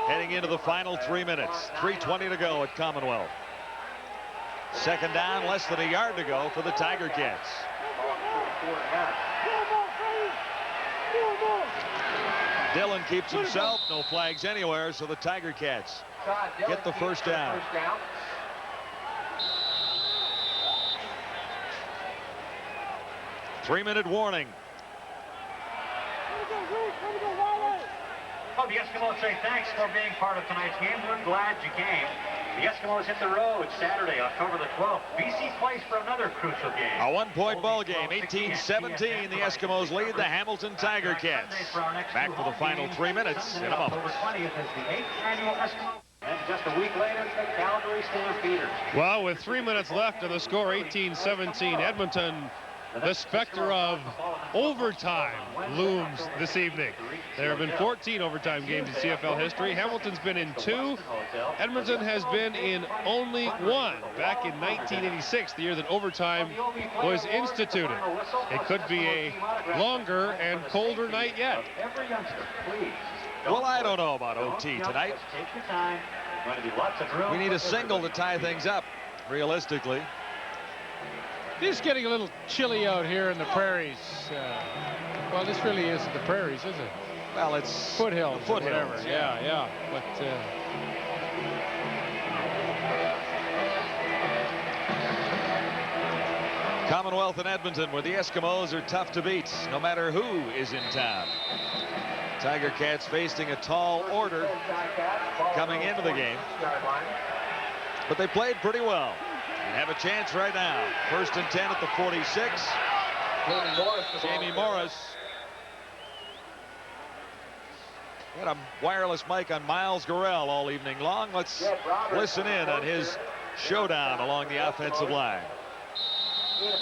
heading into the final 3 minutes. 3:20 to go at Commonwealth. Second down, less than a yard to go for the Tiger Cats. Dillon keeps himself, no flags anywhere, so the Tiger Cats get the first down. 3-minute warning. Well, the Eskimos say thanks for being part of tonight's game. We're glad you came. The Eskimos hit the road Saturday, October the 12th. BC plays for another crucial game. A one-point ball game, 18-17. The Eskimos lead the Hamilton Tiger Cats. Back for the final 3 minutes in a moment. October 20th is the 8th annual Eskimo. And just a week later, the Calgary Stampeders. Well, with 3 minutes left and the score 18-17, Edmonton, the specter of overtime looms this evening. There have been 14 overtime games in CFL history. Hamilton's been in 2. Edmonton has been in only 1 back in 1986, the year that overtime was instituted. It could be a longer and colder night yet. Well, I don't know about OT tonight. We need a single to tie things up, realistically. It's getting a little chilly out here in the prairies. Well, this really isn't the prairies, is it? Well, it's foothills. Foothills. Whatever. Yeah. But Commonwealth in Edmonton, where the Eskimos are tough to beat, no matter who is in town. Tiger Cats facing a tall order coming into the game, but they played pretty well. And have a chance right now. 1st and 10 at the 46. Jamie Morris. Had a wireless mic on Miles Gorell all evening long. Let's listen in on his showdown along the offensive line.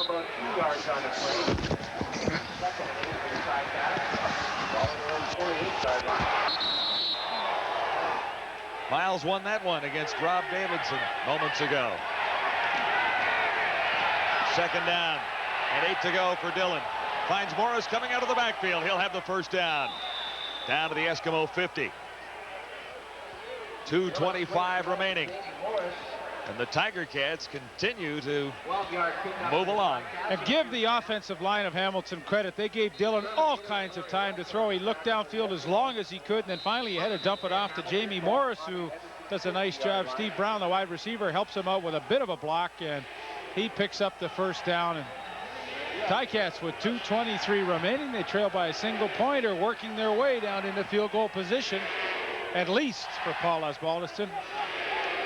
About 2 yards on the play. Miles won that one against Rob Davidson moments ago. 2nd down and 8 to go for Dillon. Finds Morris coming out of the backfield. He'll have the 1st down. Down to the Eskimo 50. 2:25 remaining. And the Tiger Cats continue to move along. And give the offensive line of Hamilton credit. They gave Dillon all kinds of time to throw. He looked downfield as long as he could, and then finally he had to dump it off to Jamie Morris, who does a nice job. Steve Brown, the wide receiver, helps him out with a bit of a block, and he picks up the 1st down. And Ticats with 2:23 remaining. They trail by a single point, are working their way down into field goal position, at least for Paul Osbaldiston.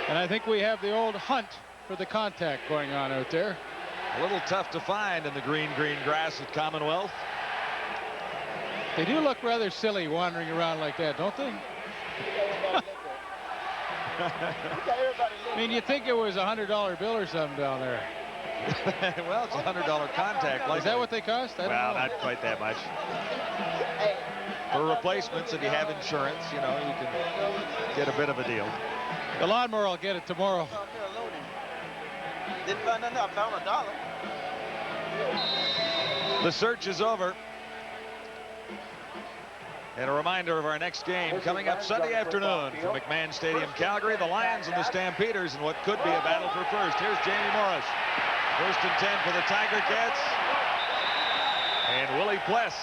And I think we have the old hunt for the contact going on out there. A little tough to find in the green grass at Commonwealth. They do look rather silly wandering around like that, don't they? I mean, you'd think it was a $100 bill or something down there. Well, it's a $100 contact. Is that what they cost? I don't know. Not quite that much. For replacements, if you have insurance, you know, you can get a bit of a deal. The lawnmower will get it tomorrow. Didn't find nothing. I found $1. The search is over. And a reminder of our next game coming up Sunday afternoon from McMahon Stadium, Calgary. The Lions and the Stampeders in what could be a battle for first. Here's Jamie Morris. 1st and 10 for the Tiger Cats. And Willie Pless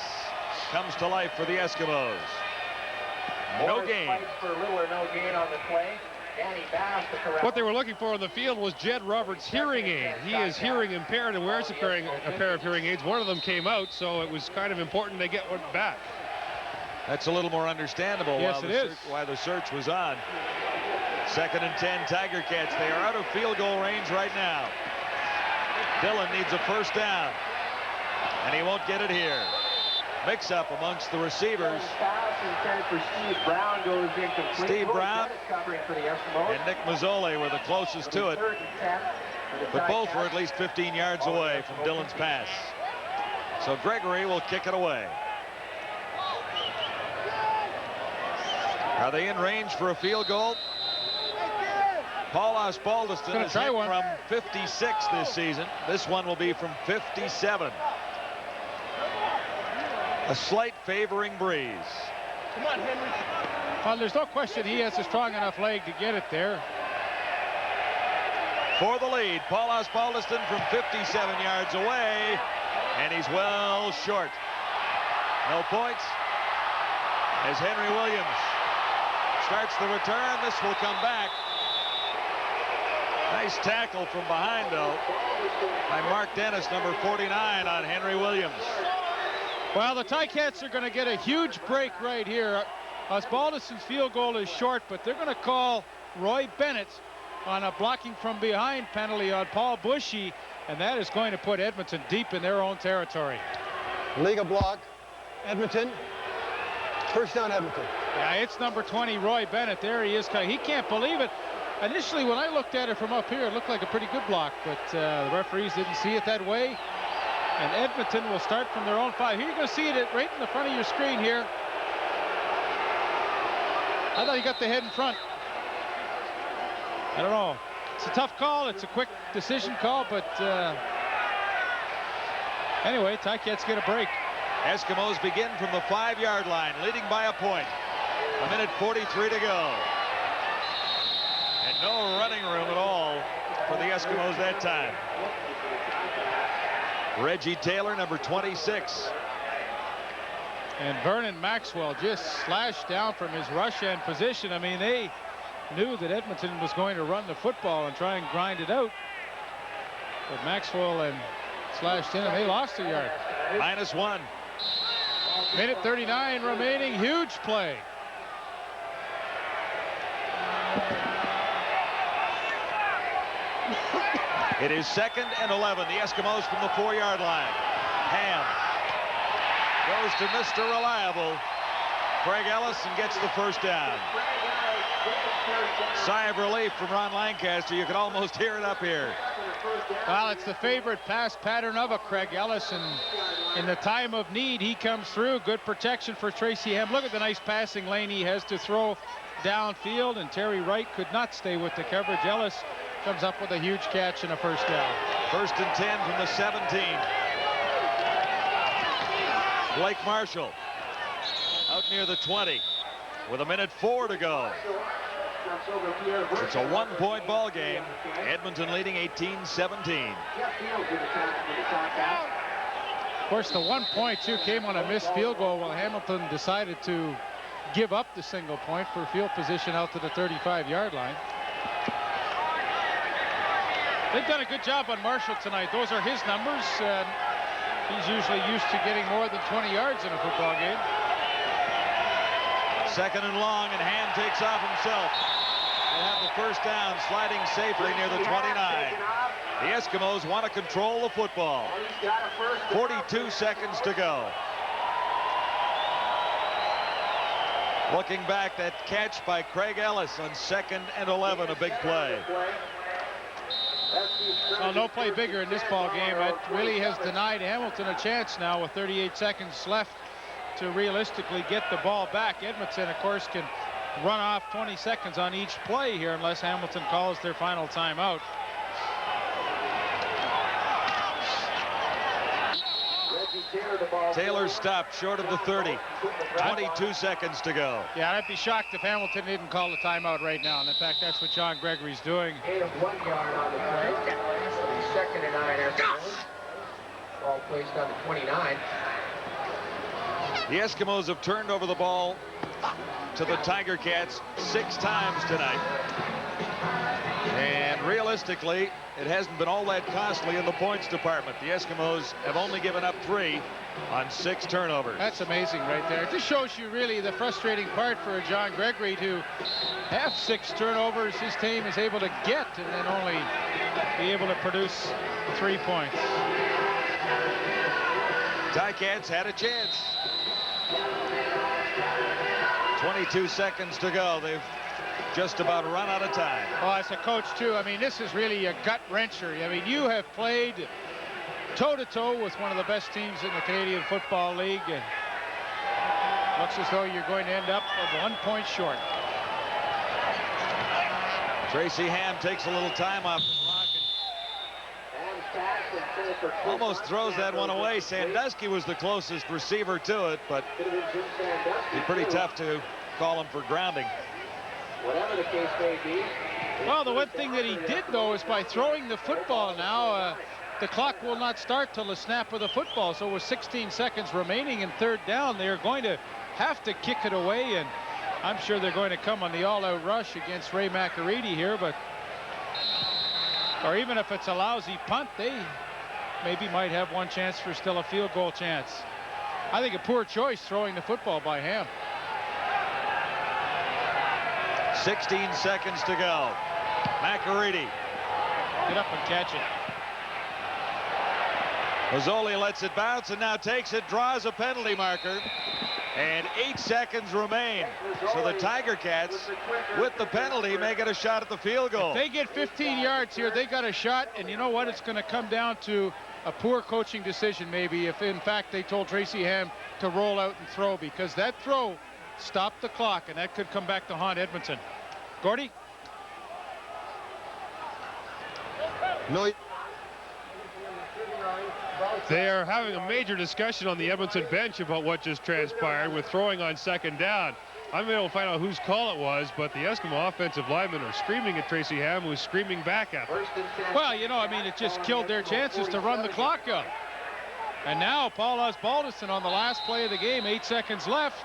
comes to life for the Eskimos. No gain. For little or no gain on the play. What they were looking for on the field was Jed Roberts' hearing aid. He is hearing impaired and wears a pair of hearing aids. One of them came out, so it was kind of important they get one back. That's a little more understandable. Yes, it is. Why the search was on. 2nd and 10, Tiger Cats. They are out of field goal range right now. Dillon needs a 1st down, and he won't get it here. Mix-up amongst the receivers. Steve Brown goes incomplete. Steve Brown covering for the Eskimos. and Nick Mazzoli were the closest to it, but both were at least 15 yards away from Dillon's pass. So Gregory will kick it away. Are they in range for a field goal? Paul Osbaldiston has hit from 56 this season. This one will be from 57. A slight favoring breeze. Come on, Henry. Well, there's no question he has a strong enough leg to get it there. For the lead, Paul Osbaldiston from 57 yards away, and he's well short. No points as Henry Williams starts the return. This will come back. Nice tackle from behind, though, by Mark Dennis, number 49, on Henry Williams. Well, the Ticats are going to get a huge break right here. Osbaldiston's field goal is short, but they're going to call Roy Bennett on a blocking from behind penalty on Paul Bushy, and that is going to put Edmonton deep in their own territory. Legal block, Edmonton. First down, Edmonton. Yeah, it's number 20, Roy Bennett. There he is. He can't believe it. Initially, when I looked at it from up here, it looked like a pretty good block, but the referees didn't see it that way. And Edmonton will start from their own 5. Here you're going to see it right in the front of your screen here. I thought he got the head in front. I don't know. It's a tough call. It's a quick decision call, but anyway, Ticats get a break. Eskimos begin from the 5-yard line, leading by a point. 1:43 to go. And no running room at all for the Eskimos that time. Reggie Taylor, number 26. And Vernon Maxwell just slashed down from his rush end position. I mean, they knew that Edmonton was going to run the football and try and grind it out. But Maxwell and slashed in, and they lost a yard. -1. Minute 39 remaining. Huge play. It is 2nd and 11. The Eskimos from the 4-yard line. Ham goes to Mr. Reliable, Craig Ellis, and gets the first down. Sigh of relief from Ron Lancaster. You can almost hear it up here. Well, it's the favorite pass pattern of a Craig Ellis, and in the time of need, he comes through. Good protection for Tracy Ham. Look at the nice passing lane he has to throw downfield, and Terry Wright could not stay with the coverage. Ellis comes up with a huge catch and a first down. 1st and 10 from the 17. Blake Marshall out near the 20 with 1:04 to go. It's a 1-point ball game. Edmonton leading 18-17. Of course, the 1 point too came on a missed field goal while Hamilton decided to give up the single point for field position out to the 35-yard line. They've done a good job on Marshall tonight. Those are his numbers. He's usually used to getting more than 20 yards in a football game. 2nd and long, and Ham takes off himself. They have the first down, sliding safely near the 29. The Eskimos want to control the football. 42 seconds to go. Looking back, that catch by Craig Ellis on 2nd and 11, a big play. Well, no play bigger in this ball game. It really has denied Hamilton a chance now with 38 seconds left to realistically get the ball back. Edmonton, of course, can run off 20 seconds on each play here unless Hamilton calls their final timeout. Taylor stopped short of the 30. 22 seconds to go. Yeah, I'd be shocked if Hamilton didn't call the timeout right now. And in fact, that's what John Gregory's doing. 1 yard on the play. 2nd and 9 Eskimos. Ball placed on the 29. The Eskimos have turned over the ball to the Tiger Cats 6 times tonight. And realistically, it hasn't been all that costly in the points department. The Eskimos have only given up 3 on 6 turnovers. That's amazing right there. It just shows you really the frustrating part for John Gregory to have 6 turnovers his team is able to get and then only be able to produce 3 points. Ticats had a chance. 22 seconds to go. They've just about run out of time. Well, as a coach, too, I mean, this is really a gut wrencher. I mean, you have played toe-to-toe with one of the best teams in the Canadian Football League, and looks as though you're going to end up 1 point short. Tracy Ham takes a little time off the clock and almost throws that one away. Sandusky was the closest receiver to it, but it'd be pretty tough to call him for grounding. Whatever the case may be. Well, the one thing that he did, though, is by throwing the football now, the clock will not start till the snap of the football. So with 16 seconds remaining in 3rd down, they're going to have to kick it away, and I'm sure they're going to come on the all-out rush against Ray McAreedy here, but or even if it's a lousy punt, they maybe might have one chance for still a field goal chance. I think a poor choice throwing the football by Ham. 16 seconds to go. McAreedy. Get up and catch it. Mazzoli lets it bounce and now takes it, draws a penalty marker, and 8 seconds remain. So the Tiger Cats, with the penalty, may get a shot at the field goal. If they get 15 yards here, they got a shot, and you know what? It's going to come down to a poor coaching decision, maybe, if in fact they told Tracy Ham to roll out and throw, because that throw stopped the clock, and that could come back to haunt Edmonton. Gordy? No. They are having a major discussion on the Edmonton bench about what just transpired with throwing on second down. I'm able to find out whose call it was, but the Eskimo offensive linemen are screaming at Tracy Ham, who's screaming back at them. Well, you know, I mean, it just killed their chances to run the clock out. And now Paul Osbaldiston on the last play of the game, 8 seconds left.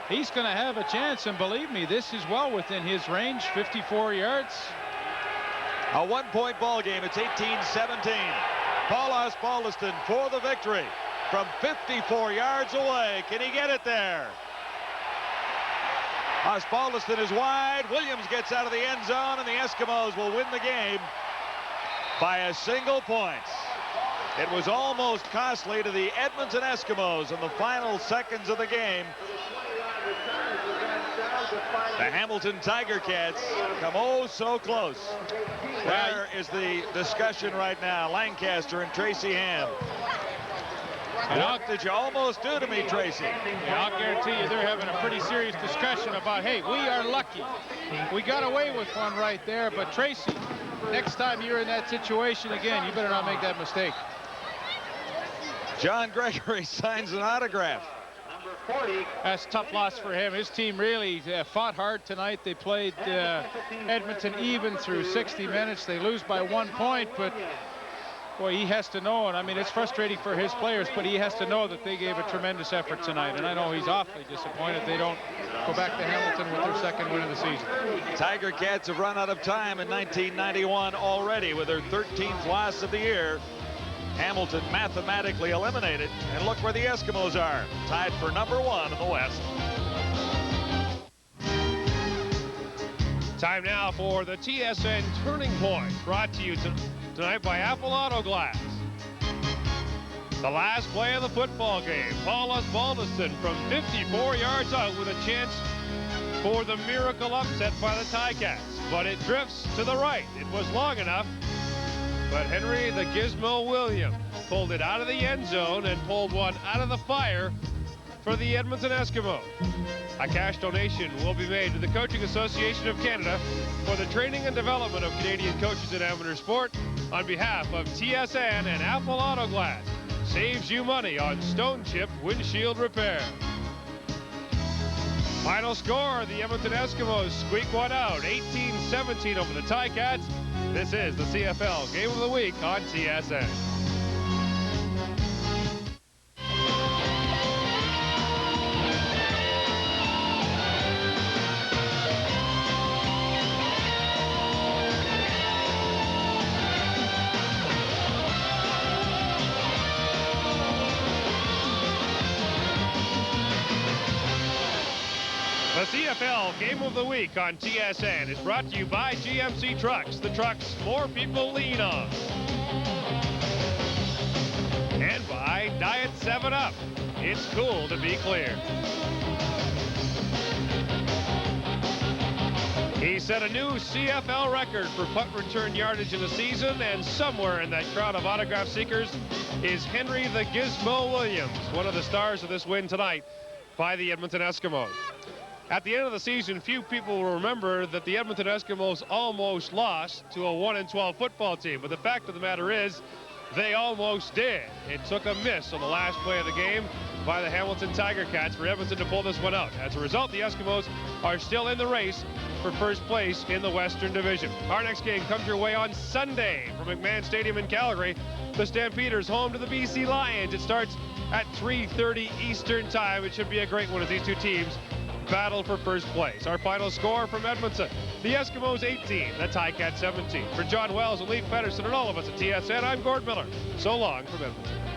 He's going to have a chance, and believe me, this is well within his range, 54 yards. A one-point ball game. It's 18-17. Paul Osbaldiston for the victory from 54 yards away. Can he get it there? Osbaldiston is wide. Williams gets out of the end zone, and the Eskimos will win the game by a single point. It was almost costly to the Edmonton Eskimos in the final seconds of the game. The Hamilton Tiger Cats come oh so close. Where is the discussion right now? Lancaster and Tracy Ham. What did you almost do to me, Tracy? Yeah, I'll guarantee you they're having a pretty serious discussion about, hey, we are lucky. We got away with one right there, but Tracy, next time you're in that situation again, you better not make that mistake. John Gregory signs an autograph. That's a tough loss for him. His team really fought hard tonight. They played Edmonton even through 60 minutes. They lose by 1 point, but boy, he has to know, and I mean, it's frustrating for his players, but he has to know that they gave a tremendous effort tonight, and I know he's awfully disappointed they don't go back to Hamilton with their second win of the season. Tiger Cats have run out of time in 1991 already with their 13th loss of the year. Hamilton mathematically eliminated, and look where the Eskimos are, tied for #1 in the West. Time now for the TSN Turning Point, brought to you tonight by Apple Auto Glass. The last play of the football game, Paul Osbaldiston from 54 yards out with a chance for the miracle upset by the Ticats, but it drifts to the right. It was long enough, but Henry the Gizmo Williams pulled it out of the end zone and pulled one out of the fire for the Edmonton Eskimos. A cash donation will be made to the Coaching Association of Canada for the training and development of Canadian coaches in amateur sport on behalf of TSN and Apple Auto Glass. Saves you money on stone chip windshield repair. Final score, the Edmonton Eskimos squeak one out, 18-17 over the Ticats. This is the CFL Game of the Week on TSN. The CFL Game of the Week on TSN is brought to you by GMC Trucks, the trucks more people lean on. And by Diet 7-Up. It's cool to be clear. He set a new CFL record for punt return yardage in the season, and somewhere in that crowd of autograph seekers is Henry the Gizmo Williams, one of the stars of this win tonight by the Edmonton Eskimos. At the end of the season, few people will remember that the Edmonton Eskimos almost lost to a 1-12 football team. But the fact of the matter is, they almost did. It took a miss on the last play of the game by the Hamilton Tiger Cats for Edmonton to pull this one out. As a result, the Eskimos are still in the race for first place in the Western Division. Our next game comes your way on Sunday from McMahon Stadium in Calgary. The Stampeders home to the BC Lions. It starts at 3:30 Eastern Time. It should be a great one as these two teams battle for first place. Our final score from Edmonton: the Eskimos 18, the Ticats 17. For John Wells and Lee Pedersen and all of us at TSN, I'm Gord Miller. So long from Edmonton.